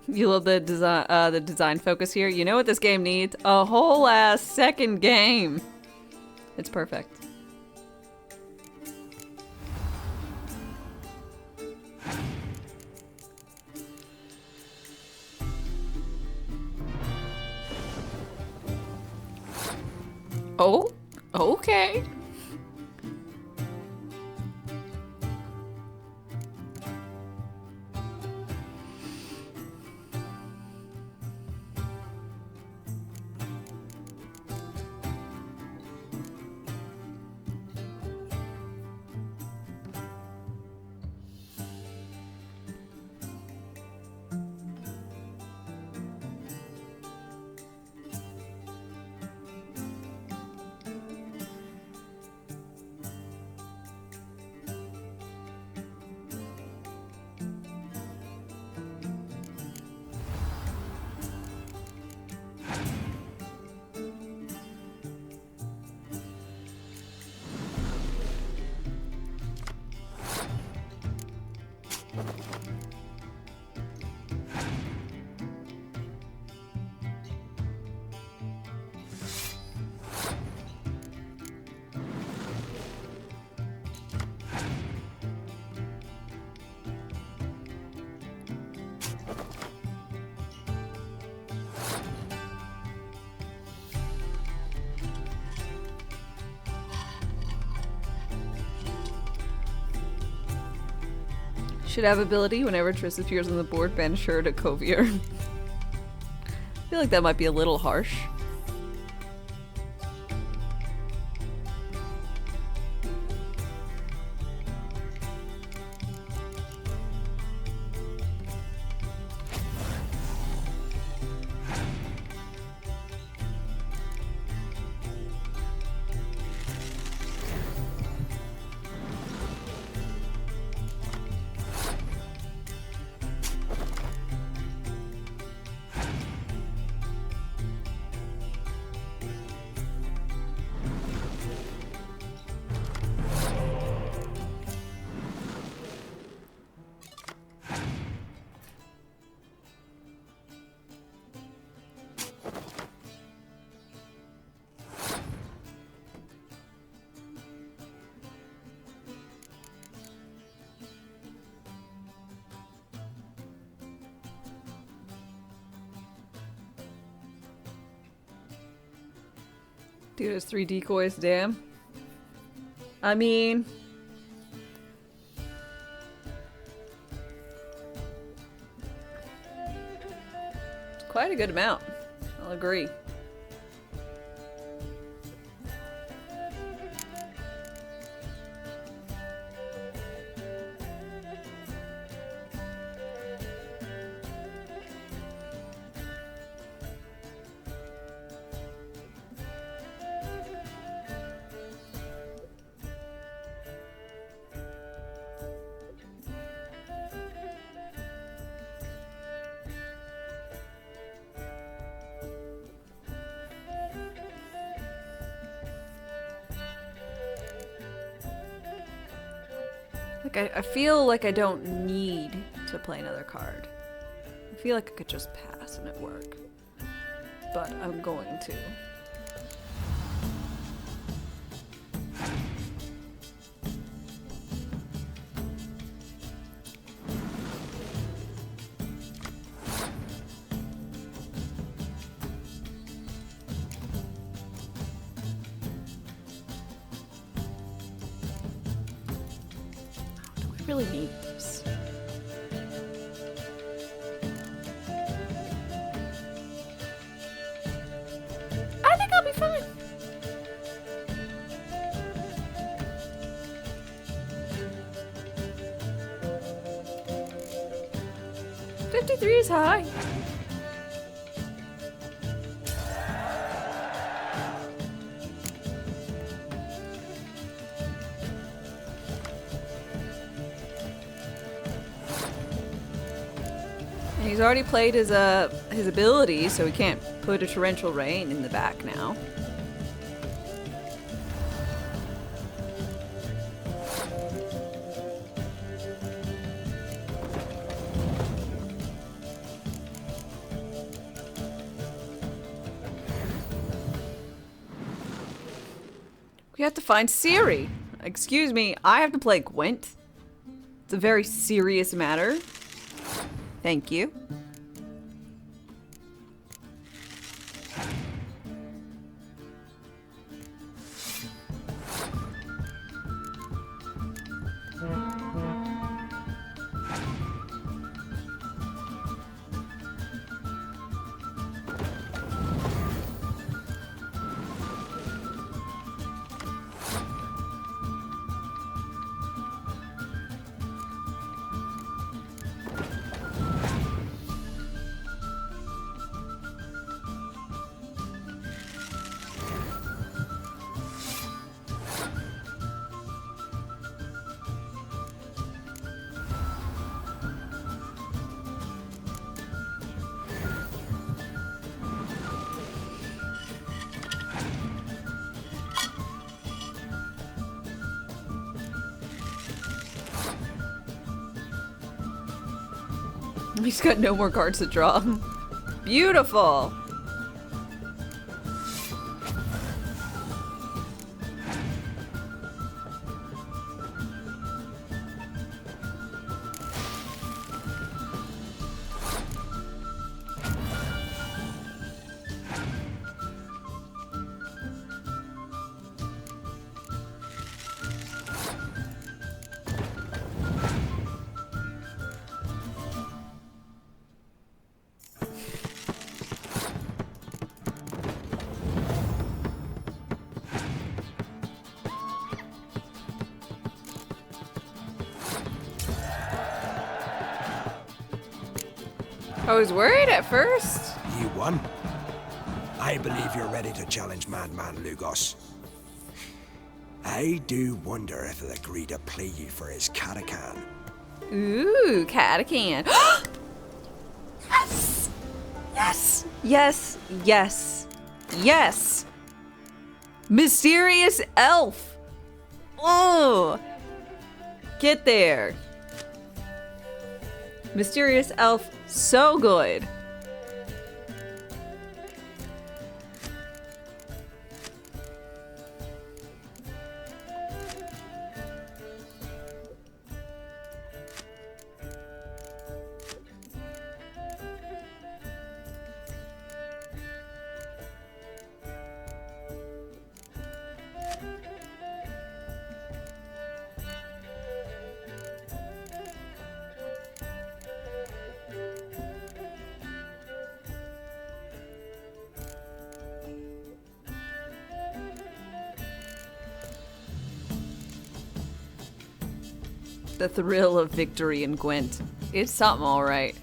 You love the design focus here. You know what this game needs? A whole ass second game. It's perfect. Oh, okay. Should have ability whenever Triss appears on the board, banish her to Covier. I feel like that might be a little harsh. Dude, it's 3 decoys, damn. I mean... it's quite a good amount. I'll agree. Like, I feel like I don't need to play another card. I feel like I could just pass and it work. But I'm going to. Really need this. I think I'll be fine. $53 is high. He's already played his ability, so we can't put a torrential rain in the back now. We have to find Ciri. Excuse me, I have to play Gwent. It's a very serious matter. Thank you. He's got no more cards to draw. Beautiful! I was worried at first. You won. I believe you're ready to challenge Madman Lugos. I do wonder if he'll agree to play you for his Katakan. Ooh, Katakan. Yes! Yes! Yes! Yes! Yes! Mysterious elf! Oh! Get there. Mysterious elf, so good. The thrill of victory in Gwent. It's something alright.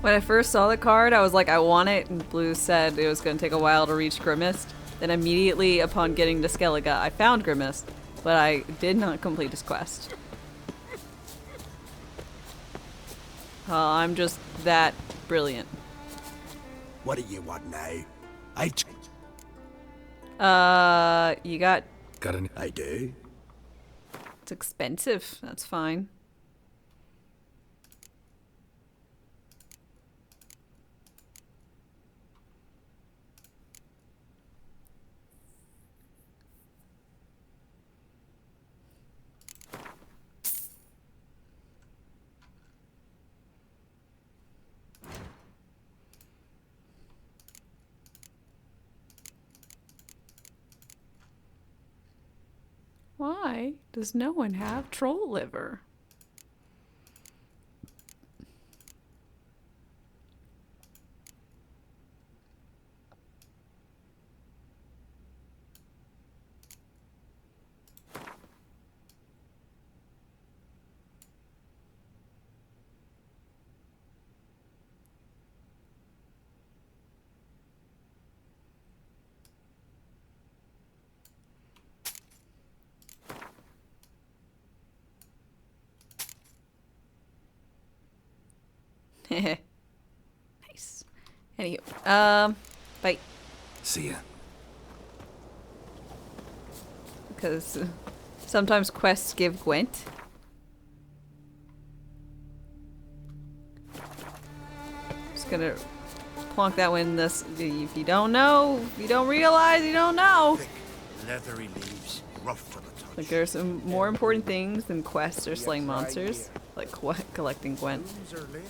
When I first saw the card, I was like, I want it, and Blue said it was going to take a while to reach Grimmest. Then immediately upon getting to Skellige, I found Grimmest, but I did not complete his quest. I'm just that brilliant. What do you want now? You got... Got an... I do. It's expensive. That's fine. Why does no one have troll liver? Nice. Anywho, bye. See ya. Because sometimes quests give Gwent. Just gonna plonk that one in this. If you don't know, if you don't realize, you don't know. Thick, leathery leaves, rough to the touch. Like there's some more important things than quests or slaying monsters, like collecting Gwent. Blooms are late.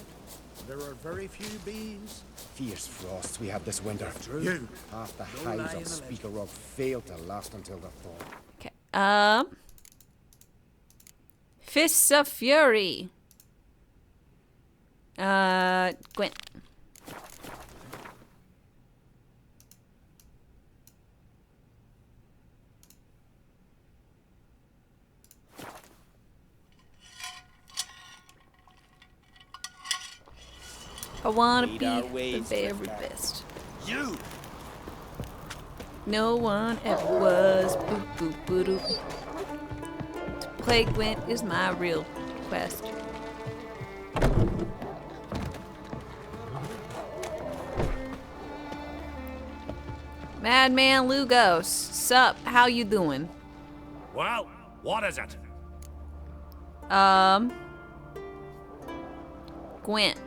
There are very few bees. Fierce frosts we had this winter. You. Half the hives of Speaker Rock failed to last until the thaw. Okay. Fists of Fury. Gwent. I wanna be the very best. You. No one ever was. Boop boop boop doop. To play Gwent is my real quest. Madman Lugos, sup? How you doing? Well, what is it? Gwent.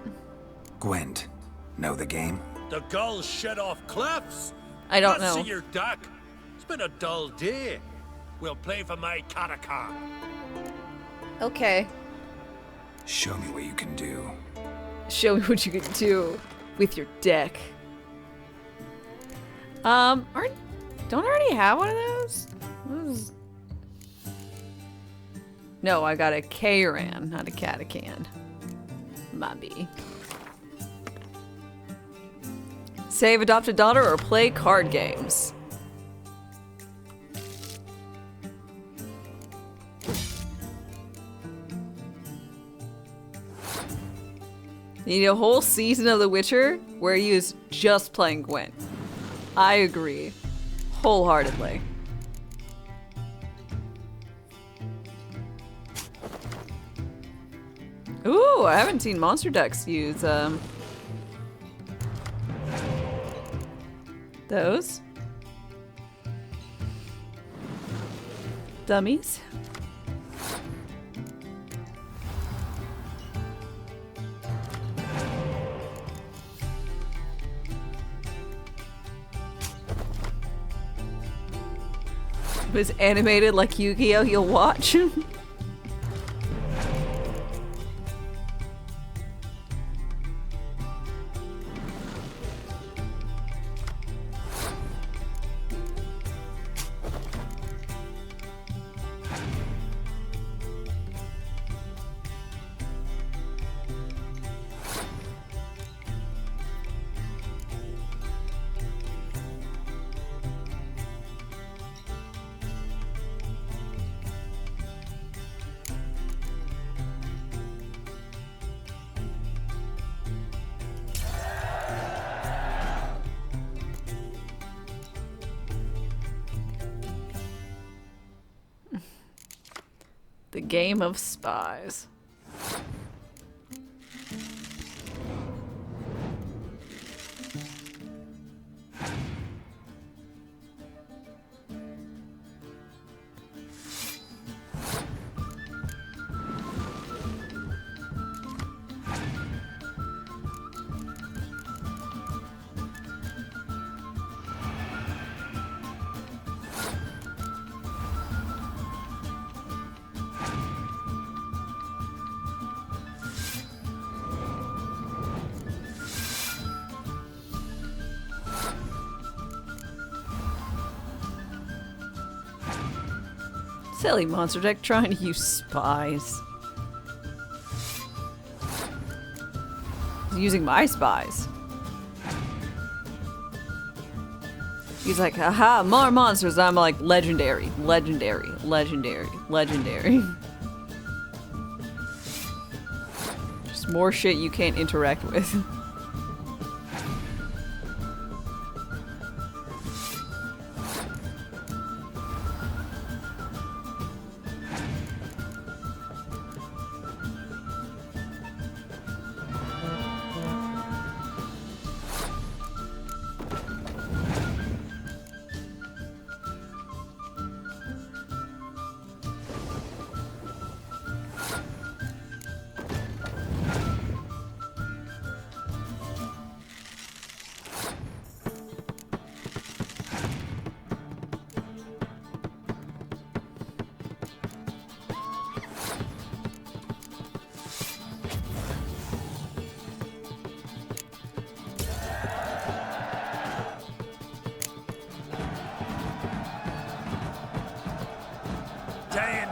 Gwent. Know the game? The gulls shit off cliffs. I don't Let's know. see your duck. It's been a dull day. We'll play for my catacomb. Okay. Show me what you can do. Show me what you can do with your deck. Don't I already have one of those? No, I got a Kairan, not a Catacan. Maybe. Save adopted daughter or play card games. You need a whole season of The Witcher where he is just playing Gwent. I agree. Wholeheartedly. Ooh, I haven't seen monster decks use those. Dummies. If it's animated like Yu-Gi-Oh, you'll watch. The game of spies. Silly monster deck trying to use spies. He's using my spies. He's like, haha, more monsters. I'm like, legendary, legendary, legendary, legendary. Just more shit you can't interact with.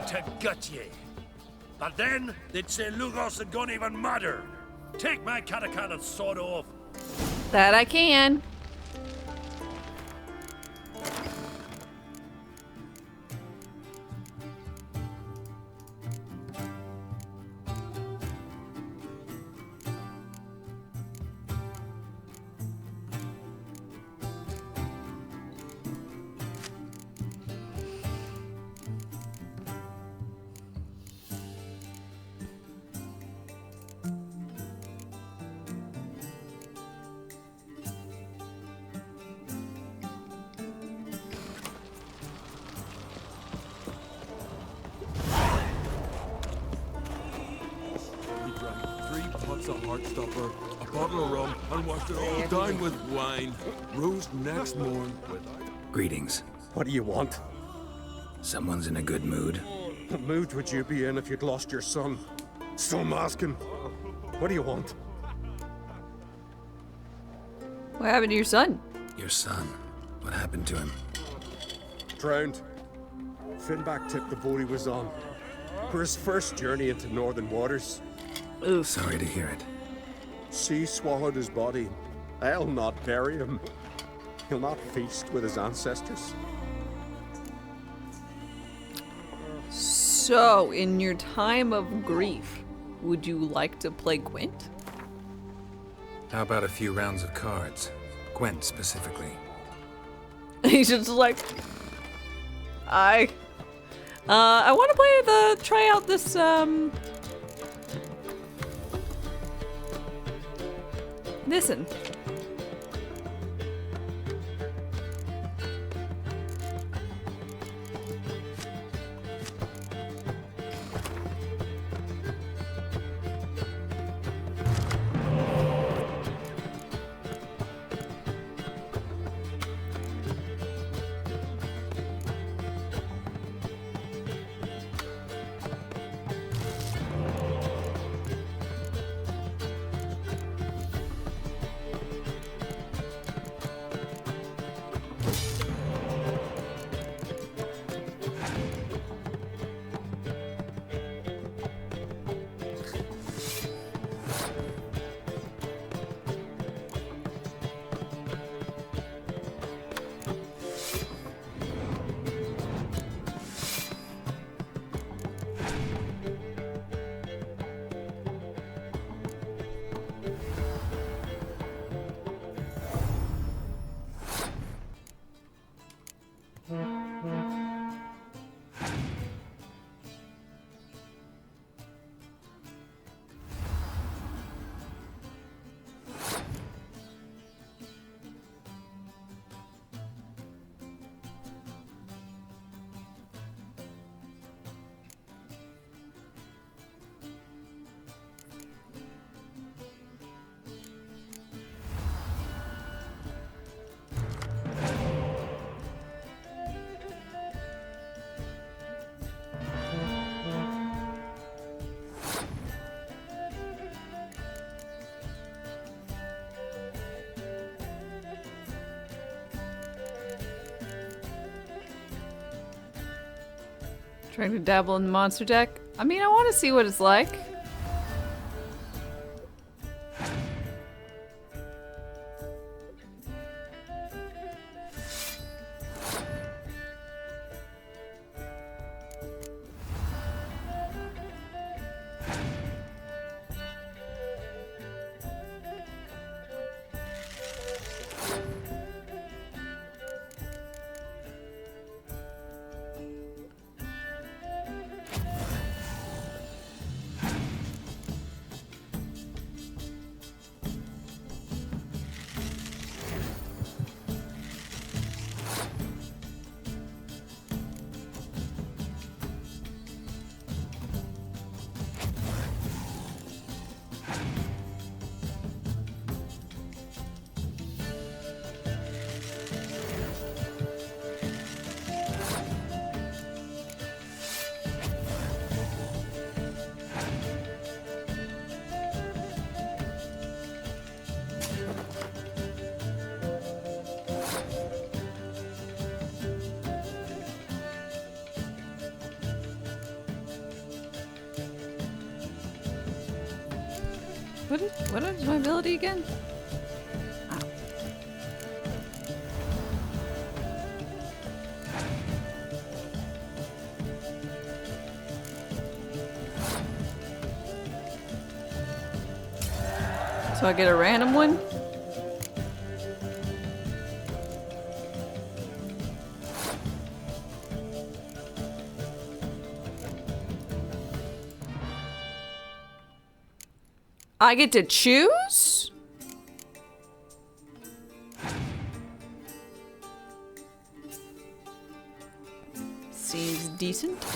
To gut ye. But then, they'd say Lugos and gun even matter. Take my catacan and sod off. That I can. A heartstopper, a bottle of rum, and washed it all down with wine. Rose next morn with... Greetings. What do you want? Someone's in a good mood. What mood would you be in if you'd lost your son? So I'm asking. What do you want? What happened to your son? Your son. What happened to him? Drowned. Finback tipped the boat he was on. For his first journey into northern waters. Oof. Sorry to hear it. Sea swallowed his body. I'll not bury him. He'll not feast with his ancestors. So, in your time of grief, would you like to play Gwent? How about a few rounds of cards? Gwent specifically. He's just like, I want to try out this, listen. Trying to dabble in the monster deck. I mean, I want to see what it's like. What is my ability again? Oh. So I get a random one? I get to choose? Seems decent.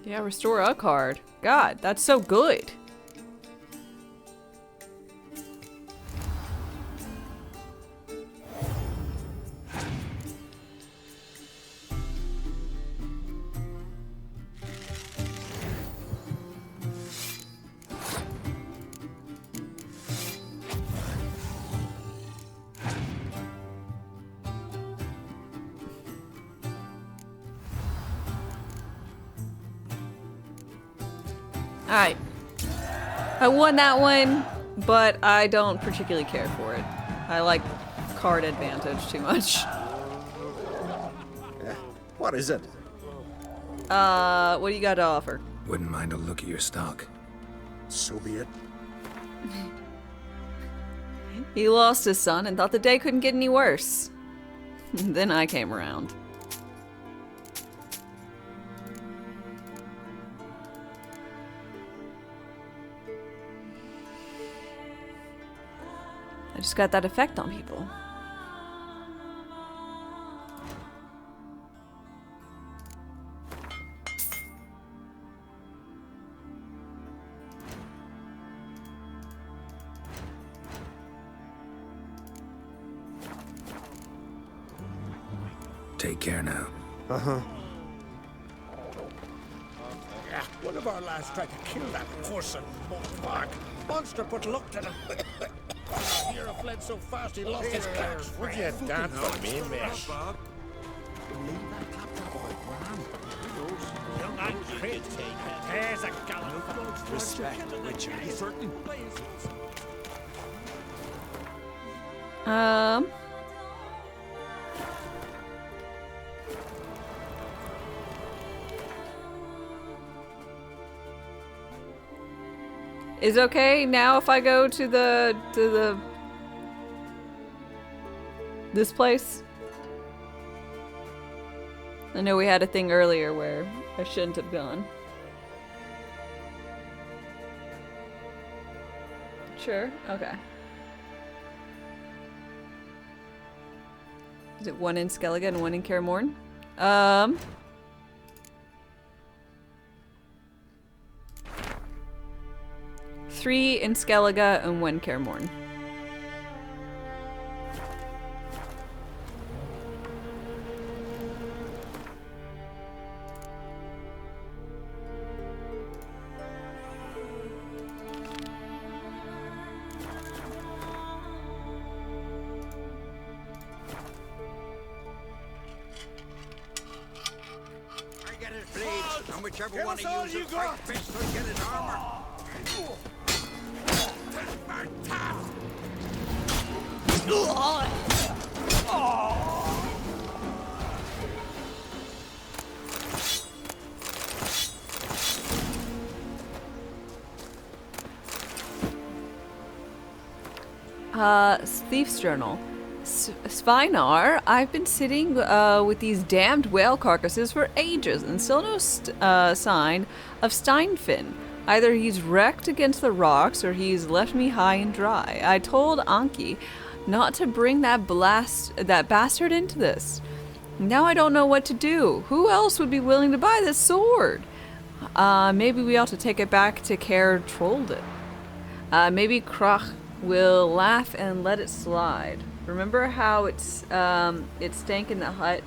Yeah, restore a card. God, that's so good. Alright. I won that one, but I don't particularly care for it. I like card advantage too much. What is it? What do you got to offer? Wouldn't mind a look at your stock. So be it. He lost his son and thought the day couldn't get any worse. Then I came around. I just got that effect on people. Take care now. Uh-huh. One of our lads tried to kill that person, Park. Monster put luck to them. Hero fled so fast he lost his cacks. Would you dance for me, miss? Young and great. There's a gallant. Respect, Richard. Certain. Is okay now if I go to the this place? I know we had a thing earlier where I shouldn't have gone. Sure, okay. Is it one in Skellige and one in Kaer Morhen? 3 in Skellige and 1 Kaer Morhen. And whichever one of you fight best will get his armor. Thief's Journal. Svinar, I've been sitting with these damned whale carcasses for ages and still no sign of Steinfin. Either he's wrecked against the rocks or he's left me high and dry. I told Anki not to bring that bastard into this. Now I don't know what to do. Who else would be willing to buy this sword? Maybe we ought to take it back to Care Trolled. Maybe Krach will laugh and let it slide. Remember how it stank in the hut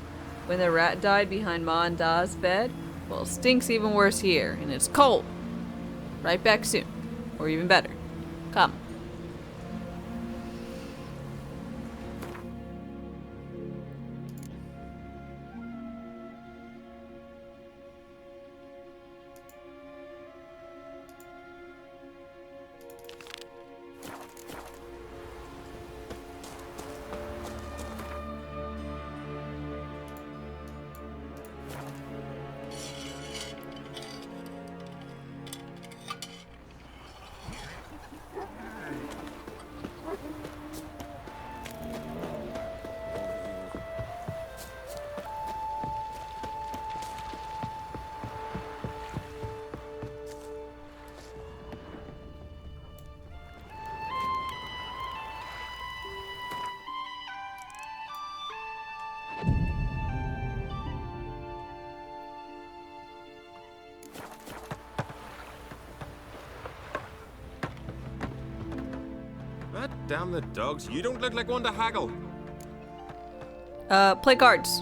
when the rat died behind Ma and Da's bed? Well, it stinks even worse here, and it's cold. Right back soon. Or even better. Come. Damn the dogs, you don't look like one to haggle. Play cards.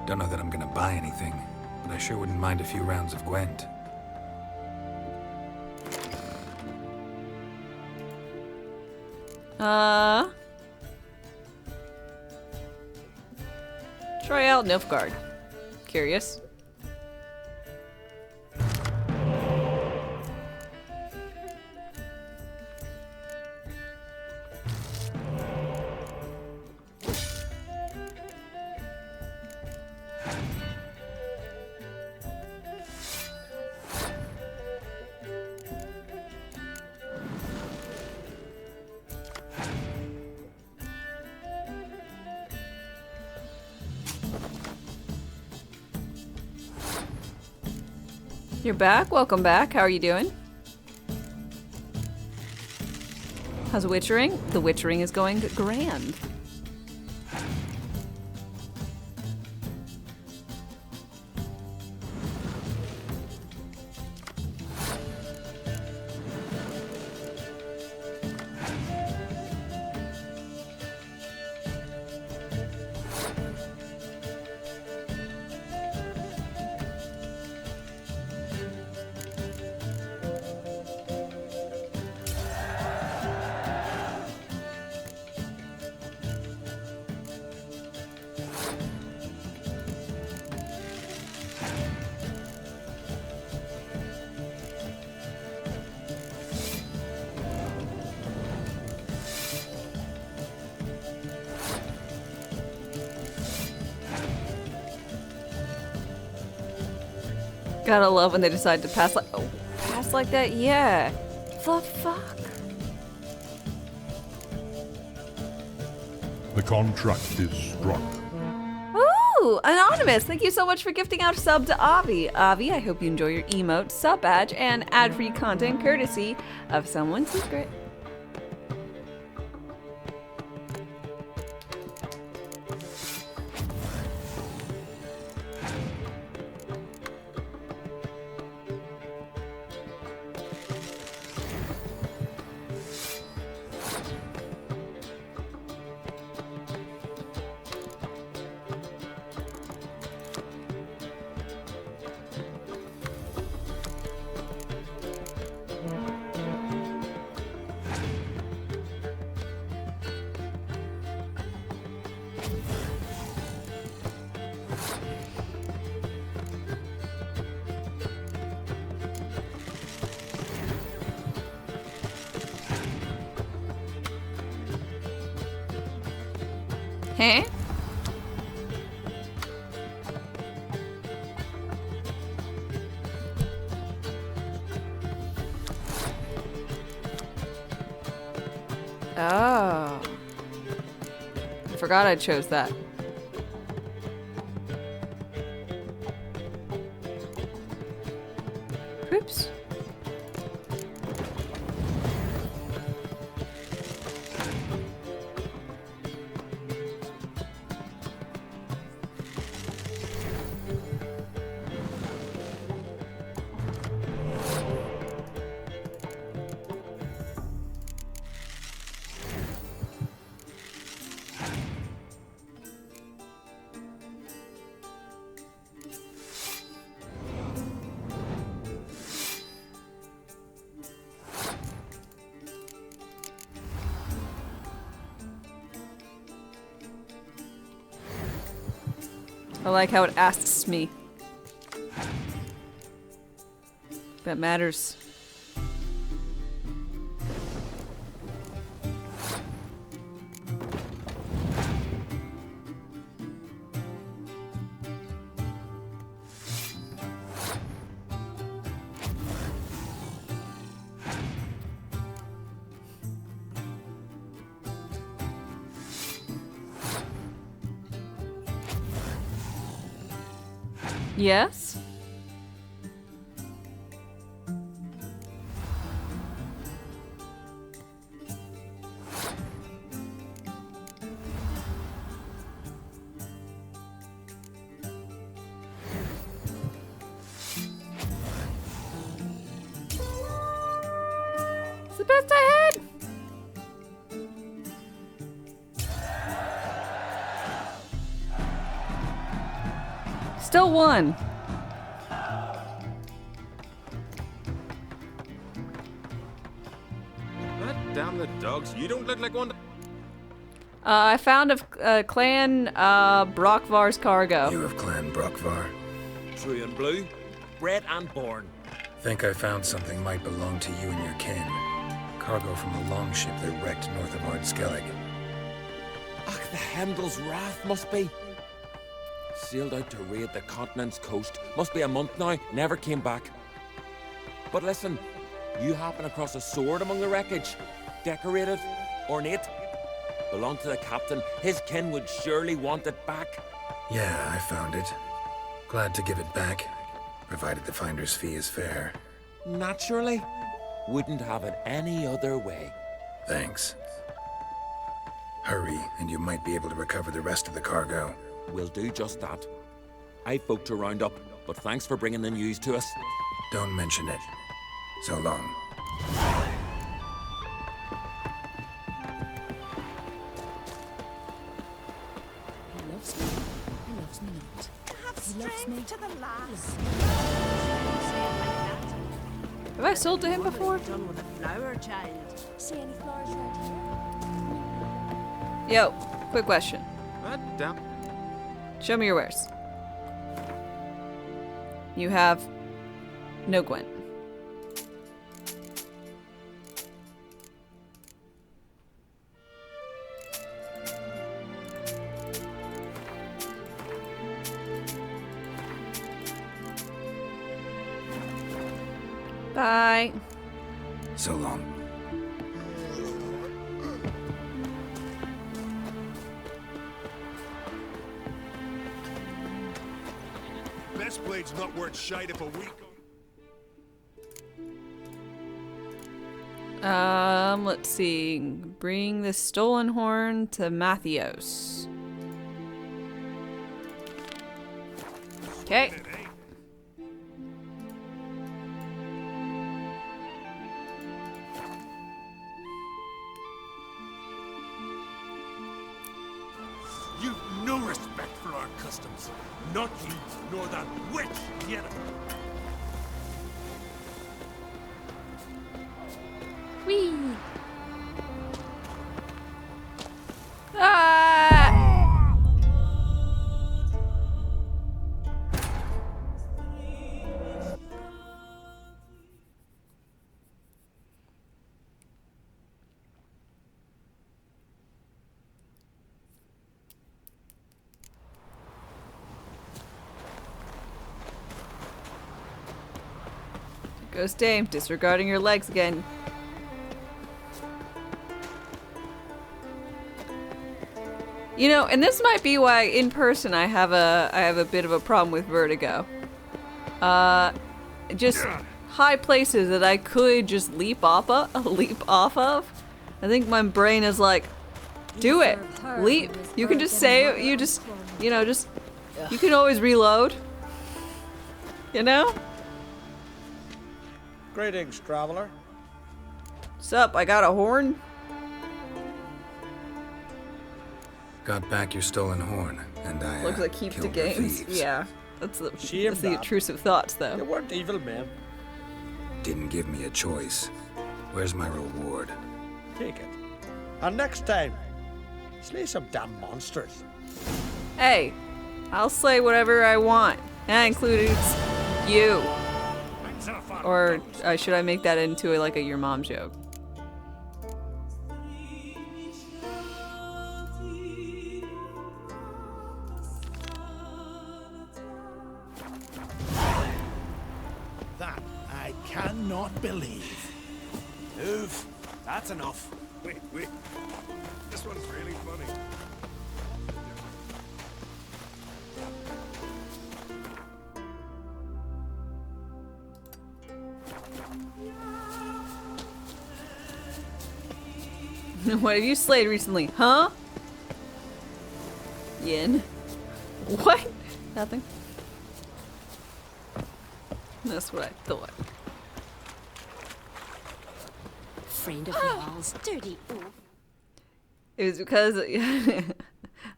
Don't know that I'm gonna buy anything, but I sure wouldn't mind a few rounds of Gwent. Try out Nilfgaard. Curious. You're back. Welcome back. How are you doing? How's the witchering? The witchering is going grand. Gotta love when they decide to pass like that. Yeah. The fuck? The contract is struck. Ooh, Anonymous, thank you so much for gifting out a sub to Avi. Avi, I hope you enjoy your emote, sub badge, and ad-free content courtesy of someone's secret. Huh? Oh. I forgot I chose that. Oops. I like how it asks me. That matters. Yes? It's the best I had! Still won. God damn the dogs. You don't look like one. I found a Clan Brockvar's cargo. You of Clan Brockvar? True and blue, bred and born. Think I found something might belong to you and your kin. Cargo from a longship that wrecked north of Ard-Skellig. Ach, the Heimdall's wrath must be. Sailed out to raid the continent's coast. Must be a month now, never came back. But listen, you happen across a sword among the wreckage. Decorated, ornate. Belonged to the captain. His kin would surely want it back. Yeah, I found it. Glad to give it back, provided the finder's fee is fair. Naturally. Wouldn't have it any other way. Thanks. Hurry, and you might be able to recover the rest of the cargo. We'll do just that. I've folk to round up, but thanks for bringing the news to us. Don't mention it. So long. He loves me. He loves me not. He loves me. To the last. Have I sold to him before? Done with a flower child. See any flowers around here? Yo, quick question. God damn. Show me your wares. You have no Gwent. Bye. So long. Best blade's not worth shite if a week. Let's see. Bring the stolen horn to Mathios. Okay. You've no respect for our customs. Not you, nor that witch, yet. Whee! Ah! Ghost Dame, disregarding your legs again. You know, and this might be why in person I have a bit of a problem with vertigo. Just high places that I could just leap off of. I think my brain is like, do it, leap. You can just say, you know, you can always reload. You know? Greetings, traveler. Sup? I got a horn. Got back your stolen horn, and I Looks like keep to killed the games. thieves. Yeah, that's the that. intrusive thoughts, though. You weren't evil men. Didn't give me a choice. Where's my reward? Take it. And next time, slay some damn monsters. Hey, I'll slay whatever I want. That includes you. Or should I make that into like a your mom joke? That I cannot believe. Move. That's enough. Wait. This one's really funny. What have you slayed recently, huh? Yin. What? Nothing. That's what I thought. Friend of y'all's dirty oaf. It was because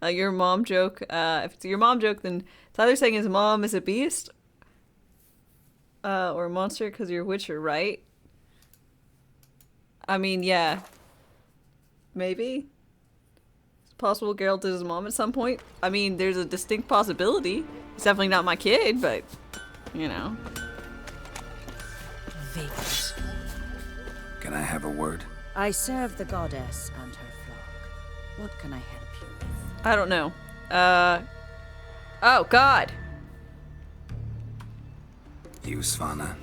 your mom joke. If it's your mom joke, then it's either saying his mom is a beast or a monster because you're Witcher, right? I mean, yeah. Maybe. It's possible Geralt is his mom at some point. I mean, there's a distinct possibility. It's definitely not my kid, but, you know. Vagrant. Can I have a word? I serve the goddess and her flock. What can I help you with? I don't know. Oh, God! You, Svanna.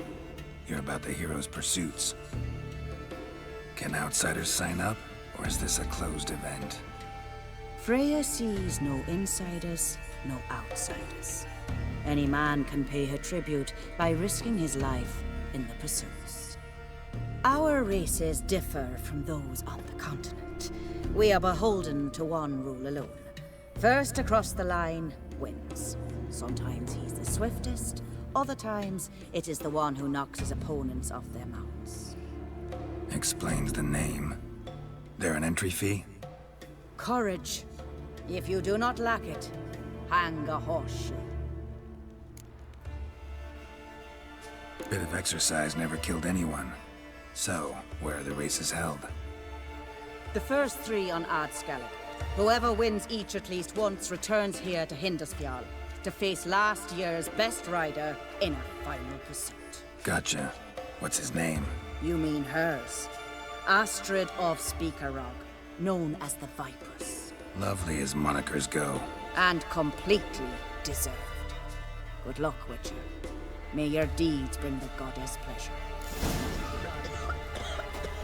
You're about the hero's pursuits. Can outsiders sign up, or is this a closed event? Freya sees no insiders, no outsiders. Any man can pay her tribute by risking his life in the pursuits. Our races differ from those on the continent. We are beholden to one rule alone. First across the line wins. Sometimes he's the swiftest, other times it is the one who knocks his opponents off their mounts. Explains the name. There an entry fee? Courage. If you do not lack it, hang a horseshoe. Bit of exercise never killed anyone. So, where are the races held? The first 3 on Ardskallagh. Whoever wins each at least once returns here to Hindisfjall to face last year's best rider in a final pursuit. Gotcha. What's his name? You mean hers. Astrid of Speakerrog, known as the Viperess. Lovely as monikers go. And completely deserved. Good luck, Witcher. May your deeds bring the goddess pleasure.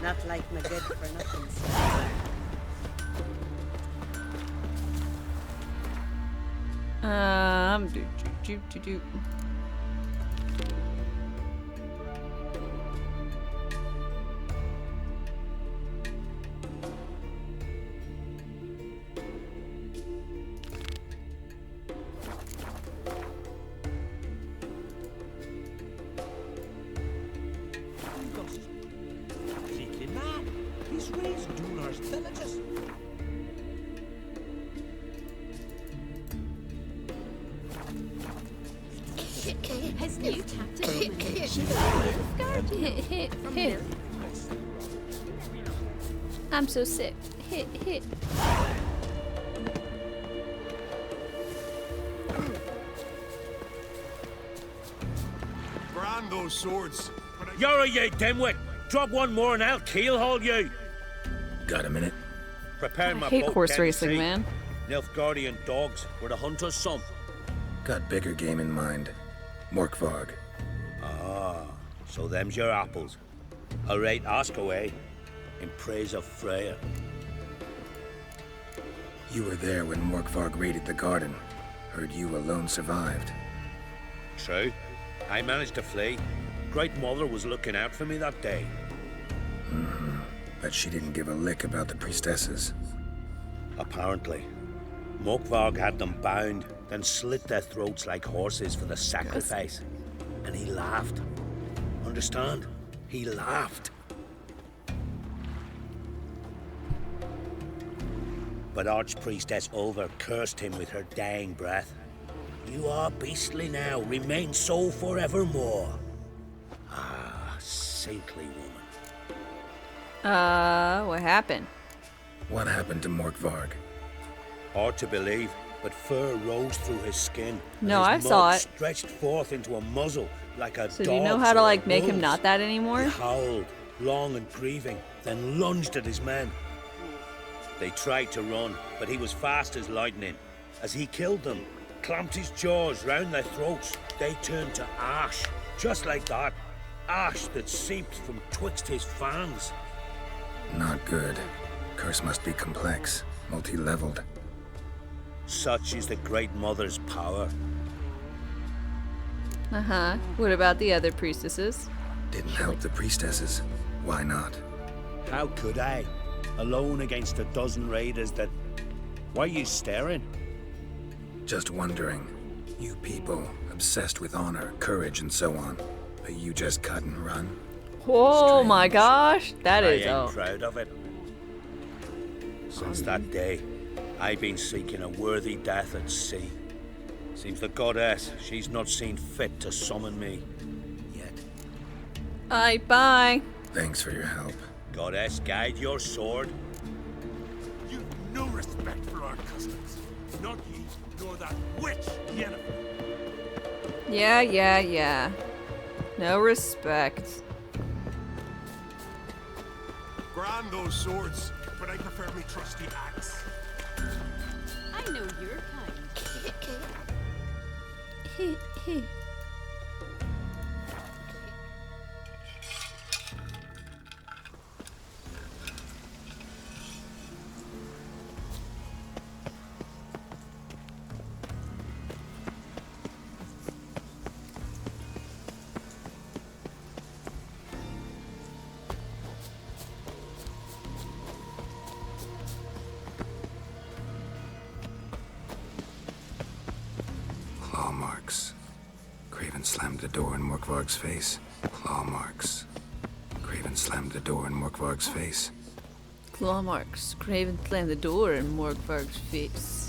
Not like my good for nothing. Do. He's raised Dunar's villages. His new captain. Hit. I'm so sick. Hit. Brand those swords. You're you dimwit! Drop one more and I'll keelhaul you! Got a minute? Prepare my I hate boat horse down the racing, sea. man. Nilfgaardian dogs were the hunter's son. Got bigger game in mind. Morkvarg. Ah, So them's your apples. All right, ask away. In praise of Freya. You were there when Morkvarg raided the garden. Heard you alone survived. True. I managed to flee. Great Mother was looking out for me that day. Mm-hmm. But she didn't give a lick about the priestesses. Apparently. Morkvarg had them bound, then slit their throats like horses for the sacrifice. And he laughed. Understand? He laughed. But Archpriestess Ulver cursed him with her dying breath. You are beastly now, remain so forevermore. Ah, saintly woman. What happened? What happened to Morkvarg? Hard to believe, but fur rose through his skin. No, and I his saw mouth it. Stretched forth into a muzzle like a So dog's do you know how to, or a like, make him wolf's. not that anymore? He howled, long and grieving, then lunged at his men. They tried to run, but he was fast as lightning. As he killed them, clamped his jaws round their throats, they turned to ash, just like that. Ash that seeped from twixt his fangs. Not good. Curse must be complex, multi-leveled. Such is the Great Mother's power. Uh-huh. What about the other priestesses? Didn't help the priestesses. Why not? How could I? Alone against a dozen raiders that... Why are you staring? Just wondering. You people, obsessed with honor, courage, and so on. But you just cut and run? Oh my gosh, that I is ain't proud of it. Since that day, I've been seeking a worthy death at sea. Seems the goddess, she's not seen fit to summon me yet. Alright, bye. Thanks for your help. Goddess, guide your sword. You've no respect for our customs. Not ye, nor that witch, Yennefer. Yeah. No respect. Grand those swords, but I prefer me trusty axe. I know your kind. Claw marks. Craven slammed the door in Morkvarg's face. Claw marks. Craven slammed the door in Morkvarg's face. Claw marks. Craven slammed the door in Morkvarg's face.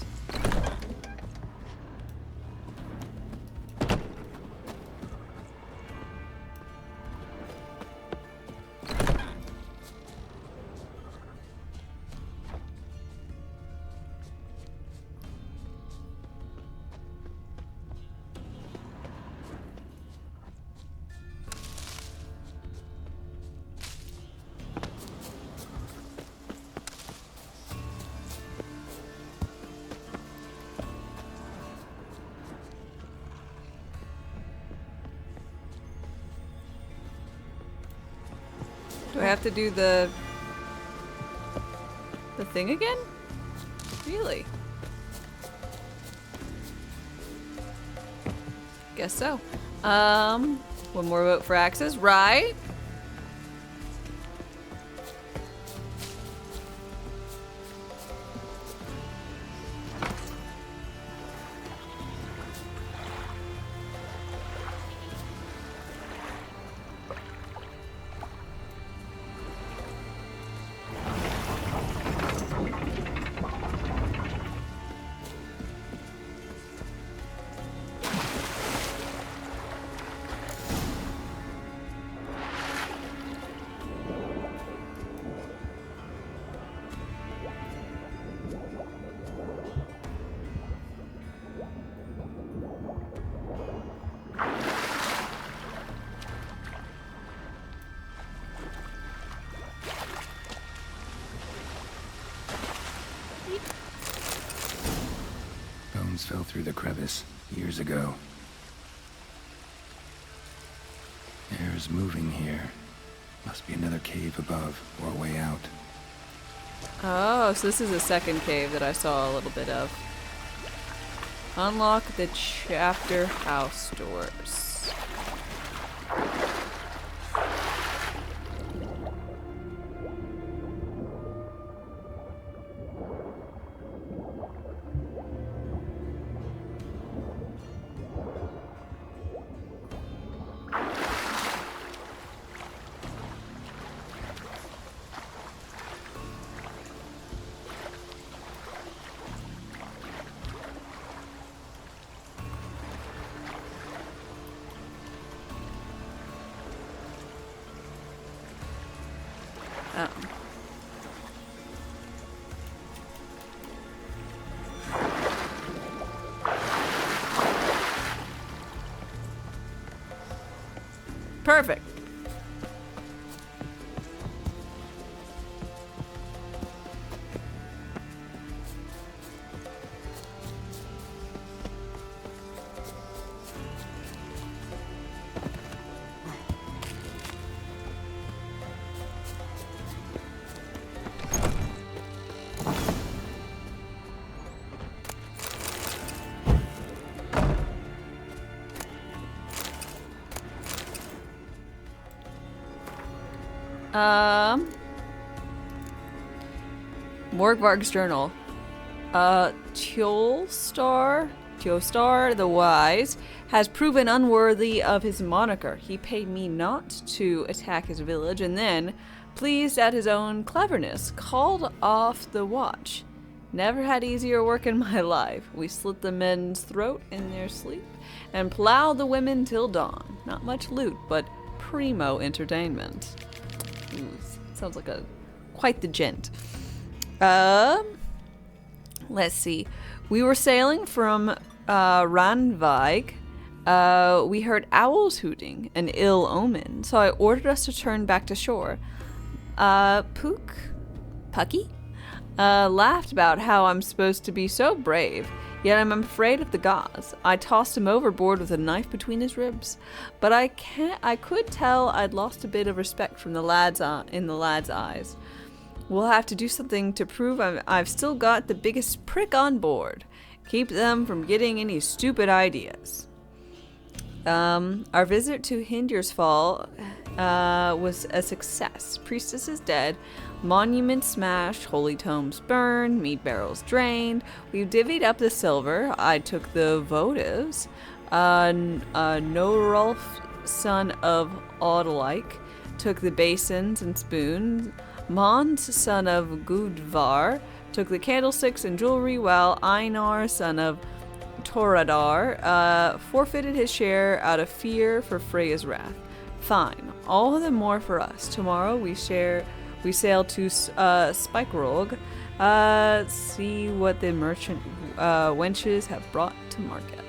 Do I have to do the thing again? Really? Guess so. One more vote for axes, right? Bones fell through the crevice years ago. Heirs Something's moving here. Must be another cave above or a way out. Oh, so this is a second cave that I saw a little bit of. Unlock the chapter house doors. Oh. Perfect. Morgvarg's journal. Tjolstar the Wise has proven unworthy of his moniker. He paid me not to attack his village and then, pleased at his own cleverness, called off the watch. Never had easier work in my life. We slit the men's throat in their sleep and plowed the women till dawn. Not much loot, but primo entertainment. Ooh, sounds like quite the gent. Let's see. We were sailing from Ranvig. We heard owls hooting, an ill omen, so I ordered us to turn back to shore. Pucky? Laughed about how I'm supposed to be so brave, yet I'm afraid of the gods. I tossed him overboard with a knife between his ribs, but I could tell I'd lost a bit of respect from in the lad's eyes. We'll have to do something to prove I've still got the biggest prick on board. Keep them from getting any stupid ideas. Our visit to Hindersfall was a success. Priestess is dead. Monument smashed. Holy tomes burned. Meat barrels drained. We've divvied up the silver. I took the votives. Norulf, son of Audalike, took the basins and spoons. Mons, son of Gudvar, took the candlesticks and jewelry, while Einar, son of Toradar, forfeited his share out of fear for Freya's wrath. Fine, all the more for us. Tomorrow we sail to Spikerog, see what the merchant wenches have brought to market.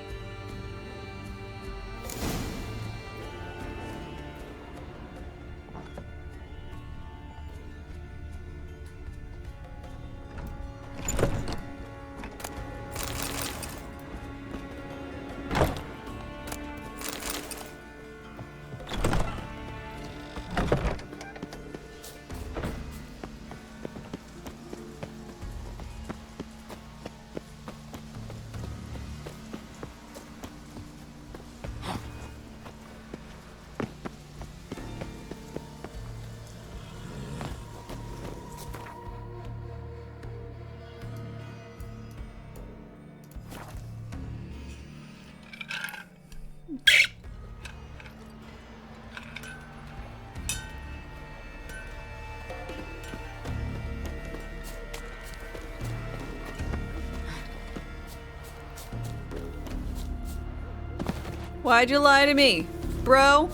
Why'd you lie to me, bro?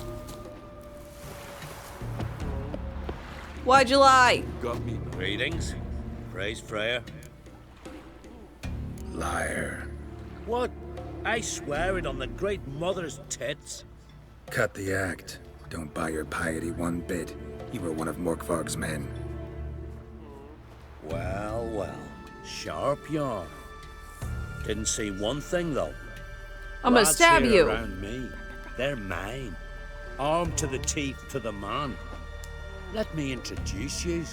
Why'd you lie? Got me. Greetings. Praise Freya. Liar. What? I swear it on the great mother's tits. Cut the act. Don't buy your piety one bit. You were one of Morkvarg's men. Well, well. Sharp yarn. Didn't see one thing, though. I'm gonna Lads stab here you. Around me. They're mine. armed to the teeth to the man. Let me introduce you.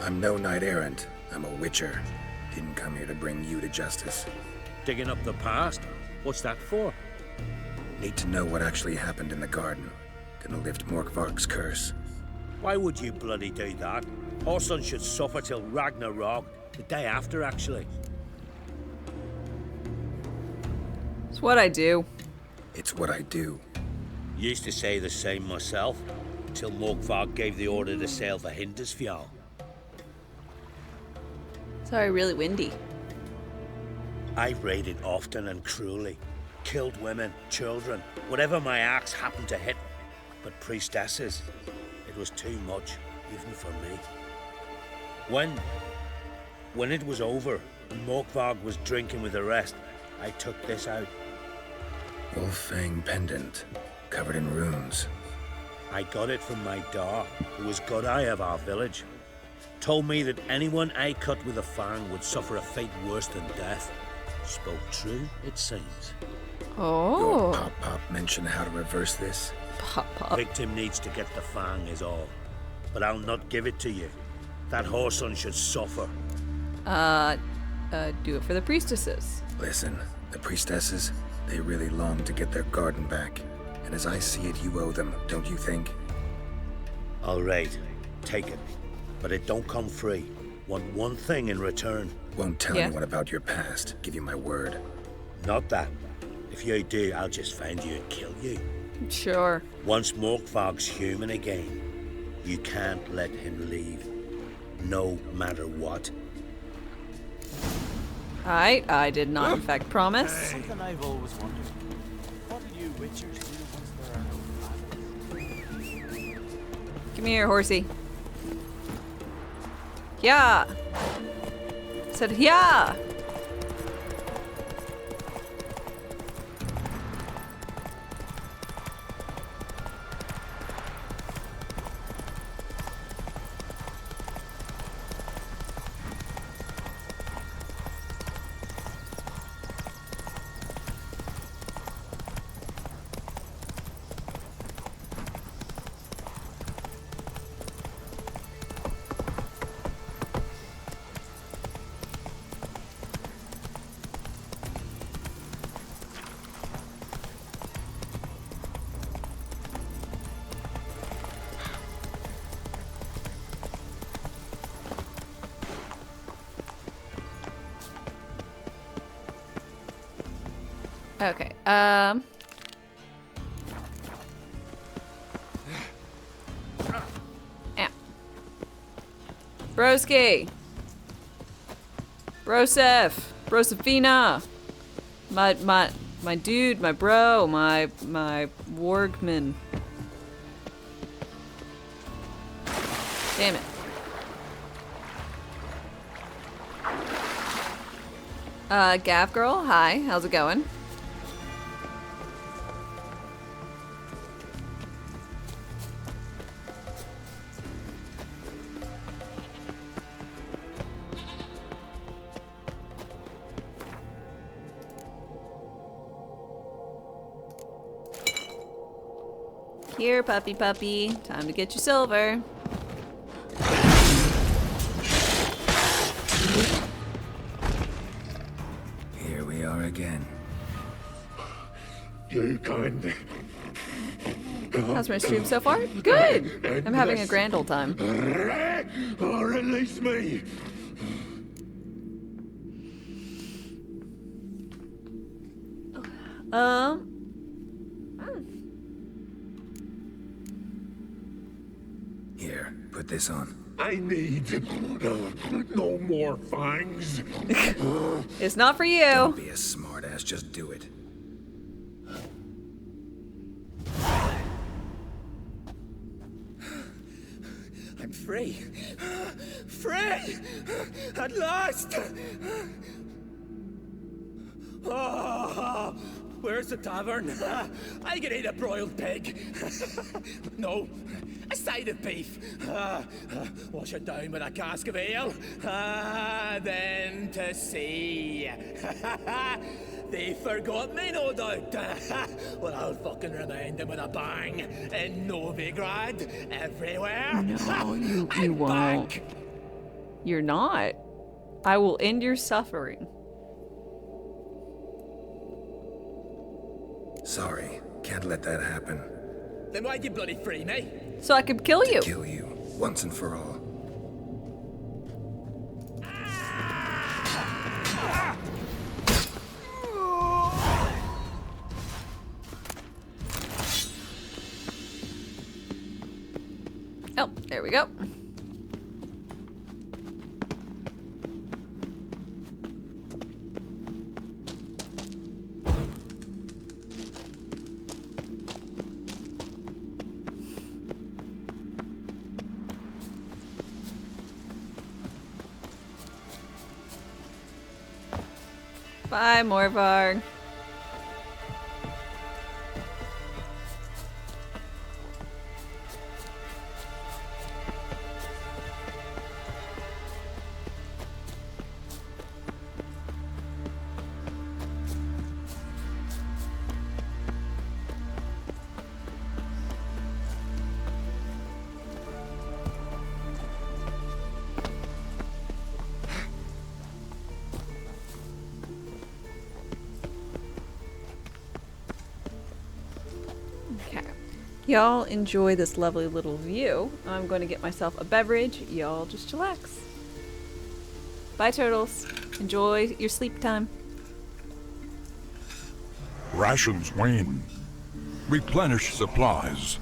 I'm no knight errant. I'm a witcher. Didn't come here to bring you to justice. Digging up the past? What's that for? Need to know what actually happened in the garden. Gonna lift Morkvarg's curse. Why would you bloody do that? Our son should suffer till Ragnarok, the day after, actually. It's what I do. It's what I do. Used to say the same myself, till Morkvarg gave the order to sail for Hindisfjall. Sorry, really windy. I've raided often and cruelly. Killed women, children, whatever my axe happened to hit. But priestesses, it was too much, even for me. When it was over, and Morkvarg was drinking with the rest, I took this out. Wolf-fang pendant, covered in runes. I got it from my Dar, who was Godai of our village. Told me that anyone I cut with a fang would suffer a fate worse than death. Spoke true, it seems. Oh. Your Pop-Pop mentioned how to reverse this? Pop-Pop. Victim needs to get the fang is all. But I'll not give it to you. That whoreson should suffer. Do it for the priestesses. Listen, the priestesses, they really long to get their garden back. And as I see it, you owe them, don't you think? All right, take it. But it don't come free. Want one thing in return. Won't tell anyone about your past. Give you my word. Not that. If you do, I'll just find you and kill you. Sure. Once Morkvarg's human again, you can't let him leave. No matter what. I did not, in fact, promise. Something I've always wondered. What do you witchers do once there are no battles? Come here, horsey. Yeah. Said yeah. Okay, yeah. Broski. Broseph. Brosefina. My dude, my bro, my wargman. Damn it. Gav girl, hi, how's it going? Here, puppy. Time to get your silver. Here we are again. How's my stream so far? Good! I'm having a grand old time. Or release me! Here, put this on. I need no more fangs. It's not for you. Don't be a smartass, just do it. I'm free. Free! At last! Oh, Where's the tavern? I can eat a broiled pig. No, a side of beef. Wash it down with a cask of ale. Then to sea. They forgot me, no doubt. Well, I'll fucking remind them with a bang. In Novigrad, everywhere. No, you won't. You're not. I will end your suffering. Sorry, can't let that happen. Then why'd you bloody free me? So I could kill you. To kill you, once and for all. Oh, there we go. Bye, Morvarg. Y'all enjoy this lovely little view. I'm going to get myself a beverage. Y'all just chillax. Bye, turtles. Enjoy your sleep time. Rations wane. Replenish supplies.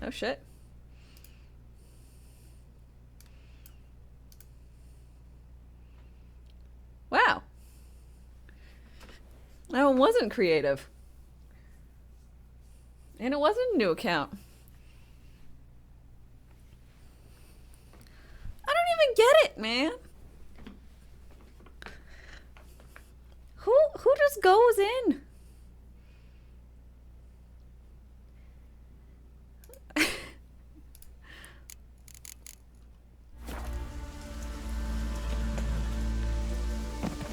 Oh shit. Wow. That one wasn't creative. And it wasn't a new account. I don't even get it, man. Who just goes in?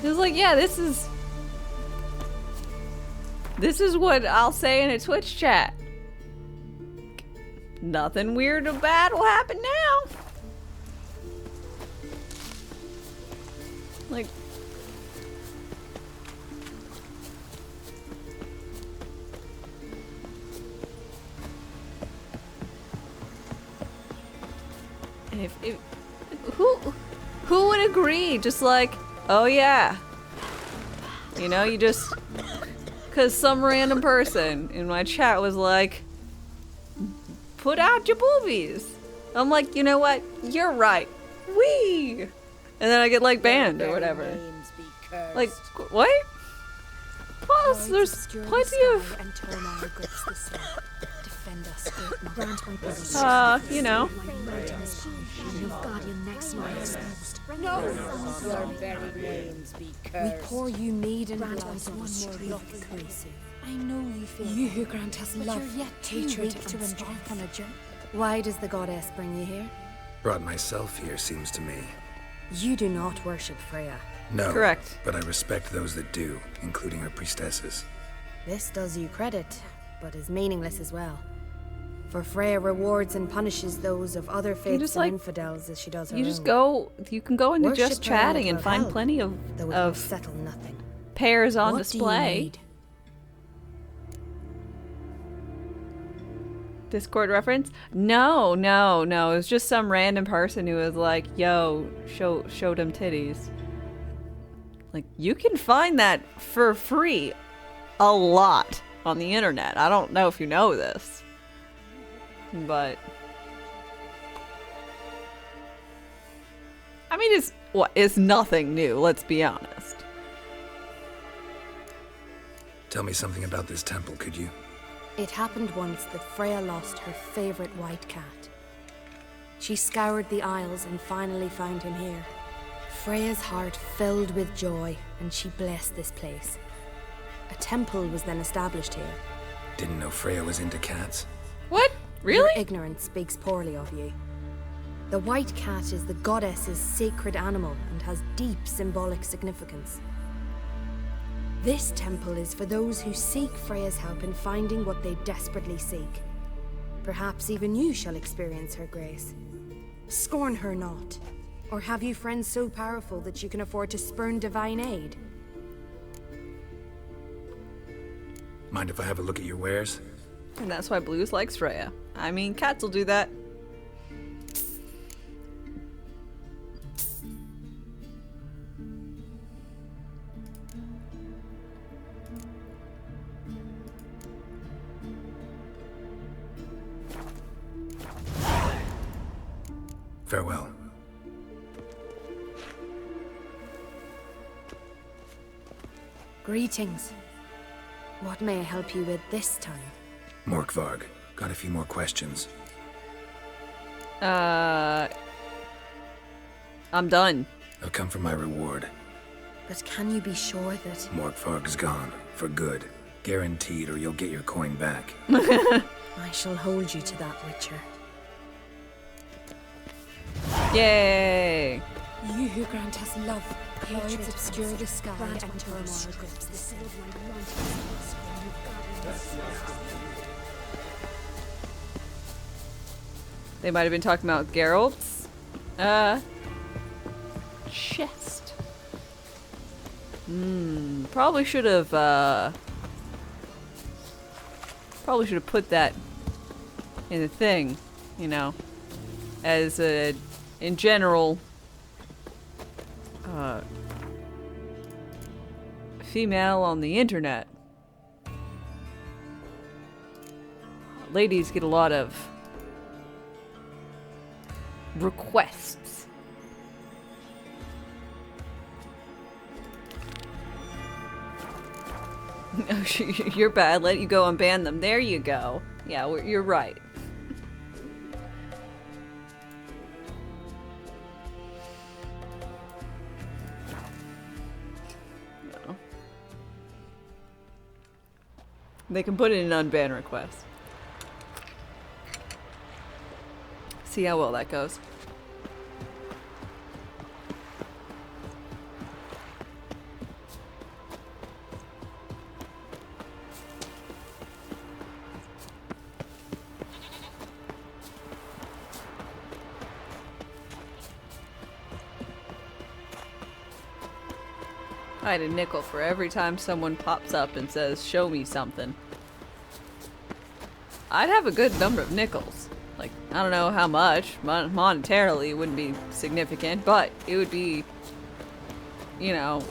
It was like, yeah, this is what I'll say in a Twitch chat. Nothing weird or bad will happen now. Like, if who would agree? Just like, oh yeah, you know, you just, cause some random person in my chat was like, put out your boobies. I'm like, you know what? You're right. Wee. And then I get like banned or whatever. Like, what? Plus, there's plenty of you know. Your very names be cursed. We pour you mead and blood on the street. I know you feel you who grant us love, hatred, to embark on a journey. Why does the goddess bring you here? Brought myself here, seems to me. You do not worship Freya. No. Correct. But I respect those that do, including her priestesses. This does you credit, but is meaningless as well. For Freya rewards and punishes those of other faiths and infidels as she does her own. You just go, you can go into Worship just her chatting will and find help, plenty of though it will settle nothing. pairs on What display. do you need? Discord reference? No. It was just some random person who was like, yo, show them titties. Like, you can find that for free a lot on the internet. I don't know if you know this. But I mean, it's nothing new, let's be honest. Tell me something about this temple, could you? It happened once that Freya lost her favorite white cat. She scoured the Isles and finally found him here. Freya's heart filled with joy, and she blessed this place. A temple was then established here. Didn't know Freya was into cats. What? Really? Your ignorance speaks poorly of you. The white cat is the goddess's sacred animal and has deep symbolic significance. This temple is for those who seek Freya's help in finding what they desperately seek. Perhaps even you shall experience her grace. Scorn her not. Or have you friends so powerful that you can afford to spurn divine aid? Mind if I have a look at your wares? And that's why Blues likes Freya. I mean, cats will do that. Farewell. Greetings. What may I help you with this time? Morkvarg. Got a few more questions. I'm done. I'll come for my reward. But can you be sure that... Morkvarg's gone. For good. Guaranteed, or you'll get your coin back. I shall hold you to that, Witcher. Yay! You who grant us love, clouds obscure the sky and turn our grips. They might have been talking about Geralt's chest. Probably should have put that in the thing, you know, as a in general female on the internet. Ladies get a lot of requests. You're bad. Let you go and ban them. There you go. Yeah, you're right. No. They can put in an unban request. See how well that goes. I had a nickel for every time someone pops up and says, show me something. I'd have a good number of nickels. Like, I don't know how much. Monetarily, it wouldn't be significant, but it would be, you know...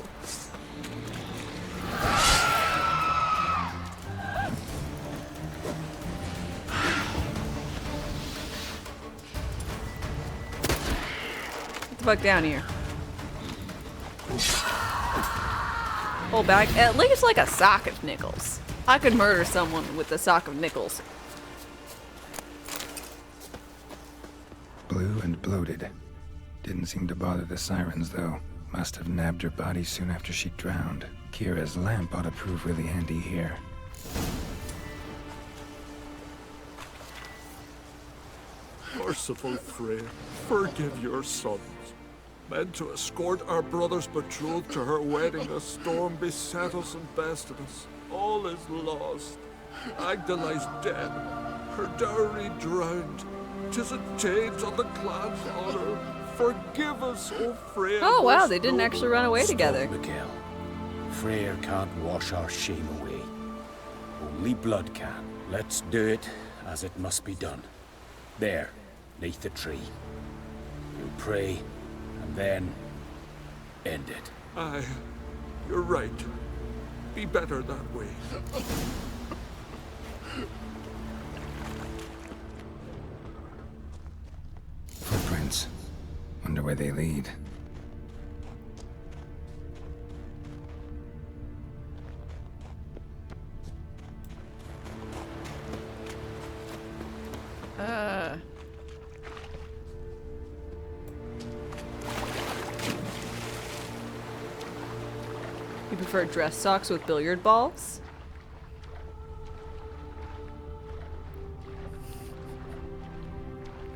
Get the fuck down here. Whole bag. At least like a sock of nickels. I could murder someone with a sock of nickels. Blue and bloated. Didn't seem to bother the sirens, though. Must have nabbed her body soon after she drowned. Kira's lamp ought to prove really handy here. Merciful Freya, forgive your sons. Meant to escort our brother's betrothed to her wedding, a storm beset us and bested us. All is lost. Agda lies dead, her dowry drowned. 'Tis a taint on the clan's honor. Forgive us, O Freya. Oh wow, they didn't actually run away together. Miguel. Freyr can't wash our shame away. Only blood can. Let's do it as it must be done. There, neath the tree. You pray, and then end it. Aye, you're right. Be better that way. Footprints. Wonder where they lead. You prefer dress socks with billiard balls?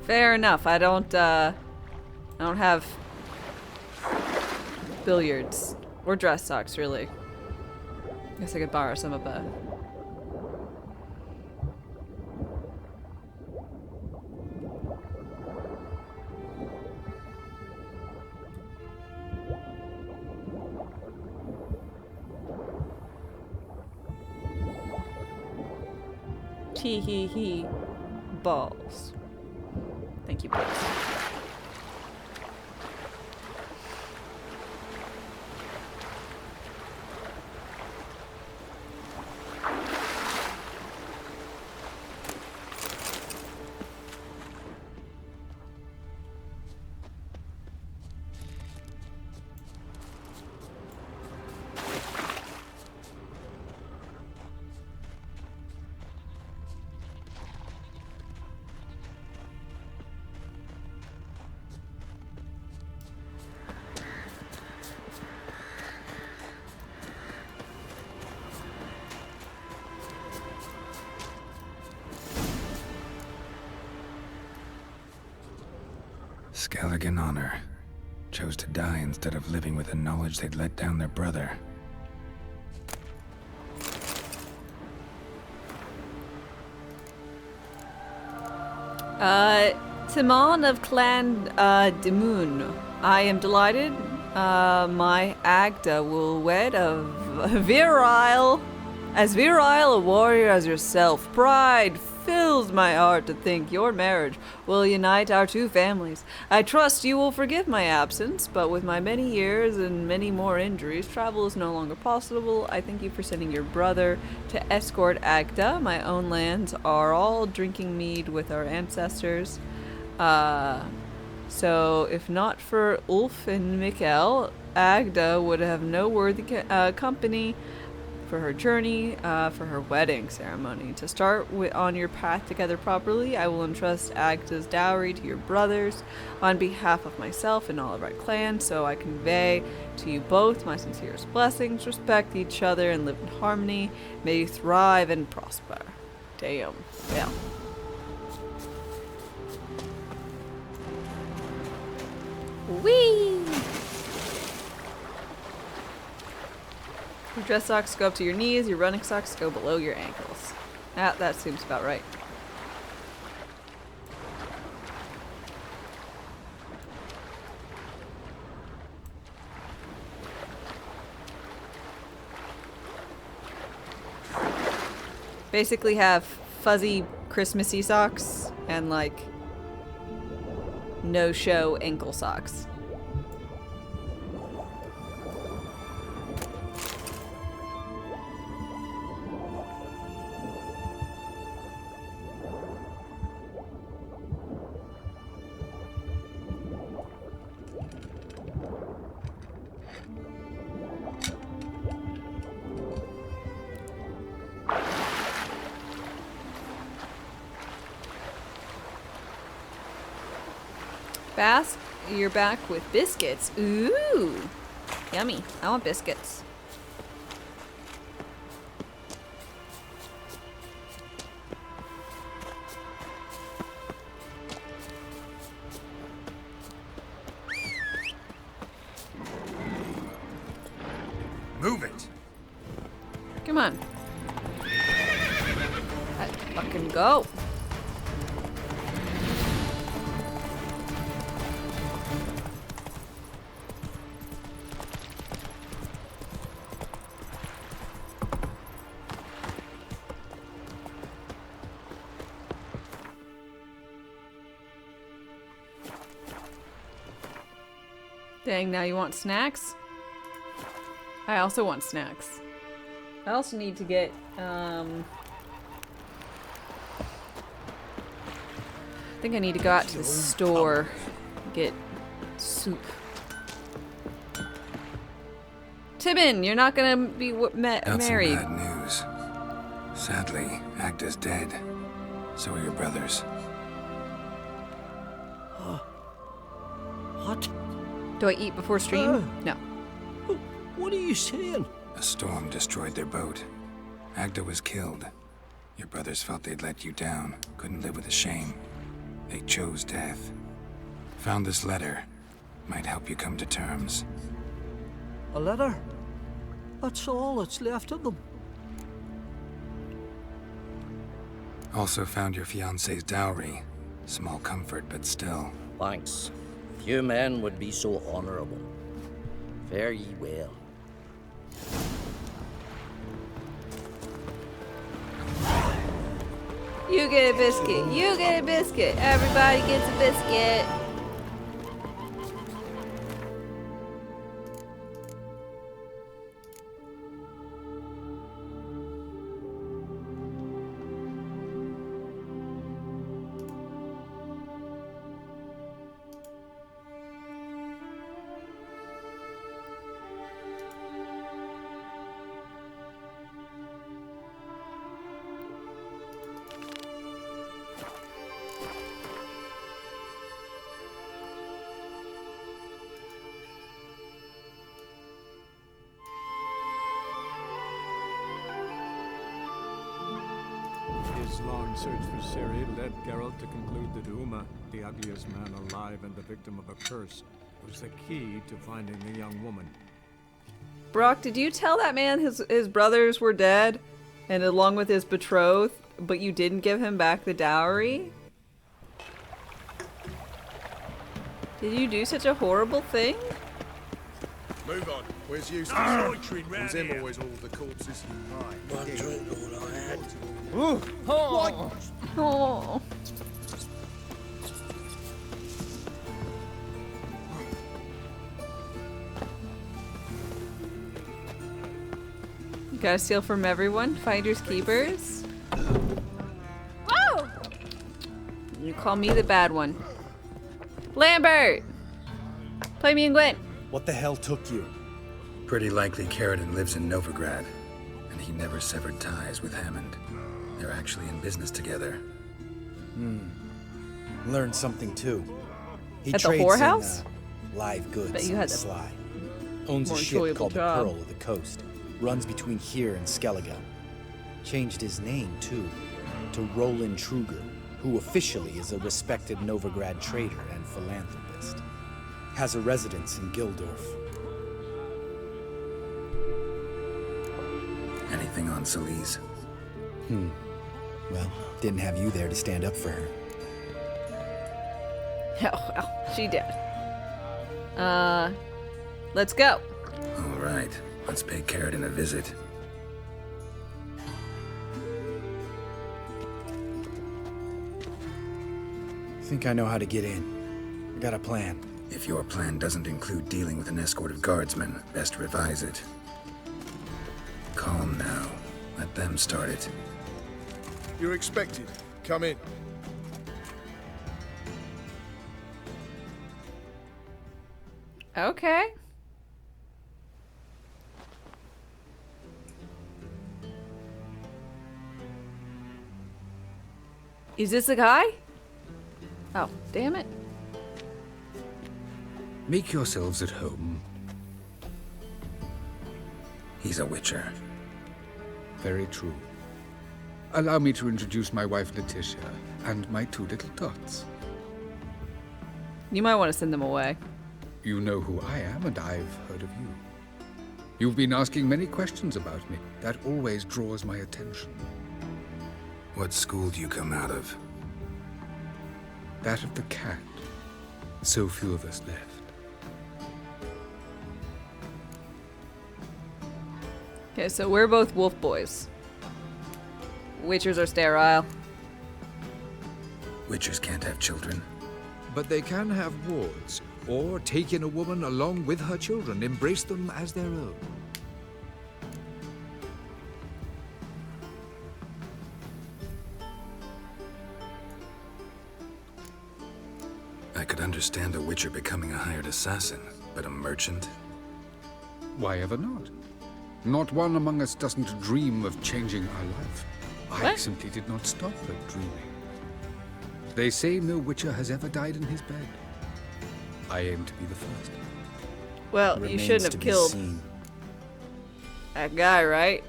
Fair enough. I don't have billiards or dress socks, really. Guess I could borrow some of that. Hee hee hee. Balls. Thank you, boys. Skelligan honor. Chose to die instead of living with the knowledge they'd let down their brother. Timon of Clan Demun. I am delighted. My Agda will wed as virile a warrior as yourself. Pride fills my heart to think your marriage will unite our two families. I trust you will forgive my absence, but with my many years and many more injuries, travel is no longer possible. I thank you for sending your brother to escort Agda. My own lands are all drinking mead with our ancestors. So, if not for Ulf and Mikkel, Agda would have no worthy company for her journey, for her wedding ceremony. To start on your path together properly, I will entrust Agda's dowry to your brothers on behalf of myself and all of our clan, so I convey to you both my sincerest blessings. Respect each other and live in harmony. May you thrive and prosper. Damn. Yeah. Whee! Your dress socks go up to your knees, your running socks go below your ankles. That seems about right. Basically have fuzzy Christmassy socks and like no-show ankle socks. Bask, you're back with biscuits. Ooh, yummy. I want biscuits. Move it. Come on. Let's fucking go. Dang, now you want snacks? I also want snacks. I also need to get, I think I need to go out to the store, get soup. Tibin, you're not gonna be Got married. some bad news. Sadly, Agda's dead. So are your brothers. What? Do I eat before stream? No. What are you saying? A storm destroyed their boat. Agda was killed. Your brothers felt they'd let you down, couldn't live with the shame. They chose death. Found this letter. Might help you come to terms. A letter? That's all that's left of them. Also found your fiancé's dowry. Small comfort, but still. Thanks. Few men would be so honorable. Fare ye well. You get a biscuit. You get a biscuit. Everybody gets a biscuit. His long search for Ciri led Geralt to conclude that Uma, the ugliest man alive and the victim of a curse, was the key to finding the young woman. Brock, did you tell that man his brothers were dead, and along with his betrothed, but you didn't give him back the dowry? Did you do such a horrible thing? Move on. Where's Eustace? Loitering round Was him here. always all the corpses? One drink, all I had. Oh. Oh. You gotta steal from everyone. Finders keepers. Whoa! You call me the bad one. Lambert! Play me and Gwen. What the hell took you? Pretty likely Carradine lives in Novigrad, and he never severed ties with Hammond. They're actually in business together. Learned something too. He At the trades whorehouse? in live goods Bet you on had the a sly. Owns a more ship enjoyable called job. the Pearl of the Coast. Runs between here and Skellige. Changed his name too, to Roland Truger, who officially is a respected Novigrad trader and philanthropist. Has a residence in Gildorf. Anything on Celise? Well, didn't have you there to stand up for her. Oh, well, she did. Let's go. All right, let's pay Carradine a visit. Think I know how to get in. I got a plan. If your plan doesn't include dealing with an escort of guardsmen, best revise it. Calm now. Let them start it. You're expected. Come in. Okay. Is this the guy? Oh, damn it. Make yourselves at home. He's a witcher. Very true. Allow me to introduce my wife, Letitia, and my two little tots. You might want to send them away. You know who I am, and I've heard of you. You've been asking many questions about me. That always draws my attention. What school do you come out of? That of the cat. So few of us left. Okay, so we're both wolf boys. Witchers are sterile. Witchers can't have children. But they can have wards, or take in a woman along with her children, embrace them as their own. I could understand a witcher becoming a hired assassin, but a merchant? Why ever not? Not one among us doesn't dream of changing our life. I What? simply did not stop at dreaming. They say no witcher has ever died in his bed. I aim to be the first. Well, you Remains shouldn't to have be killed seen. that guy, right?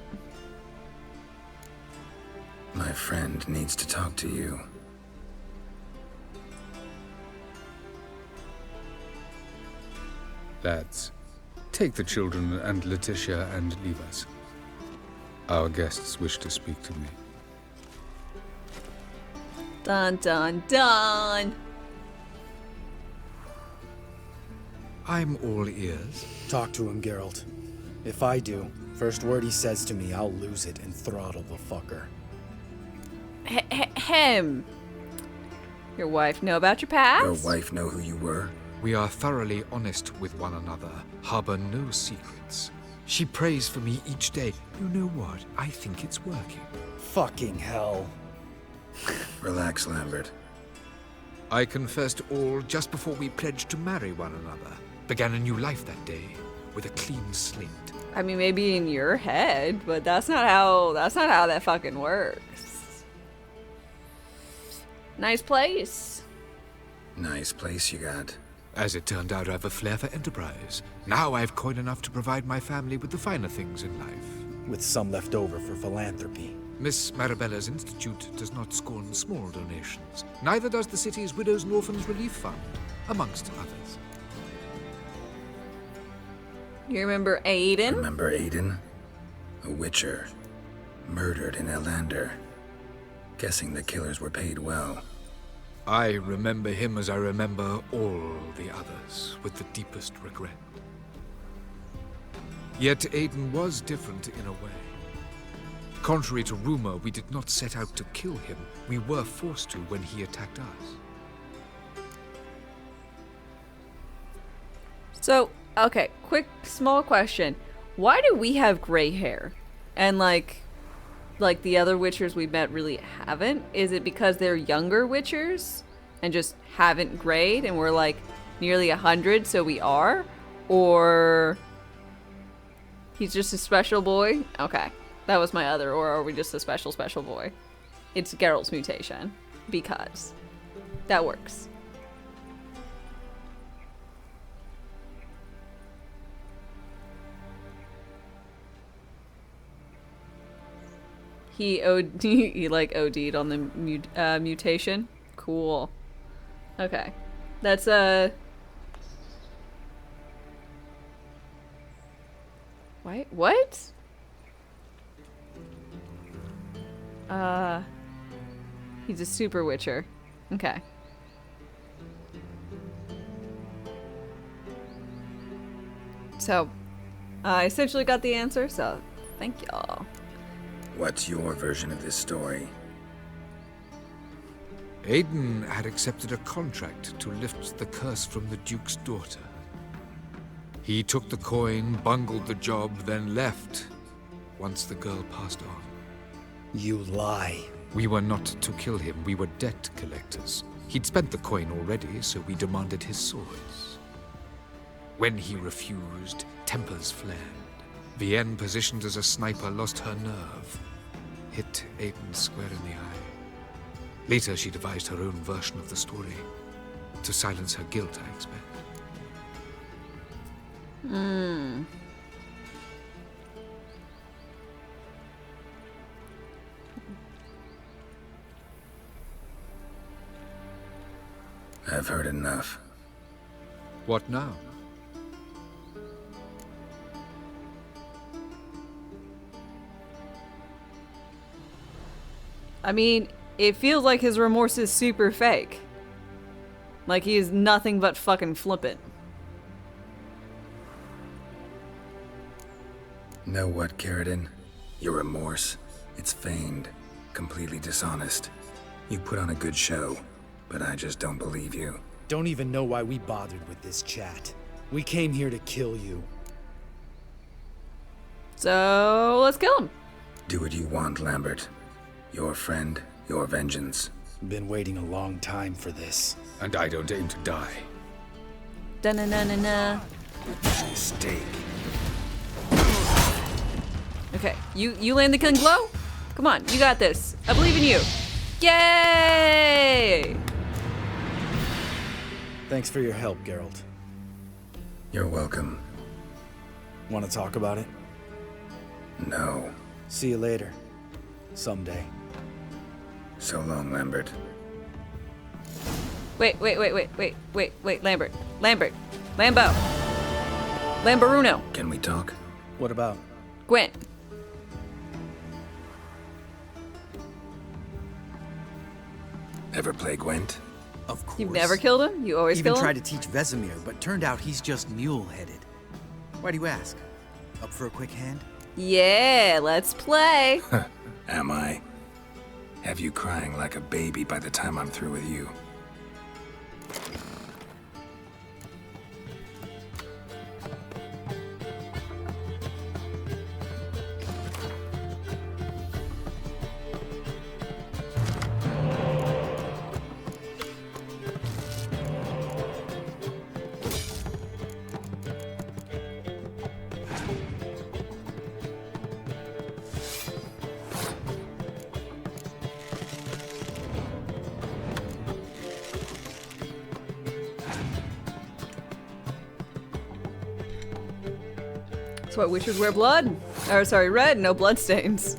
My friend needs to talk to you. Lads, take the children and Letitia and leave us. Our guests wish to speak to me. Dun dun dun. I'm all ears. Talk to him, Geralt. If I do, first word he says to me, I'll lose it and throttle the fucker. Him. Your wife know about your past? Your wife know who you were? We are thoroughly honest with one another, harbor no secrets. She prays for me each day. You know what? I think it's working. Fucking hell. Relax, Lambert. I confessed all just before we pledged to marry one another. Began a new life that day, with a clean slate. I mean, maybe in your head, but that's not how that fucking works. Nice place. Nice place you got. As it turned out, I have a flair for enterprise. Now I have coin enough to provide my family with the finer things in life. With some left over for philanthropy. Miss Marabella's institute does not scorn small donations. Neither does the city's Widows and Orphans Relief Fund, amongst others. You remember Aiden? Remember Aiden? A witcher. Murdered in Elander. Guessing the killers were paid well. I remember him as I remember all the others, with the deepest regret. Yet Aiden was different in a way. Contrary to rumor, we did not set out to kill him. We were forced to when he attacked us. So, okay, quick, small question. Why do we have gray hair? And like the other witchers we met really haven't? Is it because they're younger witchers? and just haven't grayed and we're like nearly 100, so we are? Or he's just a special boy? Okay, that was my other, or are we just a special boy? It's Geralt's mutation, because that works. He like OD'd on the mutation. Cool. Okay, that's Wait, what? He's a super witcher. Okay. So, I essentially got the answer, so thank y'all. What's your version of this story? Aiden had accepted a contract to lift the curse from the Duke's daughter. He took the coin, bungled the job, then left once the girl passed on. You lie. We were not to kill him, we were debt collectors. He'd spent the coin already, so we demanded his swords. When he refused, tempers flared. Vienne, positioned as a sniper, lost her nerve. Hit Aiden square in the eye. Later, she devised her own version of the story. To silence her guilt, I expect. I've heard enough. What now? I mean, it feels like his remorse is super fake. Like he is nothing but fucking flippant. Know what, Carradine? Your remorse, it's feigned, completely dishonest. You put on a good show, but I just don't believe you. Don't even know why we bothered with this chat. We came here to kill you. So, let's kill him. Do what you want, Lambert. Your friend, your vengeance. Been waiting a long time for this. And I don't aim to die. Da-na-na-na-na. Mistake. Okay, you land the killing blow? Come on, you got this. I believe in you. Yay! Thanks for your help, Geralt. You're welcome. Want to talk about it? No. See you later. Someday. So long, Lambert. Wait, Lambert. Lambo. Lambaruno. Can we talk? What about? Gwent. Ever play Gwent? Of course. You've never killed him? You always kill him? Even tried to teach Vesemir, but turned out he's just mule-headed. Why do you ask? Up for a quick hand? Yeah, let's play. Am I? Have you crying like a baby by the time I'm through with you? That's why witchers wear blood. Or sorry, red, no bloodstains.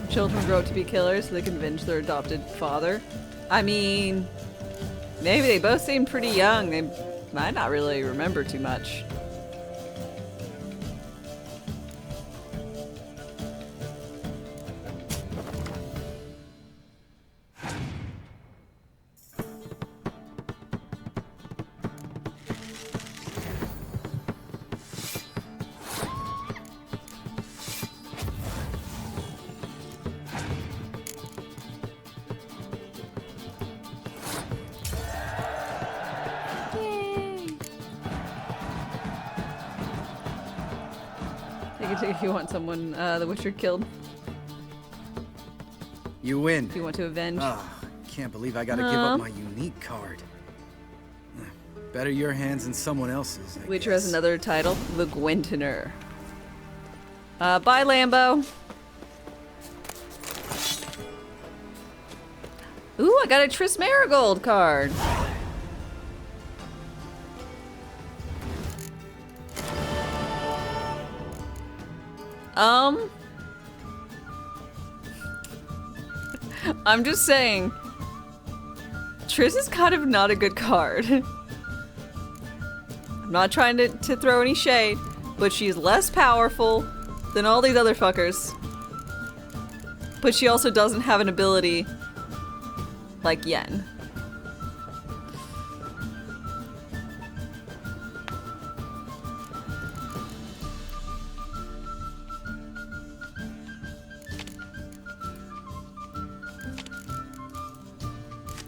Children grow up to be killers so they can avenge their adopted father. I mean, maybe they both seem pretty young. They might not really remember too much. If you want someone the Witcher killed. You win. If you want to avenge. Oh, can't believe I gotta give up my unique card. Better your hands than someone else's, I Witcher guess. has another title, the Gwentiner. Bye, Lambo. Ooh, I got a Triss Marigold card. I'm just saying, Triss is kind of not a good card. I'm not trying to throw any shade, but she's less powerful than all these other fuckers. But she also doesn't have an ability like Yen.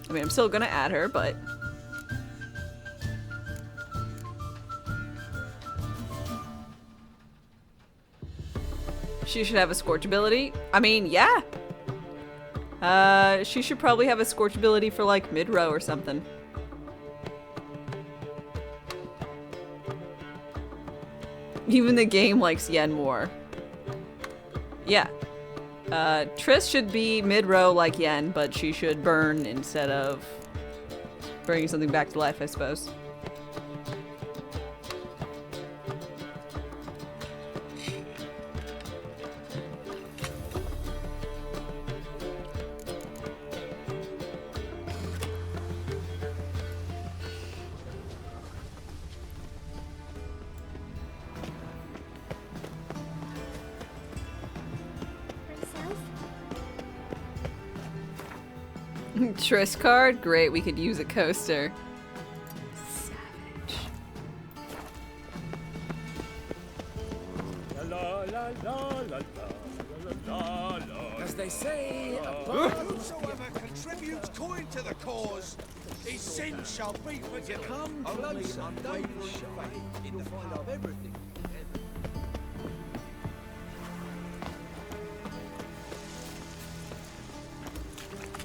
I mean, I'm still gonna add her, but... She should have a Scorch ability. I mean, yeah! She should probably have a Scorch ability for, like, mid-row or something. Even the game likes Yen more. Yeah. Triss should be mid-row like Yen, but she should burn instead of bringing something back to life, I suppose. Triss card? Great, we could use a coaster. Savage. As they say, whosoever contributes coin to the cause, his sin shall be forgiven. Come closer, unwavering faith in the power of everything.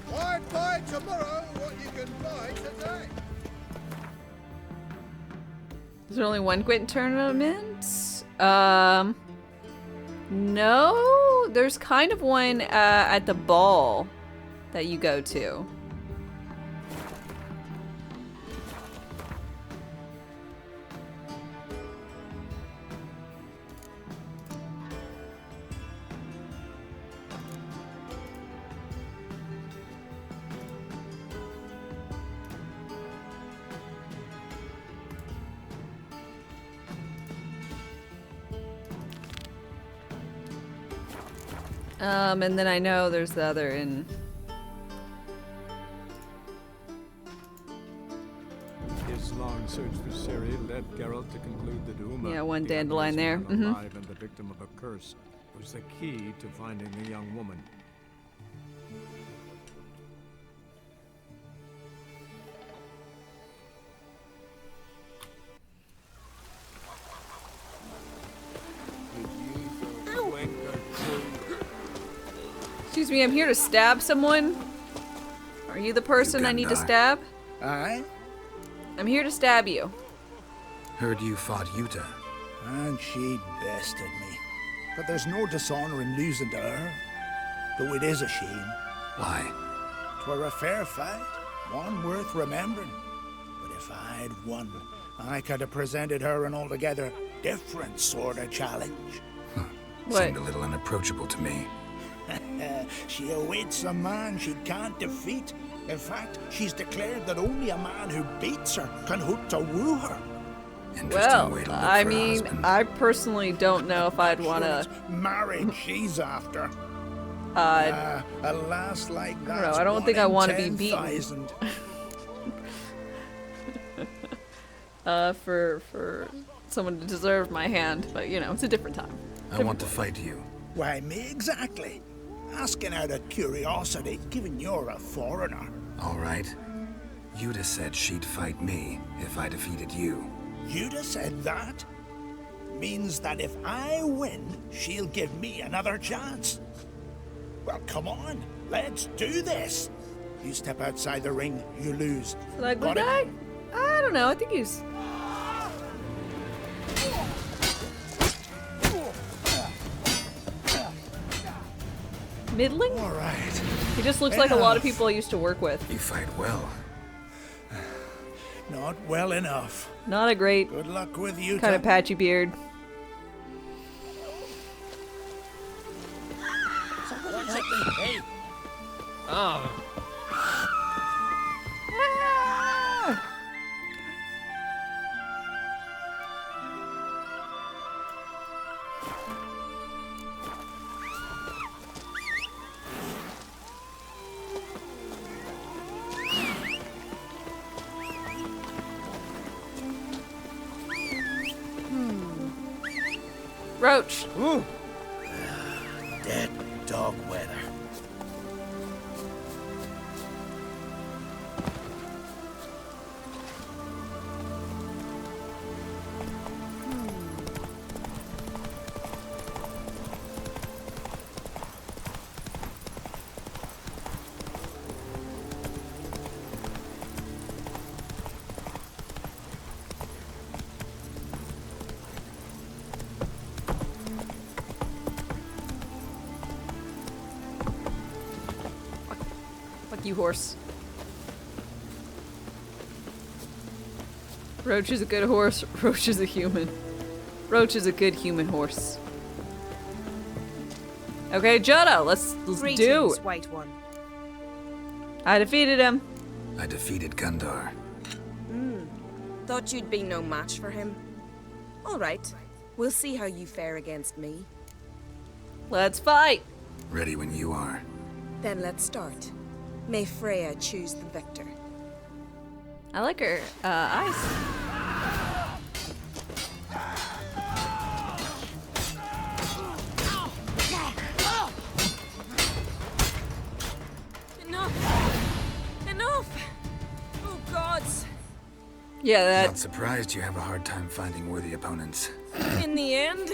Why buy tomorrow what you can buy today? Is there only one Gwent tournament? No, there's kind of one at the ball that you go to. And then I know there's the other in... His long search for Ciri led Geralt to conclude that Uma, Yeah, one the dandelion ugliest there. man alive and the victim of a curse, was the key to finding the young woman. Excuse me, I'm here to stab someone. Are you the person I need to stab? Aye? I'm here to stab you. Heard you fought Yuta. And she bested me. But there's no dishonor in losing to her. Though it is a shame. Why? 'Twere a fair fight, one worth remembering. But if I'd won, I could have presented her an altogether Different sort of challenge. Seemed a little unapproachable to me. She awaits a man she can't defeat. In fact, she's declared that only a man who beats her can hope to woo her. Well, I mean, I personally don't know if I'd want to. Marriage she's after. A lass like that. I don't think I want to be beaten. For someone to deserve my hand, but you know, it's a different time. I want to fight you. Why, me exactly. Asking out of curiosity, given you're a foreigner. All right. You'd have said she'd fight me if I defeated you. You'd have said that? Means that if I win, she'll give me another chance. Well, come on, let's do this. You step outside the ring, you lose. Is that good guy? I don't know. I think he's. Middling? All right. He just looks like a lot of people I used to work with. You fight well. Not well enough. Not a great. Good luck with you. Kind of patchy beard. Hey. Oh. Roach. Ooh. Dead dog weather. You horse. Roach is a good horse. Roach is a human. Roach is a good human horse. Okay, Jodo, let's do it. White One. I defeated him. I defeated Gundar. Thought you'd be no match for him. All right, we'll see how you fare against me. Let's fight. Ready when you are. Then let's start. May Freya choose the victor. I like her eyes. Enough! Oh, gods! Yeah, that. Not surprised you have a hard time finding worthy opponents. In the end,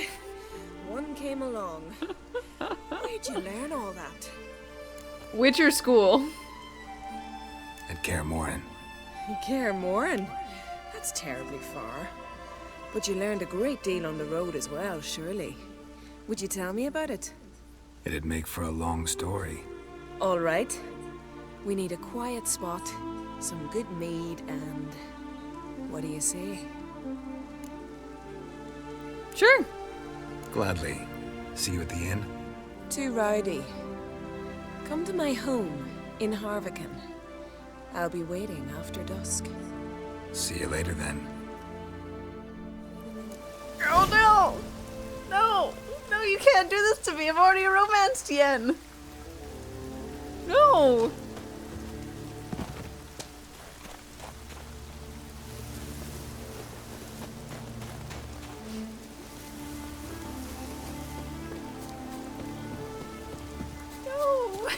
one came along. Where'd you learn all that? Witcher school. At Kaer Morhen. Kaer Morhen? That's terribly far. But you learned a great deal on the road as well, surely. Would you tell me about it? It'd make for a long story. All right. We need a quiet spot, some good mead, and... what do you say? Sure. Gladly. See you at the inn? Too rowdy. Come to my home in Harviken. I'll be waiting after dusk. See you later then. Oh no! No! No, you can't do this to me. I've already romanced Yen. No! No!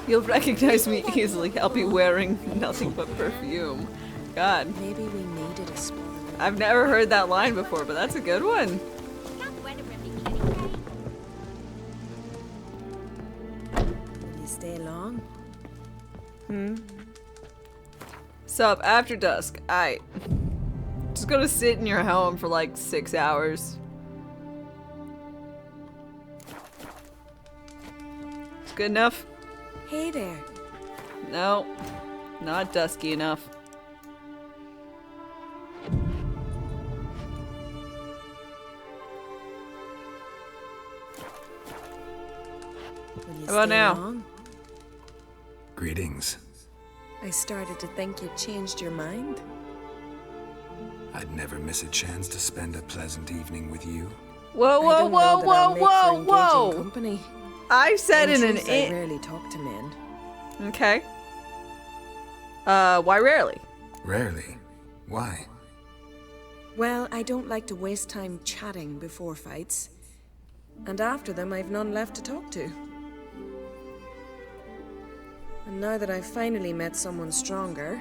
You'll recognize me easily. I'll be wearing nothing but perfume. God. Maybe we needed a spot. I've never heard that line before, but that's a good one. Will you stay long? Sup, after dusk. Just gonna sit in your home for like 6 hours. It's good enough? Hey there. No. Not dusky enough. How about now? Long? Greetings. I started to think you'd changed your mind. I'd never miss a chance to spend a pleasant evening with you. Whoa, whoa, whoa, whoa, whoa, whoa! Company. I said in an I rarely talk to men. Okay. Why rarely? Rarely? Why? Well, I don't like to waste time chatting before fights. And after them, I've none left to talk to. And now that I've finally met someone stronger,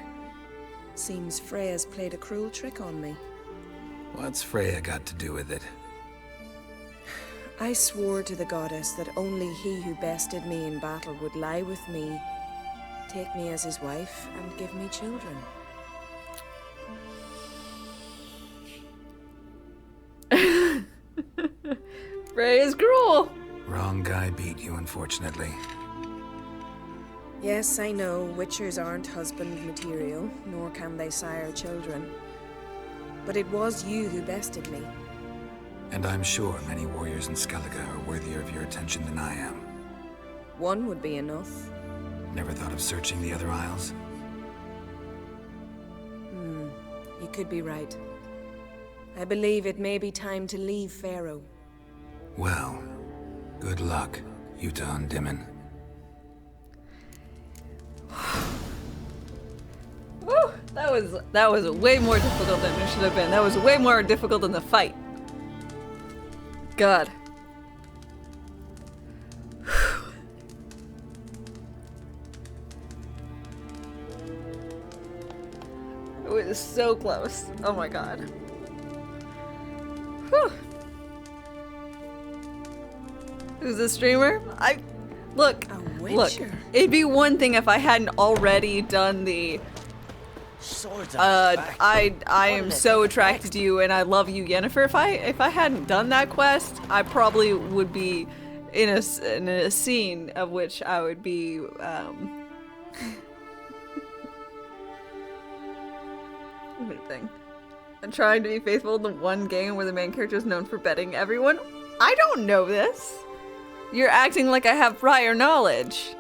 seems Freya's played a cruel trick on me. What's Freya got to do with it? I swore to the goddess that only he who bested me in battle would lie with me, take me as his wife, and give me children. Freya's cruel. Wrong guy beat you, unfortunately. Yes, I know, witchers aren't husband material, nor can they sire children. But it was you who bested me. And I'm sure many warriors in Skellige are worthier of your attention than I am. One would be enough. Never thought of searching the other isles? You could be right. I believe it may be time to leave Faroe. Well, good luck, Yuta and Dimon. Woo! That was way more difficult than it should have been. That was way more difficult than the fight. God. It was so close. Oh my god. Whew. Who's the streamer? Look. It'd be one thing if I hadn't already done the I am so attracted to you and I love you, Yennefer. If I hadn't done that quest, I probably would be in a scene of which I would be thing. I'm trying to be faithful in the one game where the main character is known for betting everyone. I don't know this. You're acting like I have prior knowledge.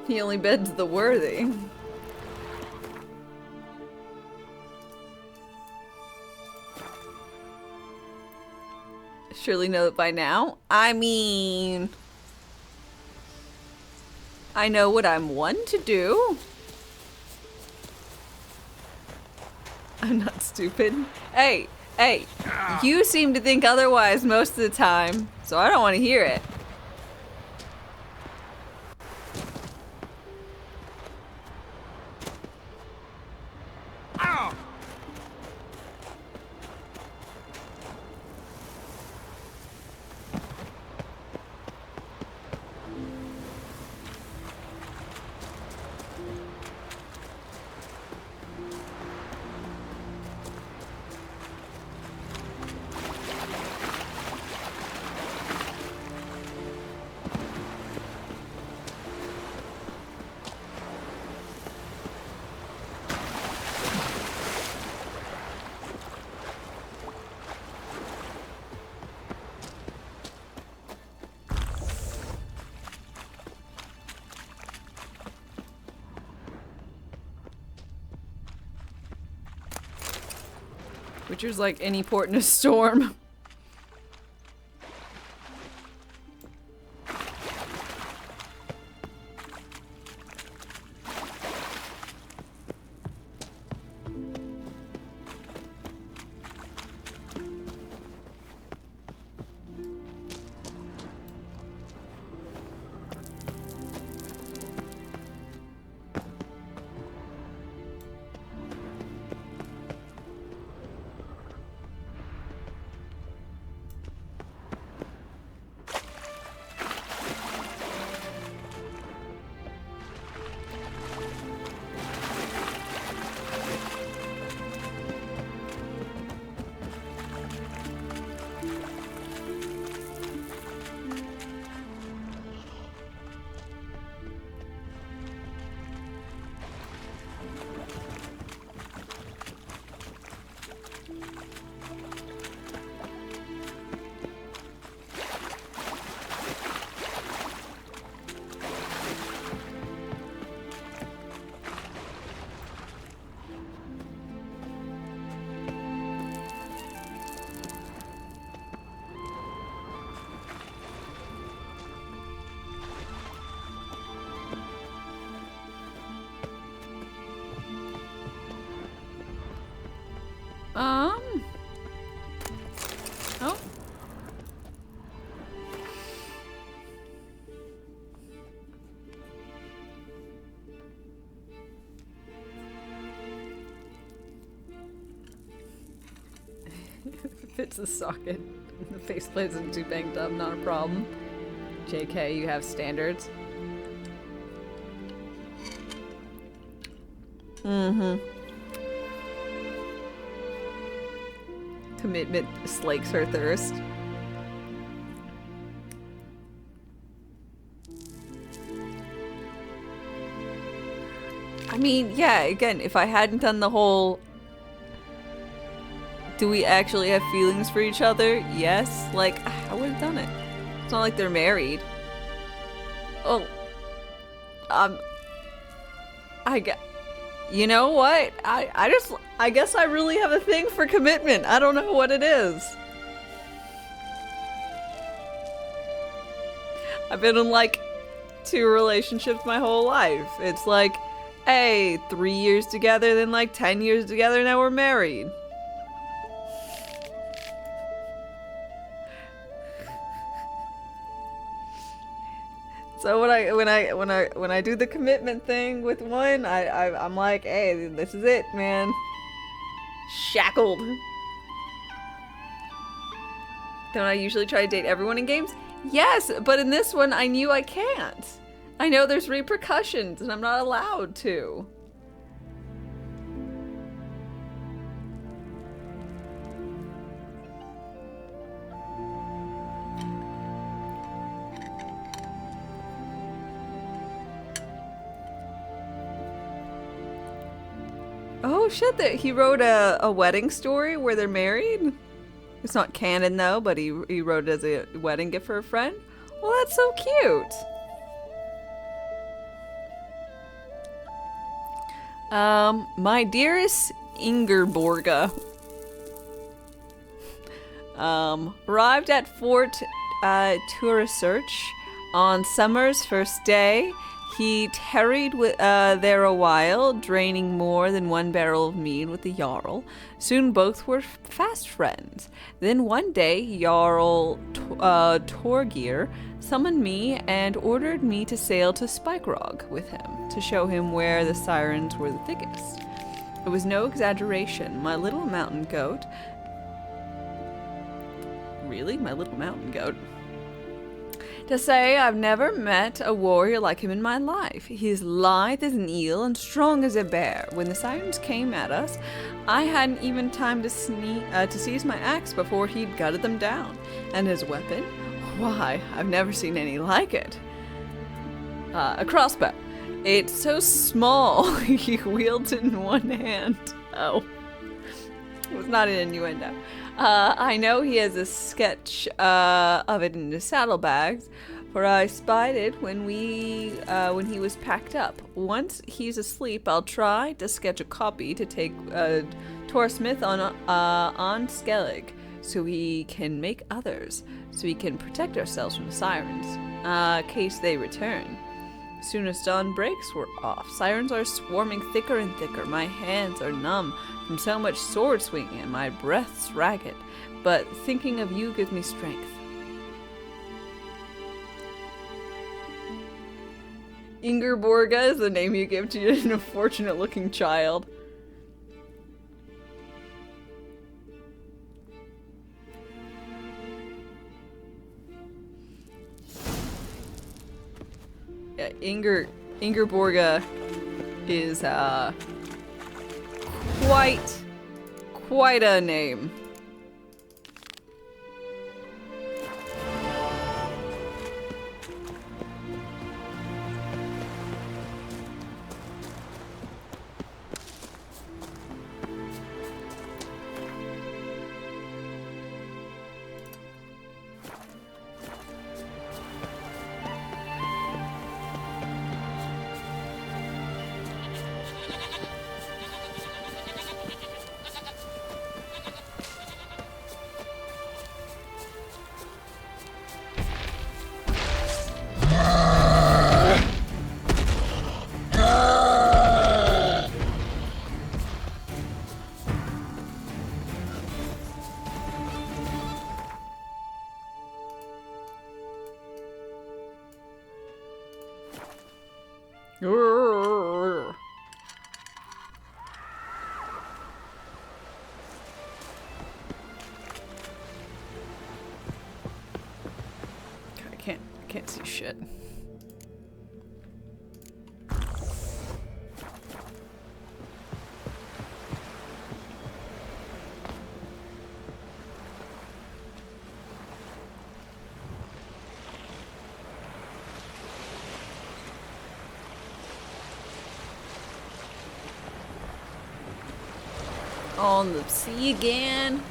He only beds the worthy. Surely know it by now. I mean, I know what I'm one to do. I'm not stupid. Hey, you seem to think otherwise most of the time, so I don't want to hear it. Ow! Witcher's like any port in a storm. Oh. Fits the socket. The faceplate isn't too banged up, not a problem. JK, you have standards. Mm-hmm. Commitment slakes her thirst. I mean, yeah, again, if I hadn't done the whole... Do we actually have feelings for each other? Yes. Like, I would have done it. It's not like they're married. Oh. You know what? I guess I really have a thing for commitment. I don't know what it is. I've been in like 2 relationships my whole life. It's like, hey, 3 years together, then like 10 years together, now we're married. So when I do the commitment thing with one, I'm like, hey, this is it, man. Shackled. Don't I usually try to date everyone in games? Yes, but in this one, I knew I can't. I know there's repercussions, and I'm not allowed to. Oh shit, he wrote a wedding story where they're married? It's not canon though, but he wrote it as a wedding gift for a friend? Well, that's so cute. My dearest Ingerborga. Arrived at Fort Tourisearch on summer's first day. He tarried there a while, draining more than 1 barrel of mead with the Jarl. Soon both were fast friends. Then one day, Jarl Torgir summoned me and ordered me to sail to Spikerog with him, to show him where the sirens were the thickest. It was no exaggeration. My little mountain goat... Really? My little mountain goat? To say I've never met a warrior like him in my life. He's lithe as an eel and strong as a bear. When the sirens came at us, I hadn't even time to seize my axe before he'd gutted them down. And his weapon? Why, I've never seen any like it. A crossbow. It's so small, he wields it in one hand. Oh. It was not an innuendo. I know he has a sketch of it in his saddlebags, for I spied it when he was packed up. Once he's asleep, I'll try to sketch a copy to take Torsmith on Skellig, so he can make others, so we can protect ourselves from the sirens, case they return. Soon as dawn breaks, we're off. Sirens are swarming thicker and thicker. My hands are numb from so much sword swinging, and my breath's ragged. But thinking of you gives me strength. Ingerborga is the name you give to an unfortunate-looking child. Yeah, Ingerborga is quite a name. God, I can't see shit. On the sea again.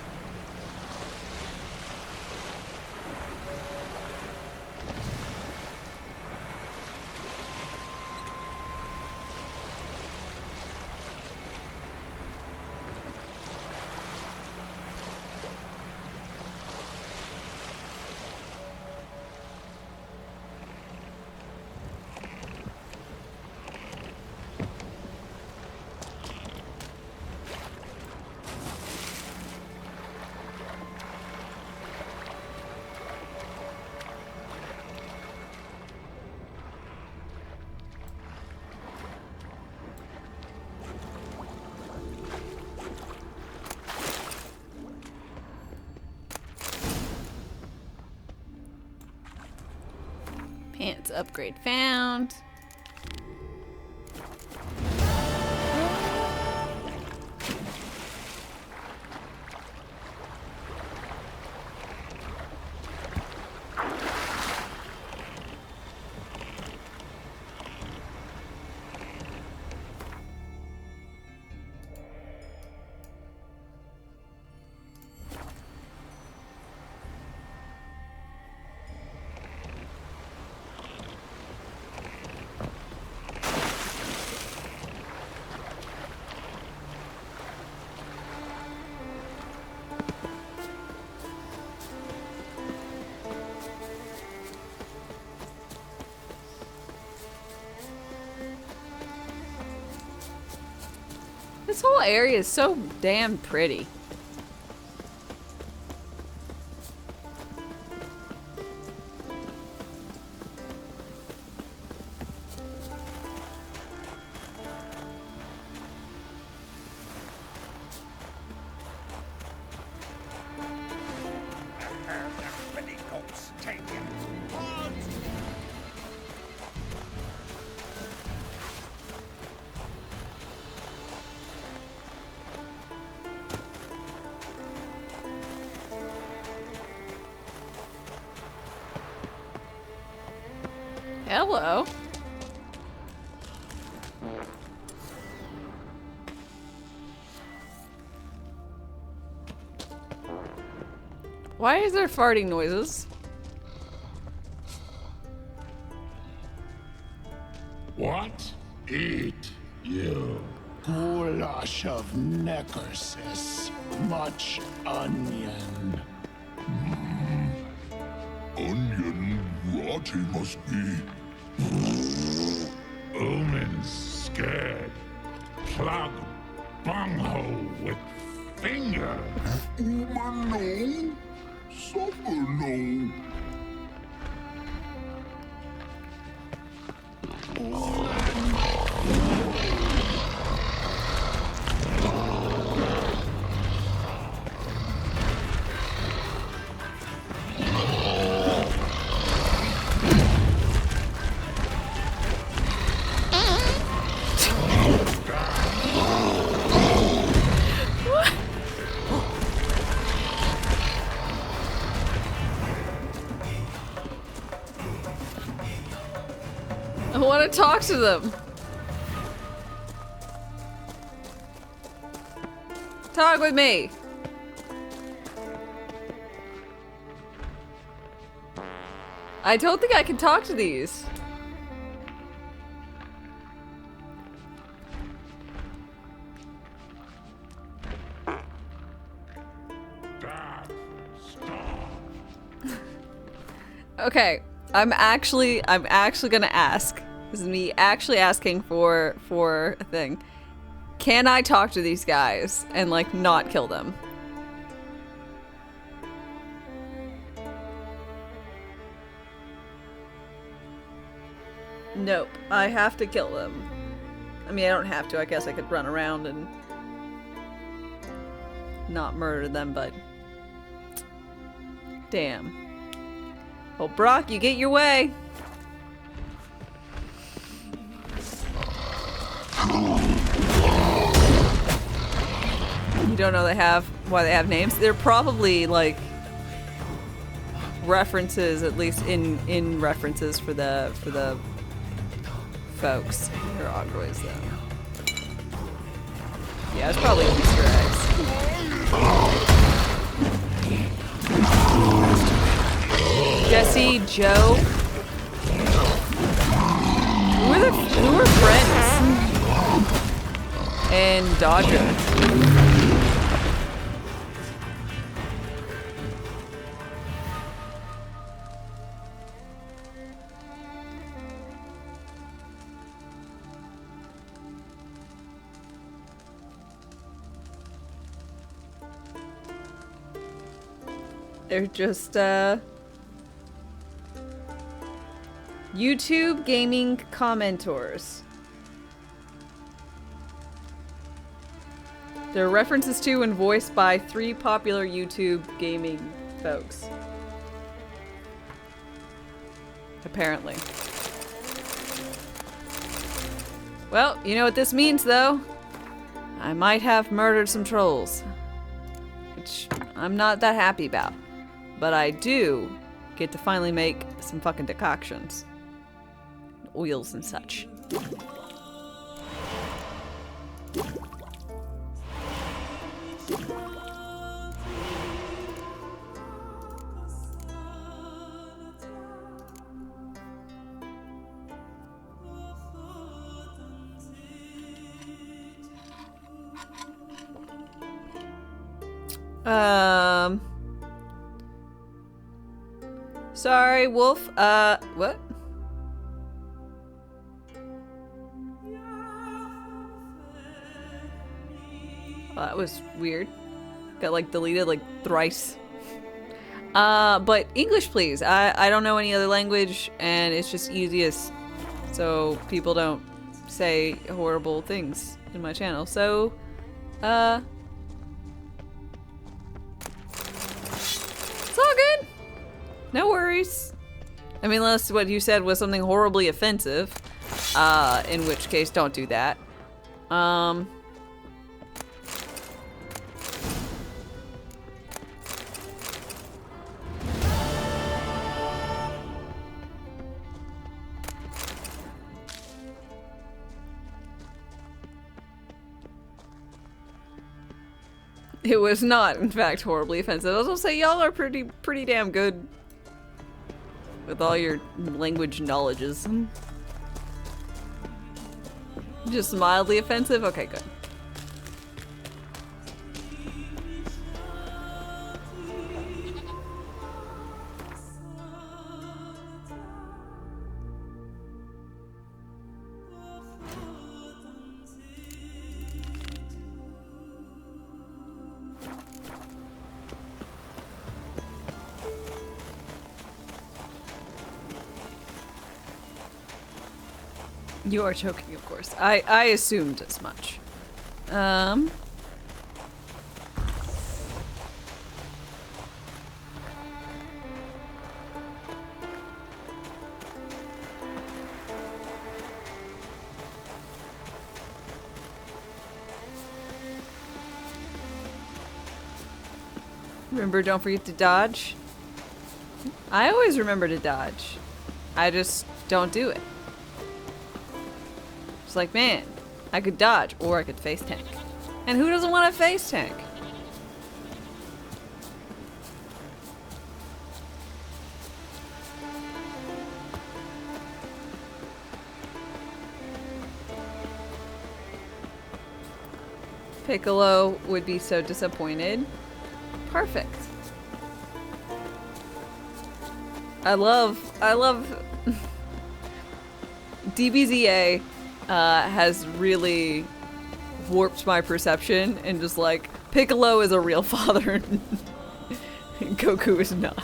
Pants upgrade found. This whole area is so damn pretty. Hello. Why is there farting noises? What? Eat, you. Goulash of neckersis. Much onion. Onion rot he must be. Omen's scared. Plug bunghole with finger. Uma no. Supper no. I want to talk to them. Talk with me. I don't think I can talk to these. Okay, I'm actually gonna ask. This is me actually asking for a thing. Can I talk to these guys and like not kill them? Nope. I have to kill them. I mean, I don't have to. I guess I could run around and not murder them, but damn. Well, Brock, you get your way. You don't know why they have names? They're probably like references, at least in references for the folks. They're Ogroys though. Yeah, it's probably Easter eggs. Jesse, Joe. Who are friends? And Dodger. They're just, YouTube gaming commentors. They're references to and voiced by 3 popular YouTube gaming folks. Apparently. Well, you know what this means, though? I might have murdered some trolls. Which I'm not that happy about. But I do get to finally make some fucking decoctions. Oils and such. Sorry, Wolf. What? Well, that was weird. Got like deleted like thrice. But English, please. I don't know any other language, and it's just easiest so people don't say horrible things in my channel. So, it's all good. No worries. I mean, unless what you said was something horribly offensive, in which case don't do that. It was not, in fact, horribly offensive. I was gonna say, y'all are pretty damn good with all your language knowledges. Just mildly offensive? Okay, good. You are choking, of course. I assumed as much. Remember, don't forget to dodge. I always remember to dodge. I just don't do it. It's like, man, I could dodge or I could face tank. And who doesn't want to face tank? Piccolo would be so disappointed. Perfect. I love DBZA has really warped my perception and just like, Piccolo is a real father and Goku is not.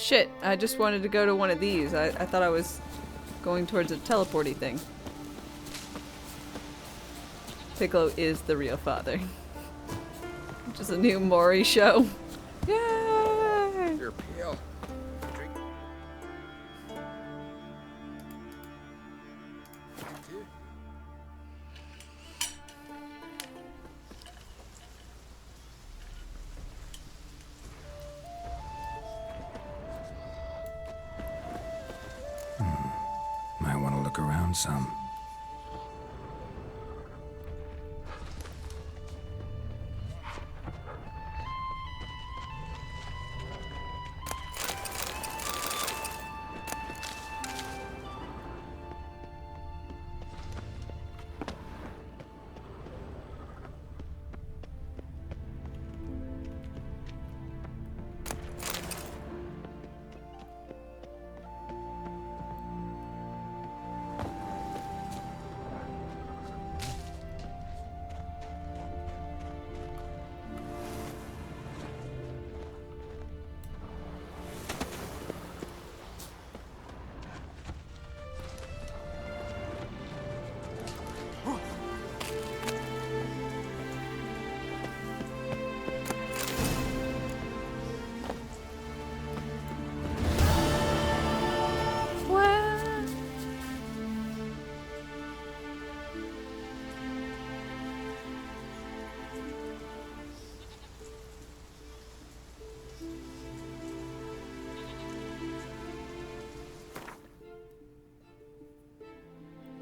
shit. I just wanted to go to one of these. I thought I was going towards a teleporty thing. Piccolo is the real father. Which is a new Mori show. Yay! You're pale. Might want to look around some.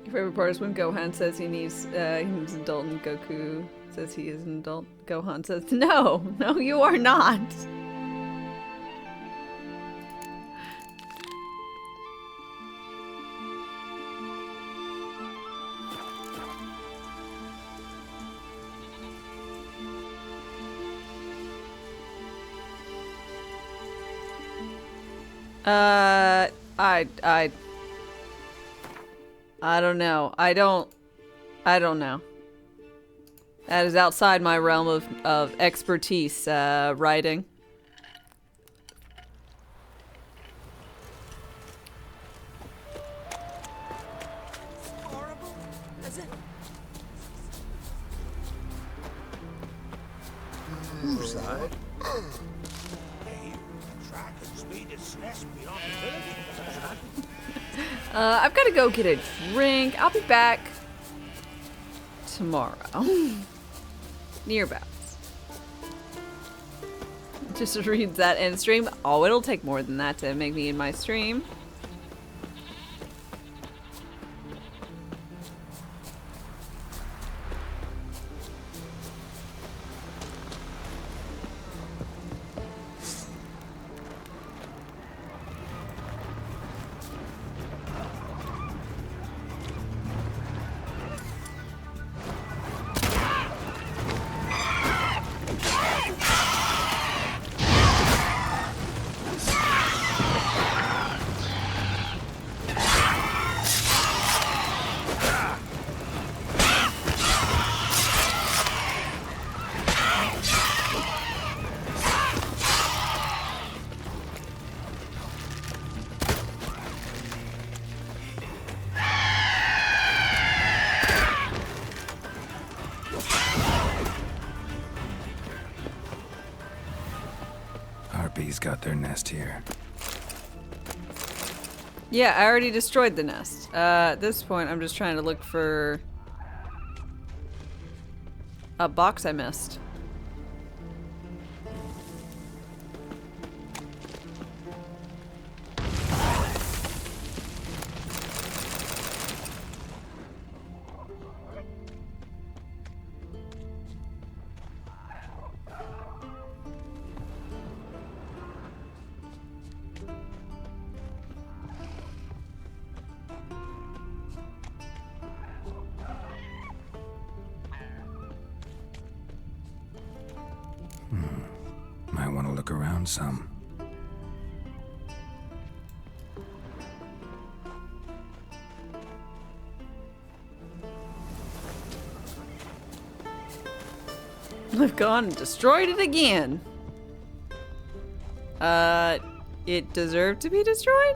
Your favorite part is when Gohan says he needs he's an adult and Goku says he is an adult. Gohan says, no, you are not. I don't know. I don't know. That is outside my realm of expertise, writing. Horrible, is it? Who's that? Hey, the dragon's made its nest beyond the village. I've got to go get a drink. I'll be back tomorrow. Nearabouts. Just read that end stream. Oh, it'll take more than that to make me in my stream. Harpies got their nest here. Yeah, I already destroyed the nest. At this point, I'm just trying to look for a box I missed. Might want to look around some. I've gone and destroyed it again. it deserved to be destroyed?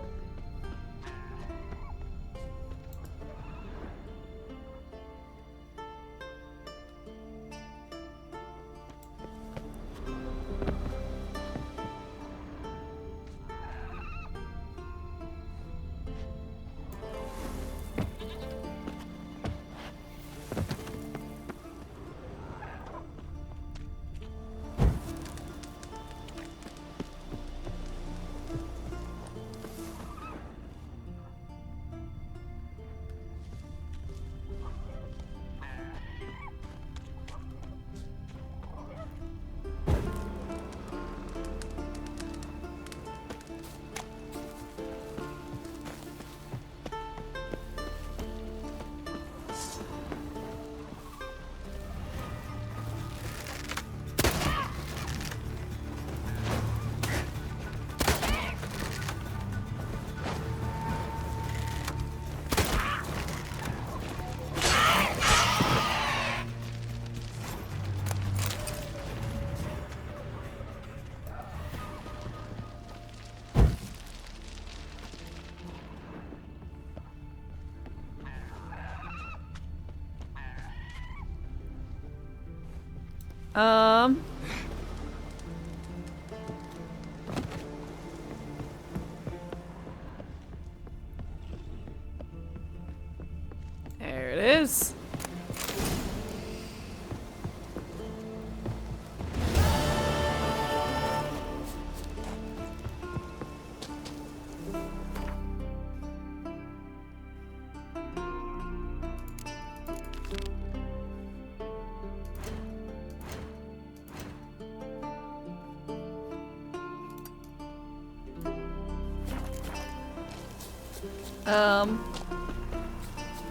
There it is.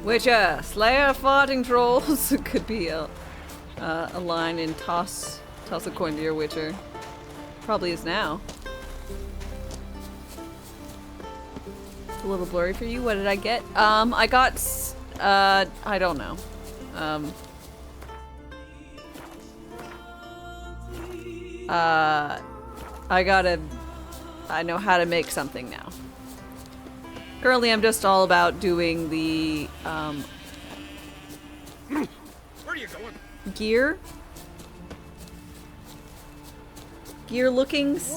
Witcher, slayer of farting trolls. It could be a line in toss a coin to your Witcher. Probably is now. It's a little blurry for you. What did I get? I got I don't know. I know how to make something now. Currently, I'm just all about doing the, Where are you going? gear lookings.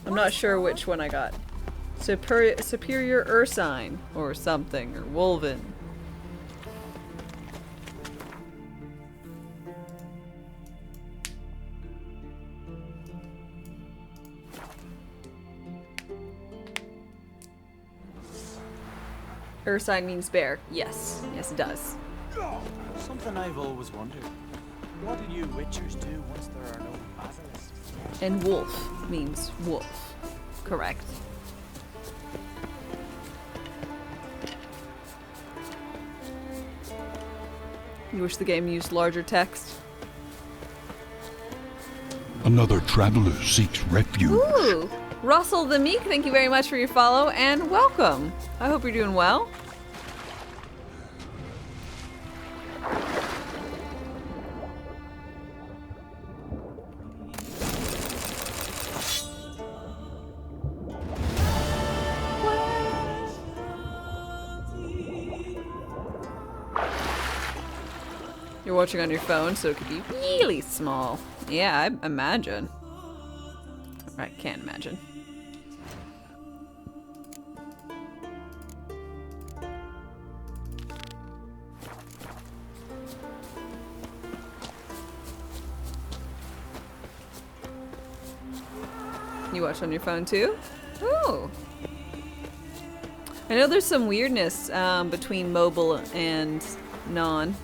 I'm not sure which one I got. Superior Ursine or something, or Wolven. Ursine means bear. Yes. Yes, it does. Something I've always wondered. What do you Witchers do once there are no basilisks? And wolf means wolf. Correct. You wish the game used larger text? Another traveler seeks refuge. Ooh! Russell the Meek, thank you very much for your follow and welcome. I hope you're doing well. You're watching on your phone, so it could be really small. Yeah, I imagine. I can't imagine. You watch on your phone too? Ooh. I know there's some weirdness between mobile and non.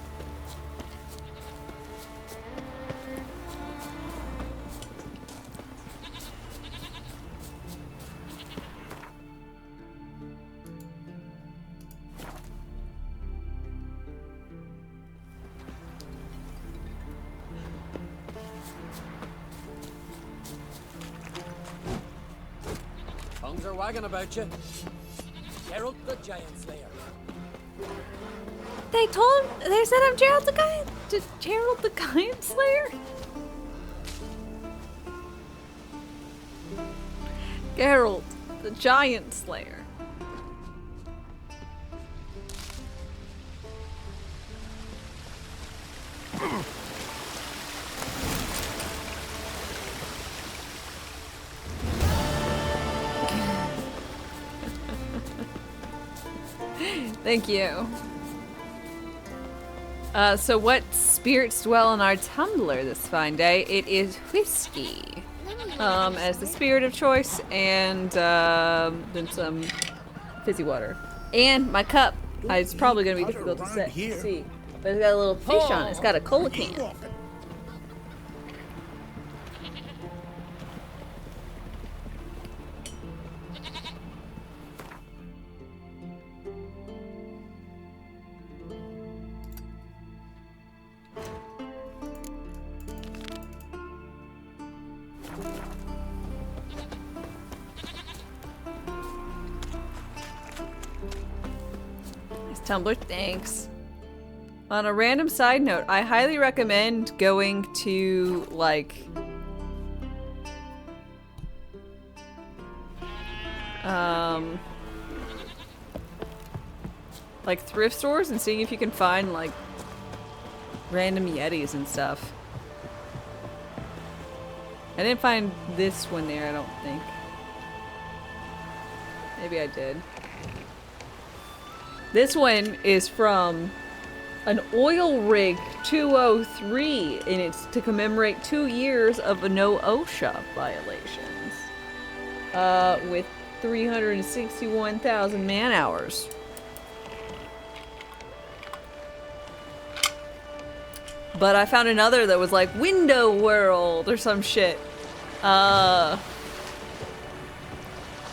Tongues are wagging about you. Geralt the Giant Slayer. They said I'm Gerald the Giant Slayer? Geralt The giant slayer. Thank you. So what spirits dwell in our tumbler this fine day? It is whiskey, as the spirit of choice, and then some fizzy water. And my cup. It's probably going to be difficult to see, but it's got a little fish on it. It's got a cola can. Tumblr, thanks. On a random side note, I highly recommend going to, like thrift stores and seeing if you can find, like, random Yetis and stuff. I didn't find this one there, I don't think. Maybe I did. This one is from an oil rig 203, and it's to commemorate 2 years of no OSHA violations. With 361,000 man hours. But I found another that was like Window World or some shit.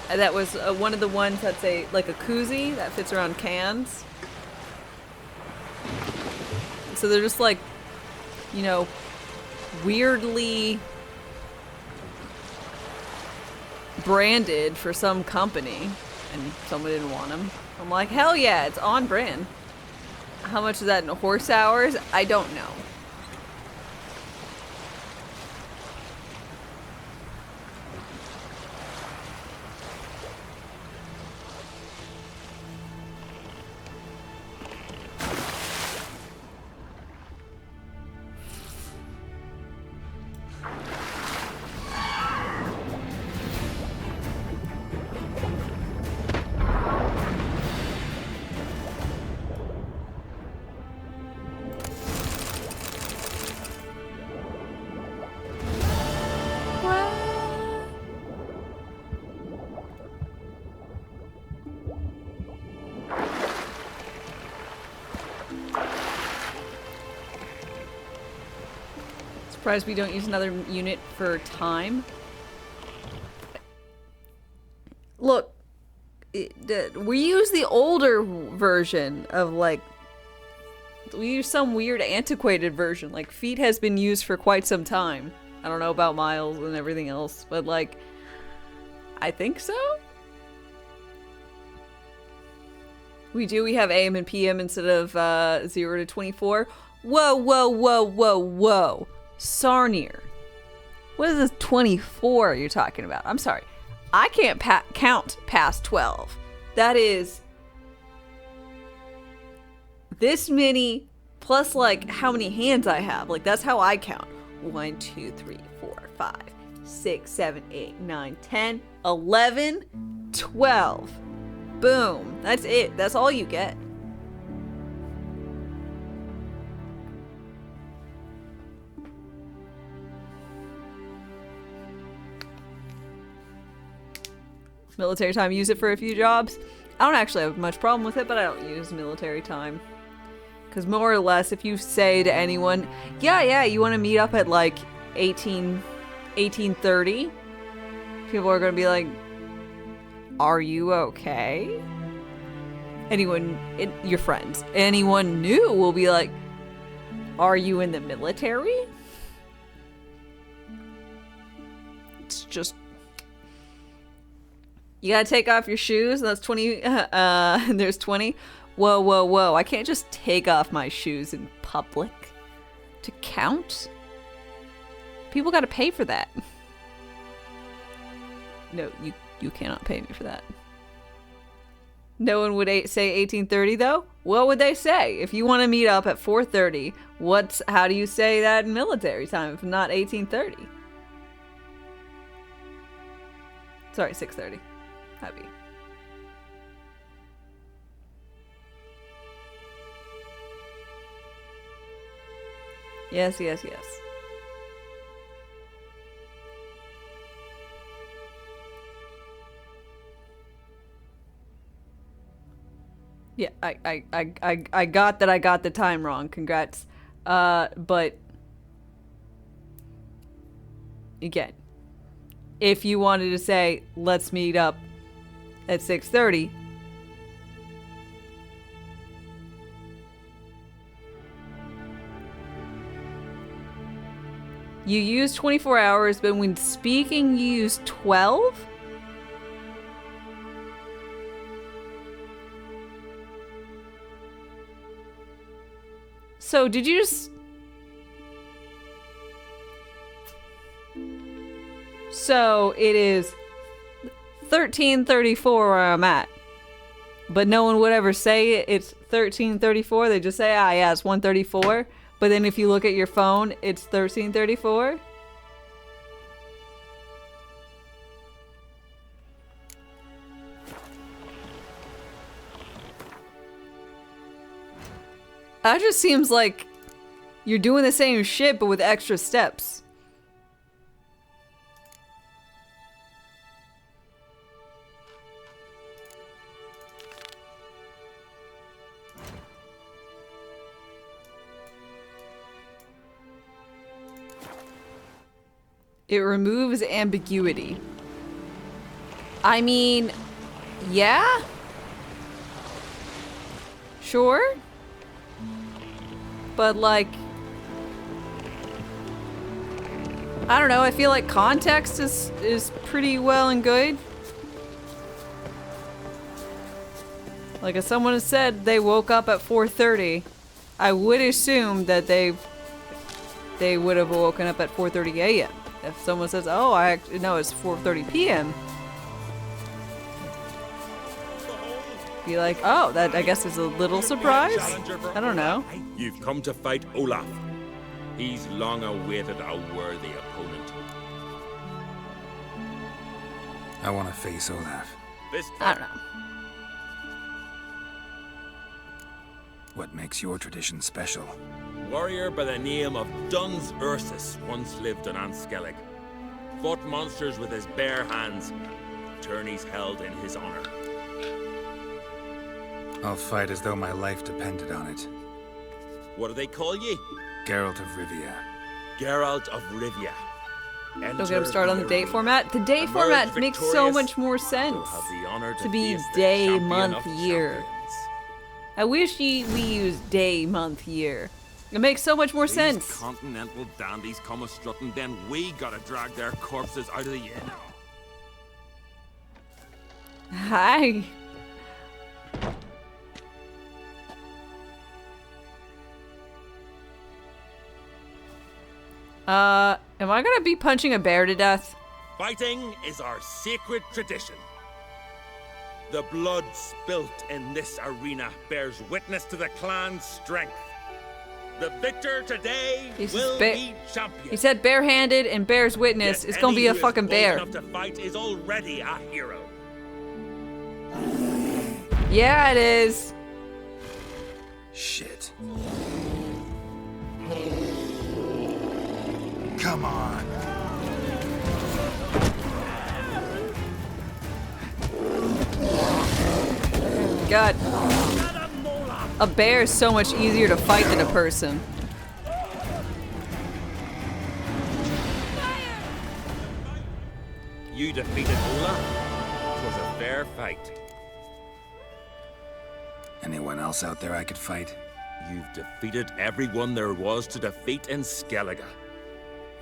That was one of the ones that's like a koozie that fits around cans. So they're just like, you know, weirdly branded for some company, and someone didn't want them. I'm like, hell yeah, it's on brand. How much is that in horse hours? I don't know. Surprised we don't use another unit for time. Look, we use the older version of, like, we use some weird antiquated version. Like, feet has been used for quite some time. I don't know about miles and everything else, but, like, I think so? We have AM and PM instead of 0 to 24. Whoa, whoa, whoa, whoa, whoa. Sarnier. What is this 24 you're talking about? I'm sorry. I can't count past 12. That is this many plus, like, how many hands I have. Like, that's how I count. 1, 2, 3, 4, 5, 6, 7, 8, 9, 10, 11, 12. Boom. That's it. That's all you get. Military time, use it for a few jobs. I don't actually have much problem with it, but I don't use military time. Because more or less, if you say to anyone, yeah, you want to meet up at like 1830, people are going to be like, are you okay? Your friends, anyone new will be like, are you in the military? It's just, you gotta take off your shoes, and that's 20, there's 20. Whoa, whoa, whoa, I can't just take off my shoes in public to count. People gotta pay for that. No, You cannot pay me for that. No one would say 1830 though? What would they say? If you want to meet up at 4:30, how do you say that in military time if not 1830? Sorry, 6:30. Happy. Yes, yes, yes. Yeah, I got that I got the time wrong. Congrats. But again, if you wanted to say let's meet up at 6:30, you use 24 hours, but when speaking you use 12? So did you just... So it is 1334 where I'm at. But no one would ever say it's 1334. They just say, ah, yeah, it's 134. But then if you look at your phone, it's 1334. That just seems like you're doing the same shit, but with extra steps. It removes ambiguity. I mean, yeah? Sure? But like, I don't know, I feel like context is pretty well and good. Like if someone has said they woke up at 4:30, I would assume that they would have woken up at 4:30 a.m. If someone says, oh, no, it's 4:30 p.m. Be like, oh, that I guess is a little surprise. I don't know. You've come to fight Olaf. He's long awaited a worthy opponent. I want to face Olaf. I don't know. What makes your tradition special? Warrior by the name of Duns Ursus once lived on Anskellig. Fought monsters with his bare hands. Tourneys held in his honor. I'll fight as though my life depended on it. What do they call ye? Geralt of Rivia. Geralt of Rivia. Don't get him started on the date format. The day format makes so much more sense to be day, month, year. I wish we used day, month, year. It makes so much more sense. These continental dandies come a strutting, then we gotta drag their corpses out of the inn. Hi. Am I gonna be punching a bear to death? Fighting is our sacred tradition. The blood spilt in this arena bears witness to the clan's strength. The victor today will be champion. He said barehanded and bears witness. It's gonna be a fucking bear. Enough to fight is already a hero. Yeah, it is. Shit. Come on. God. A bear is so much easier to fight than a person. You defeated Olaf. It was a fair fight. Anyone else out there I could fight? You've defeated everyone there was to defeat in Skellige.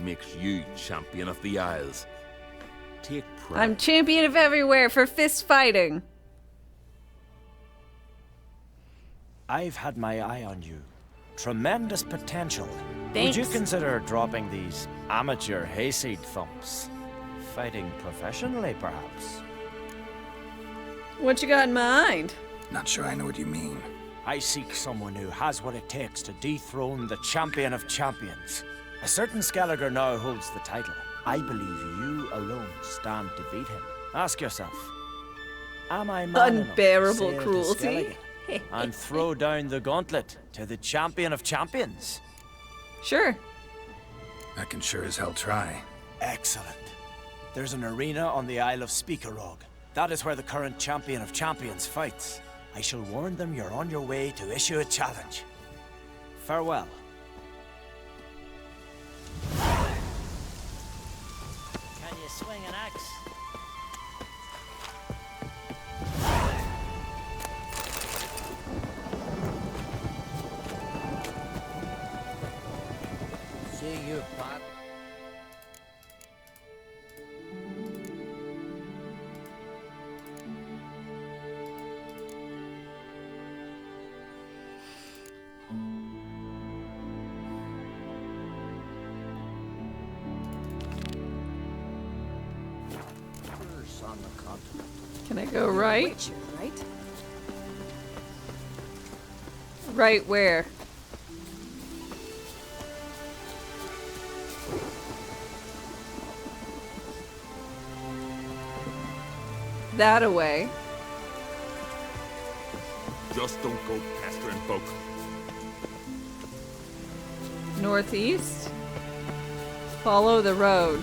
Makes you champion of the Isles. Take pride. I'm champion of everywhere for fist fighting. I've had my eye on you. Tremendous potential. Thanks. Would you consider dropping these amateur hayseed thumps? Fighting professionally, perhaps? What you got in mind? Not sure I know what you mean. I seek someone who has what it takes to dethrone the champion of champions. A certain Skelliger now holds the title. I believe you alone stand to beat him. Ask yourself, am I man enough to Unbearable sail to cruelty. Skellige and throw down the gauntlet to the champion of champions? Sure. I can sure as hell try. Excellent. There's an arena on the Isle of Speakerog. That is where the current champion of champions fights. I shall warn them you're on your way to issue a challenge. Farewell. Can you swing an axe? See you, Pat. On the continent. Can I go right? Witcher, right? Right where? That away. Just don't go pestering folk. Northeast. Follow the road.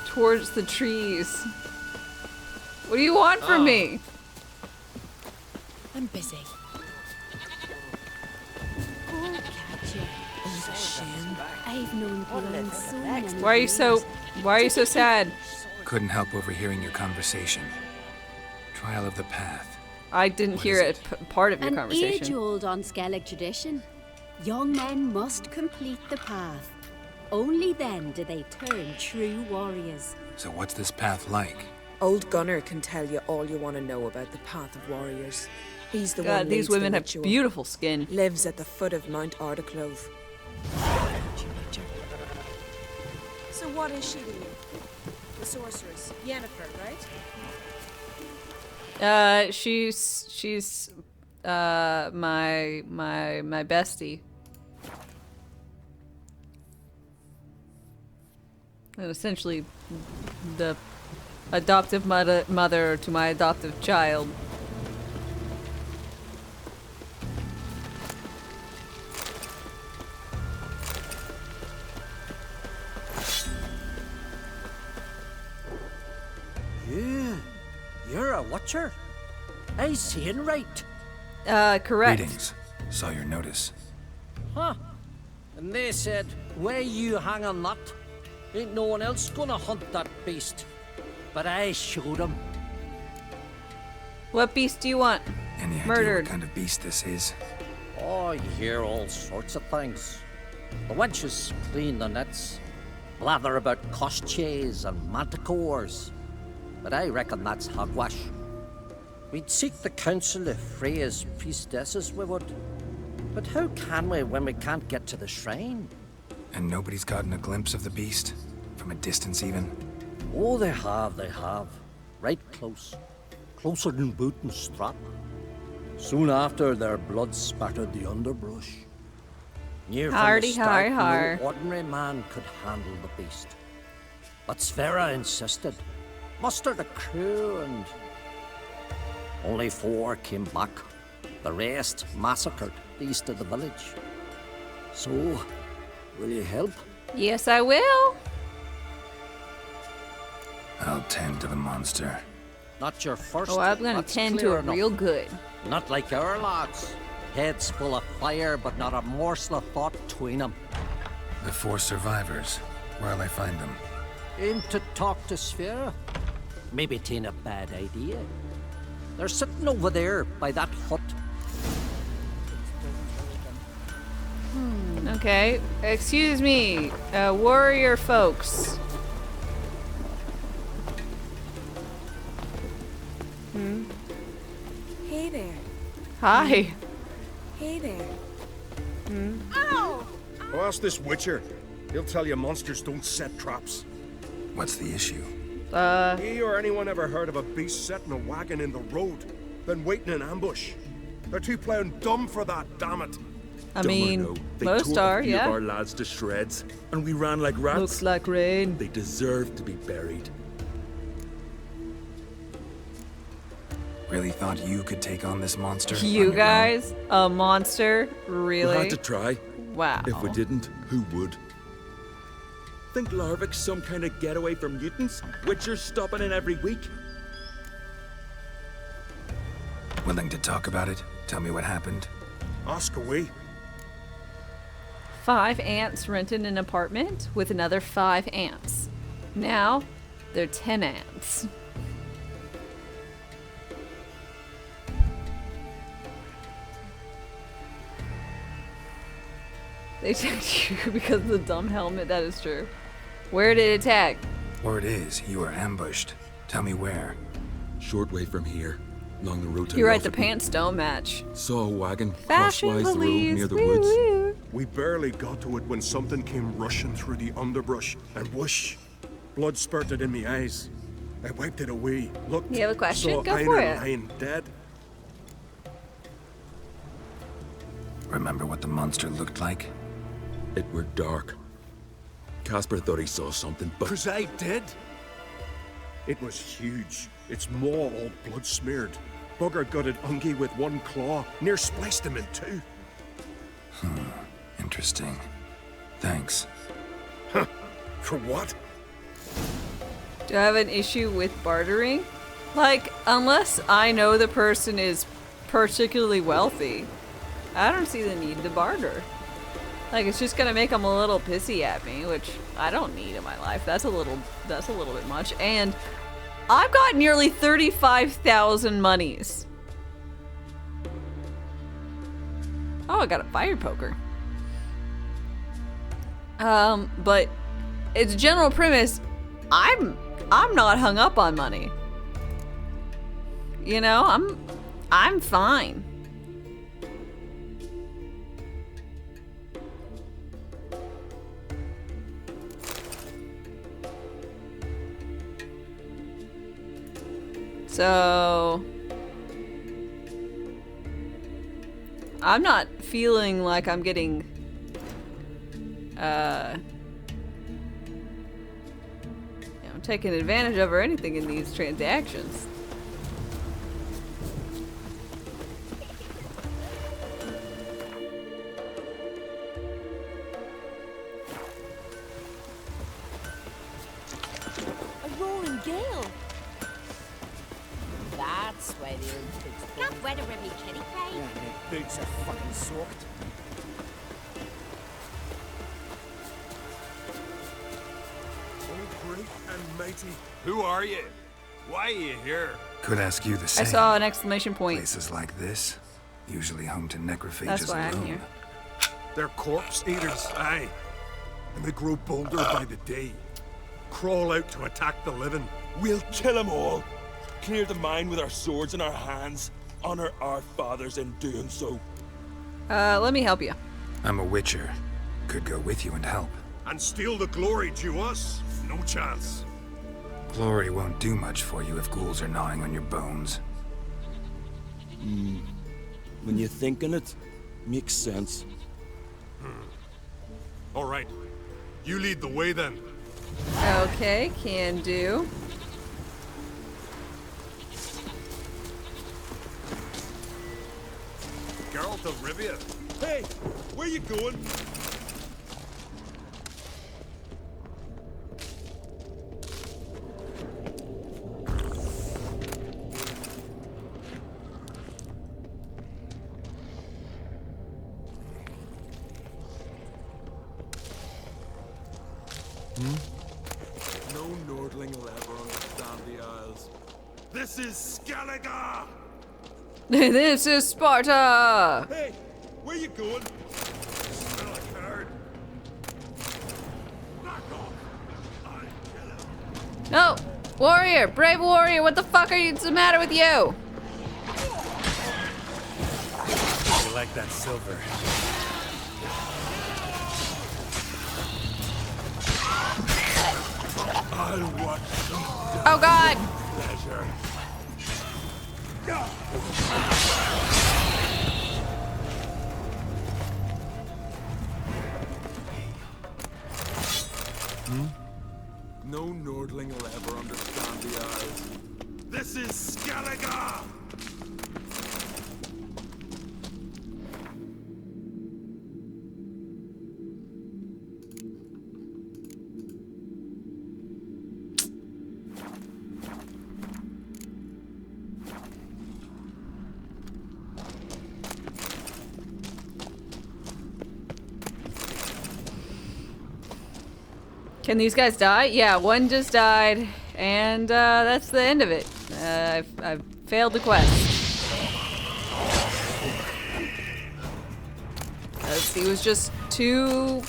Towards the trees. What do you want from me? I'm busy. Oh, catcher. It's a shame. I've known Glenn so many Why are you so sad? Couldn't help overhearing your conversation. Trial of the Path. I didn't hear it. Part of your An conversation. age-old on Skellig tradition. Young men must complete the path. Only then do they turn true warriors. So what's this path like? Old Gunnar can tell you all you want to know about the Path of Warriors. He's the God, one these leads the women have ritual. beautiful skin. Lives at the foot of Mount Ardaclove. So what is she to you? The sorceress, Yennefer, right? She's my bestie. And essentially the adoptive mother to my adoptive child. You're a watcher? I seeing right. Correct. Greetings. Saw your notice. Huh. And they said, where you hang on that? Ain't no one else gonna hunt that beast. But I showed him. What beast do you want? Any idea Murdered. what kind of beast this is? Oh, you hear all sorts of things. The wenches clean the nets, blather about koshchays and manticores. But I reckon that's hogwash. We'd seek the counsel of Freya's priestesses, we would. But how can we when we can't get to the shrine? And nobody's gotten a glimpse of the beast? From a distance even? Oh, they have. Right close. Closer than boot and strap. Soon after, their blood spattered the underbrush. Near from Hardy the start, har. no ordinary man could handle the beast. But Sverra insisted. Mustered a crew and... Only 4 came back. The rest massacred east of the village. So, will you help? Yes, I will. I'll tend to the monster. Not your first. Oh, I'm gonna that's tend to clear it enough. real good. Not like our lads. Heads full of fire, but not a morsel of thought between them. The 4 survivors. Where'll I find them? Aim to talk to Sverra? Maybe it ain't a bad idea. They're sitting over there by that hut. Okay. Excuse me, warrior folks. Hey there. Hi. Hey there. Oh, ask this Witcher. He'll tell you monsters don't set traps. What's the issue? He or anyone ever heard of a beast setting a wagon in the road, then waiting in ambush? They're too plowing dumb for that, damn it. I mean, They most tore are, a few yeah. of our lads to shreds, and we ran like rats. Looks like rain. They deserve to be buried. Really thought you could take on this monster? on You your guys, a monster? We Really? had to try. Wow. If we didn't, who would? Think Larvik's some kind of getaway for mutants? Witchers stopping in every week? own? Willing to talk about it? Tell me what happened. Ask away. 5 ants rented an apartment with another 5 ants. Now, they're 10 ants. They attacked you because of the dumb helmet, that is true. Where did it attack? Word is, you were ambushed. Tell me where. Short way from here, along the road to You're right, the Rotherby. pants don't match. Saw a wagon Fashion crosswise the road police, near the woo woods. woo. We barely got to it when something came rushing through the underbrush, and whoosh, blood spurted in me eyes. I wiped it away. Looked, You have a question? saw Go Einar for it. lying dead. Remember what the monster looked like? It were dark. Casper thought he saw something, but 'Cause I did. It was huge. Its maw all blood smeared. Bugger gutted Ungie with one claw, near spliced him in two. Interesting. Thanks. Huh. For what? Do I have an issue with bartering? Like, unless I know the person is particularly wealthy, I don't see the need to barter. Like, it's just gonna make them a little pissy at me, which I don't need in my life. That's a little bit much. And I've got nearly 35,000 monies. Oh, I got a fire poker. But it's a general premise. I'm not hung up on money. You know, I'm fine. So I'm not feeling like I'm getting taken advantage of or anything in these transactions. A roaring gale. That's why the old pigs can't weather every kitty cry. Yeah, my boots are fucking soaked. Oh, great and mighty. Who are you? Why are you here? Could ask you the I same. saw an exclamation point. Places like this, usually home to necrophages That's why I'm alone. here. They're corpse eaters, aye. And they grow bolder by the day. Crawl out to attack the living. we'll kill them all. Clear the mine with our swords in our hands. Honor our fathers in doing so. Let me help you. I'm a witcher. Could go with you and help. And steal the glory due us? No chance. Glory won't do much for you if ghouls are gnawing on your bones. When you think on it, makes sense. All right. You lead the way then. Okay, can do. Geralt of Rivia. Hey, where you going? No Nordling will ever understand the Isles. This is Skellige! This is Sparta! Hey, where you going? Smell a card. Knock off! No! Warrior! Brave warrior! What the fuck what's the matter with you? You like that silver? I'll watch you die. Oh God! Pleasure. No Nordling will ever understand the Isles. This is Skellige! Can these guys die? Yeah, one just died, and that's the end of it. I've failed the quest. He was just too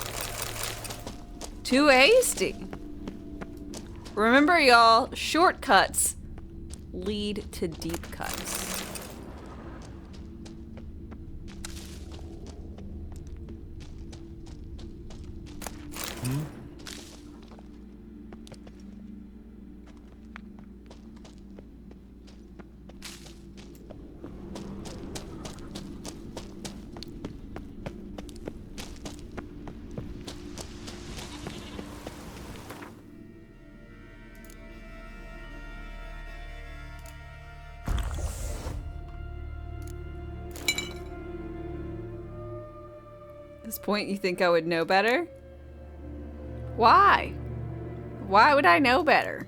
hasty. Remember, y'all, shortcuts lead to deep cuts. At this point, you think I would know better? Why? Why would I know better?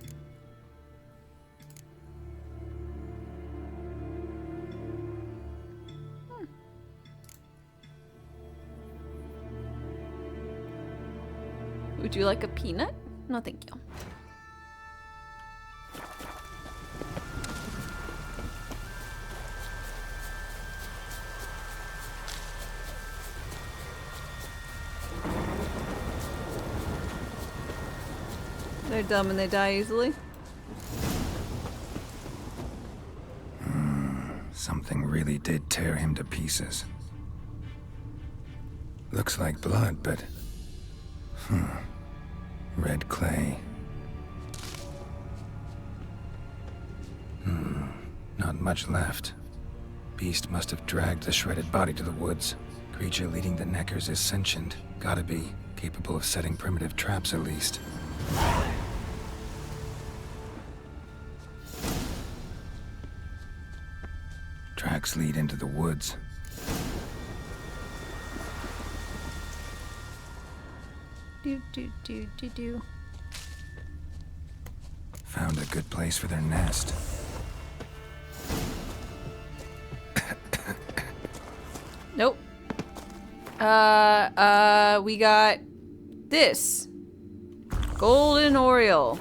Would you like a peanut? No, thank you. They're dumb and they die easily. Something really did tear him to pieces. Looks like blood, but... red clay. Not much left. Beast must have dragged the shredded body to the woods. Creature leading the Neckers is sentient. Gotta be. Capable of setting primitive traps, at least. Tracks lead into the woods. Do. Found a good place for their nest. Nope. We got this. Golden Oriole.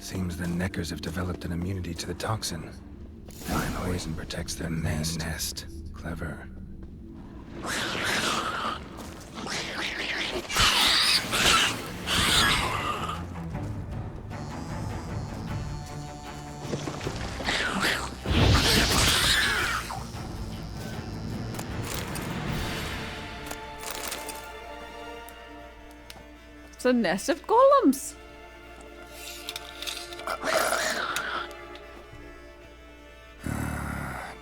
Seems the Neckers have developed an immunity to the toxin. Poison protects their nest. Clever. It's a nest of golems.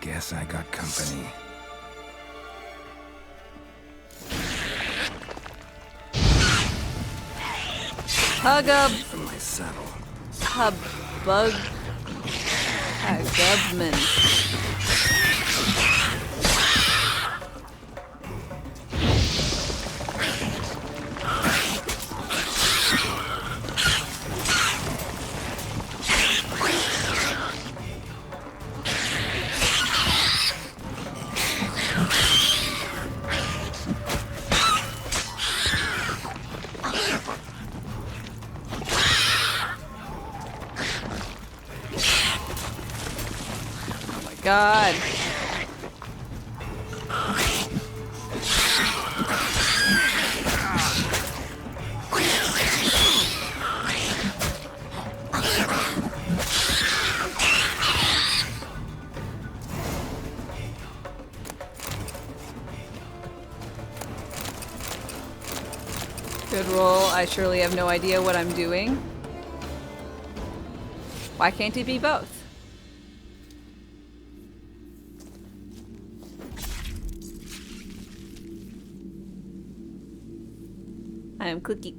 Guess I got company. Hug-up. My saddle. Hug-bug. Hug-gubman. God. Good roll. I surely have no idea what I'm doing. Why can't it be both? I am cookie.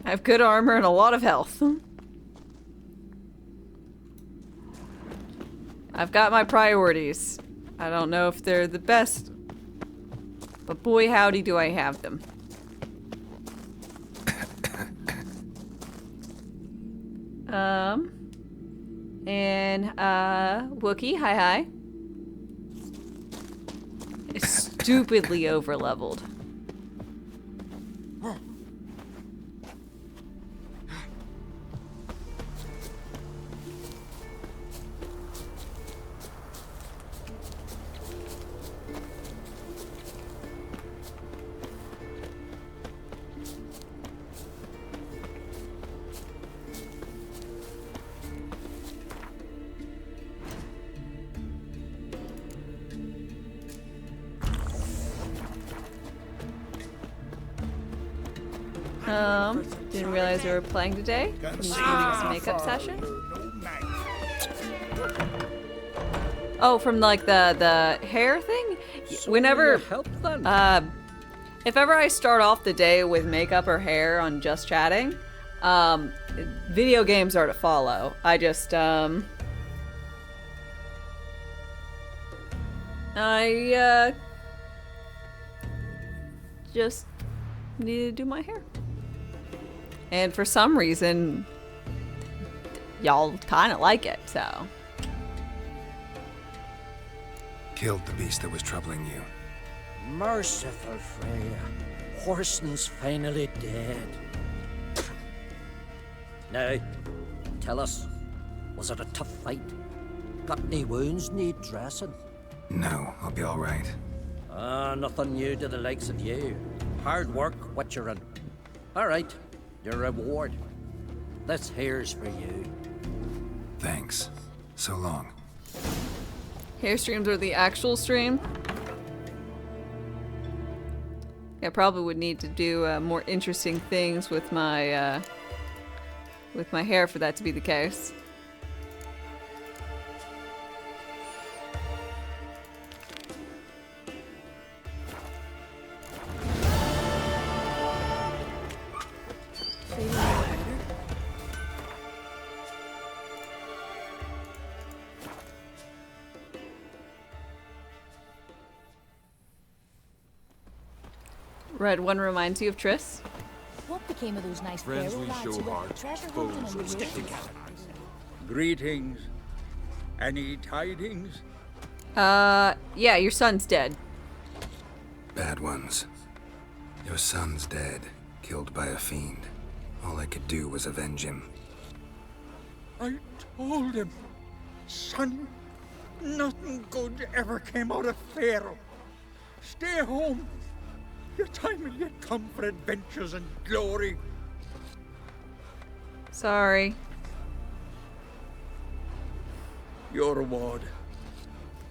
I have good armor and a lot of health. I've got my priorities. I don't know if they're the best, but boy howdy do I have them. Wookie, hi. Is stupidly overleveled. Didn't realize we were playing today. From the evening's makeup session. Oh, from like the hair thing? Whenever, if ever I start off the day with makeup or hair on just chatting, video games are to follow. I just, just need to do my hair. And for some reason, y'all kind of like it, so. Killed the beast that was troubling you. Merciful Freya. Horson's finally dead. Now, tell us, was it a tough fight? Got any wounds need dressing? No, I'll be all right. Nothing new to the likes of you. Hard work, what you're in. All right, your reward. This here's for you. Thanks. So long. Hair streams are the actual stream. I probably would need to do more interesting things with my hair for that to be the case. Red one reminds you of Triss. What became of those nice Friends feral we lads show who went heart, treasure foes hunting will in the stick woods? together. Greetings. Any tidings? Yeah, your son's dead. Bad ones. Your son's dead, killed by a fiend. All I could do was avenge him. I told him, son, nothing good ever came out of Pharaoh. Stay home. Your time will yet come for adventures and glory. Sorry. Your reward.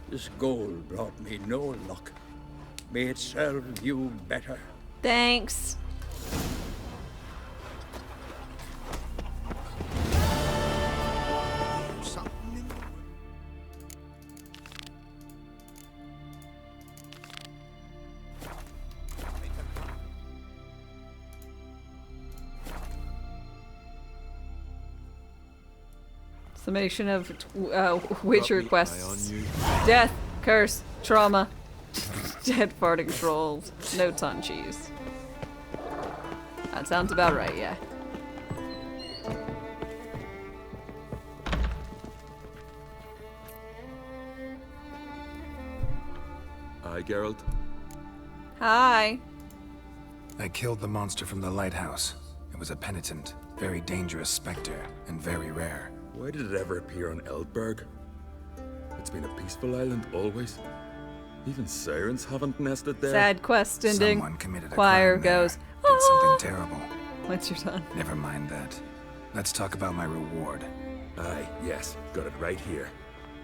This gold brought me no luck. May it serve you better. Thanks. Summation of Witcher quests. Death, curse, trauma, dead farting trolls, notes on cheese. That sounds about right, yeah. Hi, Geralt. Hi. I killed the monster from the lighthouse. It was a penitent, very dangerous specter, and very rare. Why did it ever appear on Eldberg? It's been a peaceful island always. Even sirens haven't nested there. Sad quest ending. Someone committed a Choir crime there. goes, Did something terrible. What's your son? Never mind that. Let's talk about my reward. Aye, Yes, got it right here.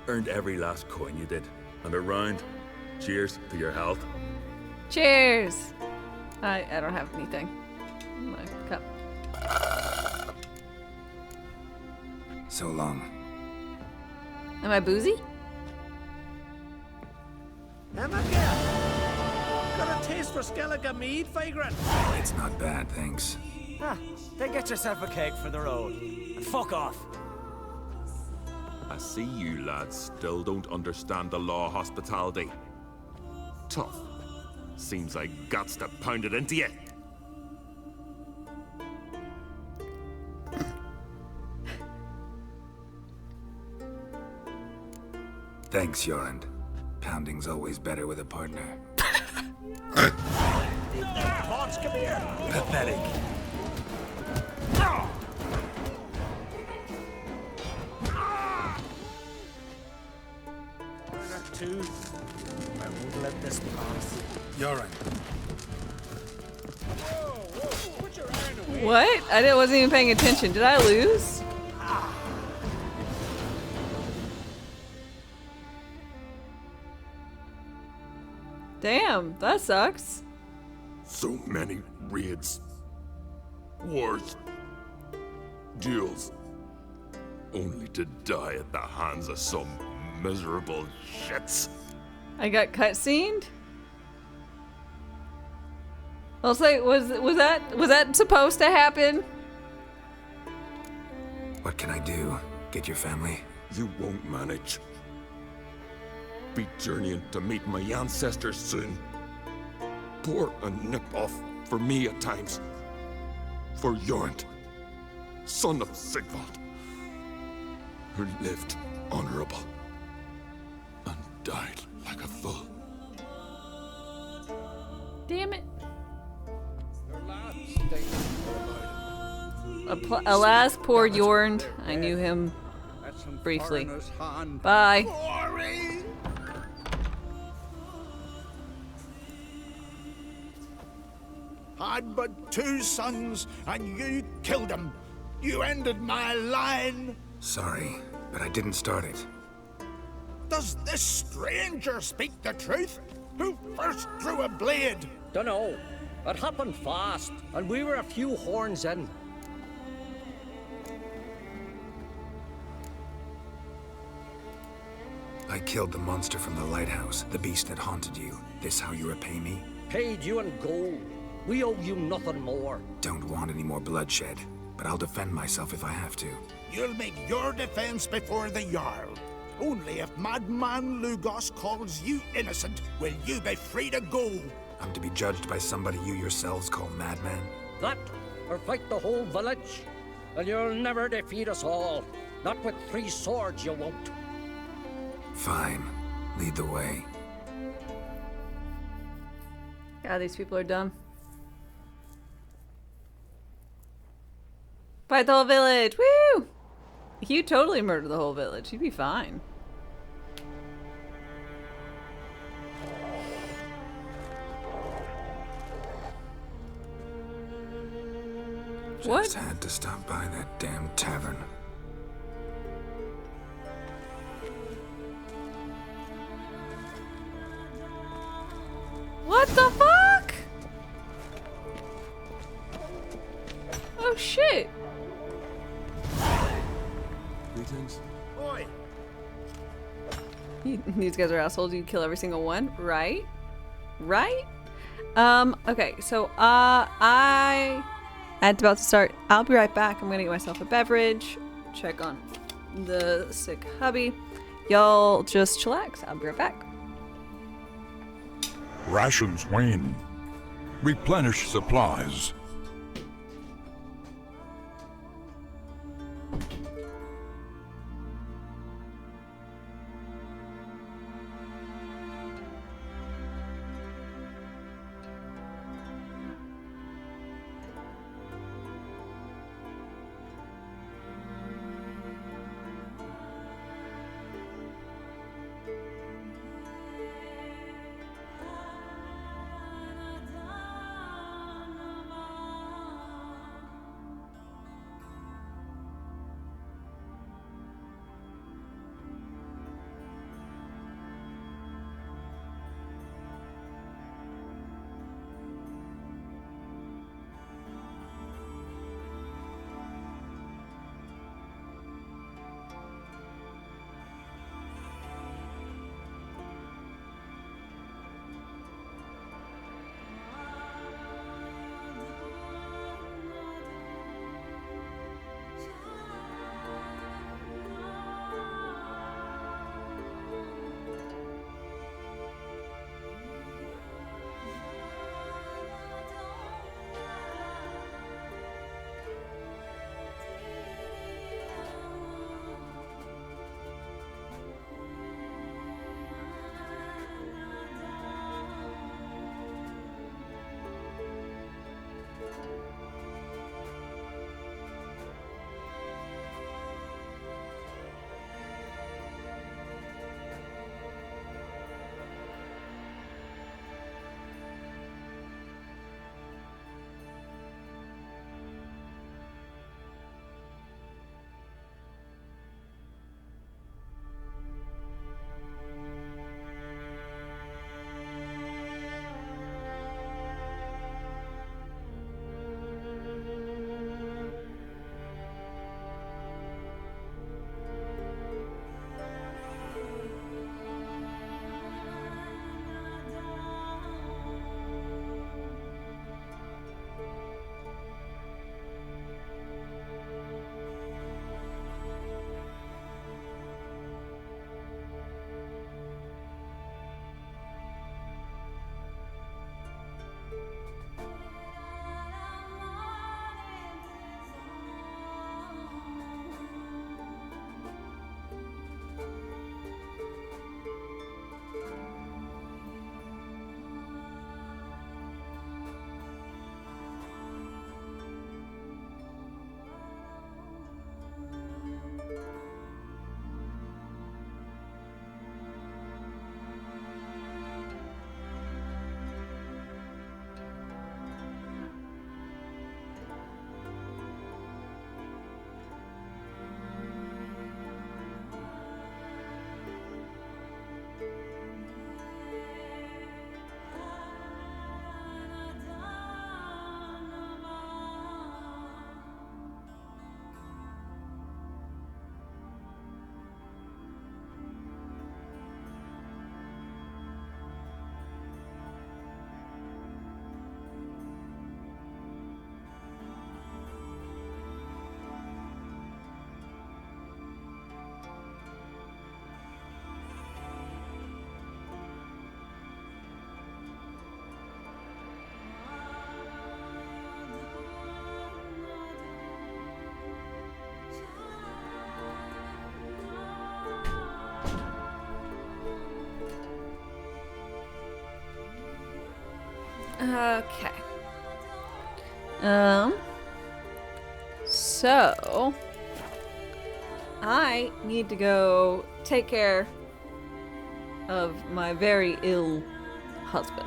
Earned every last coin you did. And a round. Cheers to your health. Cheers! I don't have anything in my cup. So long. Am I boozy? Emma, got a taste for Skellige mead, vagrant? It's not bad, thanks. Ah, then get yourself a keg for the road. And fuck off. I see you lads still don't understand the law of hospitality. Tough. Seems like guts to pound it into you. Thanks, Jorund. Pounding's always better with a partner. Pots, come here. Pathetic. Two. I won't let this pass. Jorund. What? Wasn't even paying attention. Did I lose? Damn, that sucks. So many raids. Wars. Duels. Only to die at the hands of some miserable shits. I got cutscened? I'll say, was that supposed to happen? What can I do? Get your family? You won't manage. Be journeying to meet my ancestors soon. Pour a nip off for me at times. For Jorund, son of Sigvald, who lived honorable and died like a fool. Damn it. Alas, poor Jorund. I knew him briefly. Bye. Had but 2 sons, and you killed them. You ended my line. Sorry, but I didn't start it. Does this stranger speak the truth? Who first drew a blade? Dunno. It happened fast, and we were a few horns in. I killed the monster from the lighthouse, the beast that haunted you. This how you repay me? Paid you in gold. We owe you nothing more. Don't want any more bloodshed, but I'll defend myself if I have to. You'll make your defense before the Jarl. Only if Madman Lugos calls you innocent will you be free to go. I'm to be judged by somebody you yourselves call madman? That, or fight the whole village, and you'll never defeat us all. Not with 3 swords, you won't. Fine. Lead the way. God, these people are dumb. Fight the whole village! Woo! You'd totally murder the whole village. You'd be fine. What? Just had to stop by that damn tavern. What the fuck? Oh shit. Greetings. Oi! These guys are assholes. You kill every single one, right? Right? Okay, so it's about to start. I'll be right back. I'm gonna get myself a beverage, check on the sick hubby. Y'all just chillax. I'll be right back. Rations wane. Replenish supplies. Okay. So I need to go take care of my very ill husband.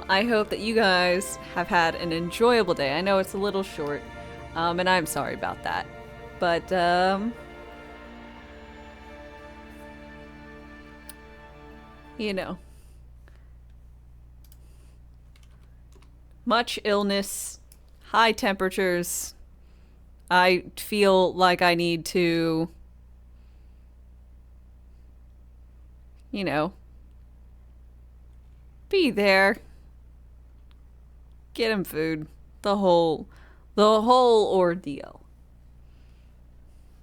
I hope that you guys have had an enjoyable day. I know it's a little short, and I'm sorry about that. But, you know, much illness, high temperatures. I feel like I need to, you know, be there. Get him food. The whole ordeal.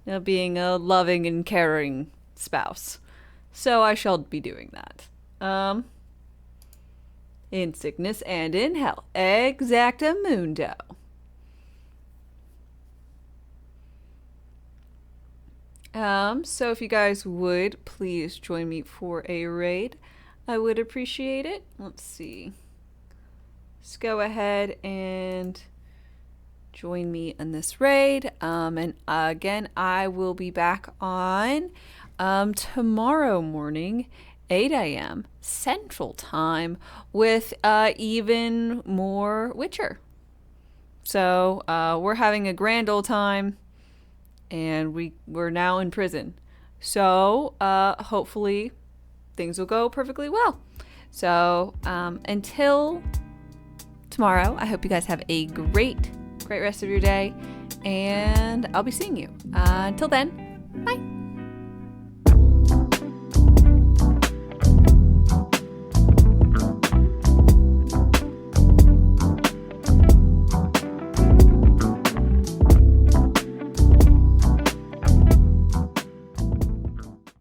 Of being a loving and caring spouse. So I shall be doing that. In sickness and in health. Exactamundo. So if you guys would please join me for a raid, I would appreciate it. Let's see. Let's go ahead and join me in this raid. And again, I will be back on tomorrow morning, 8 a.m. Central Time, with even more Witcher. So we're having a grand old time, and we're now in prison. So hopefully things will go perfectly well. So until tomorrow, I hope you guys have a great rest of your day, and I'll be seeing you. Until then, bye.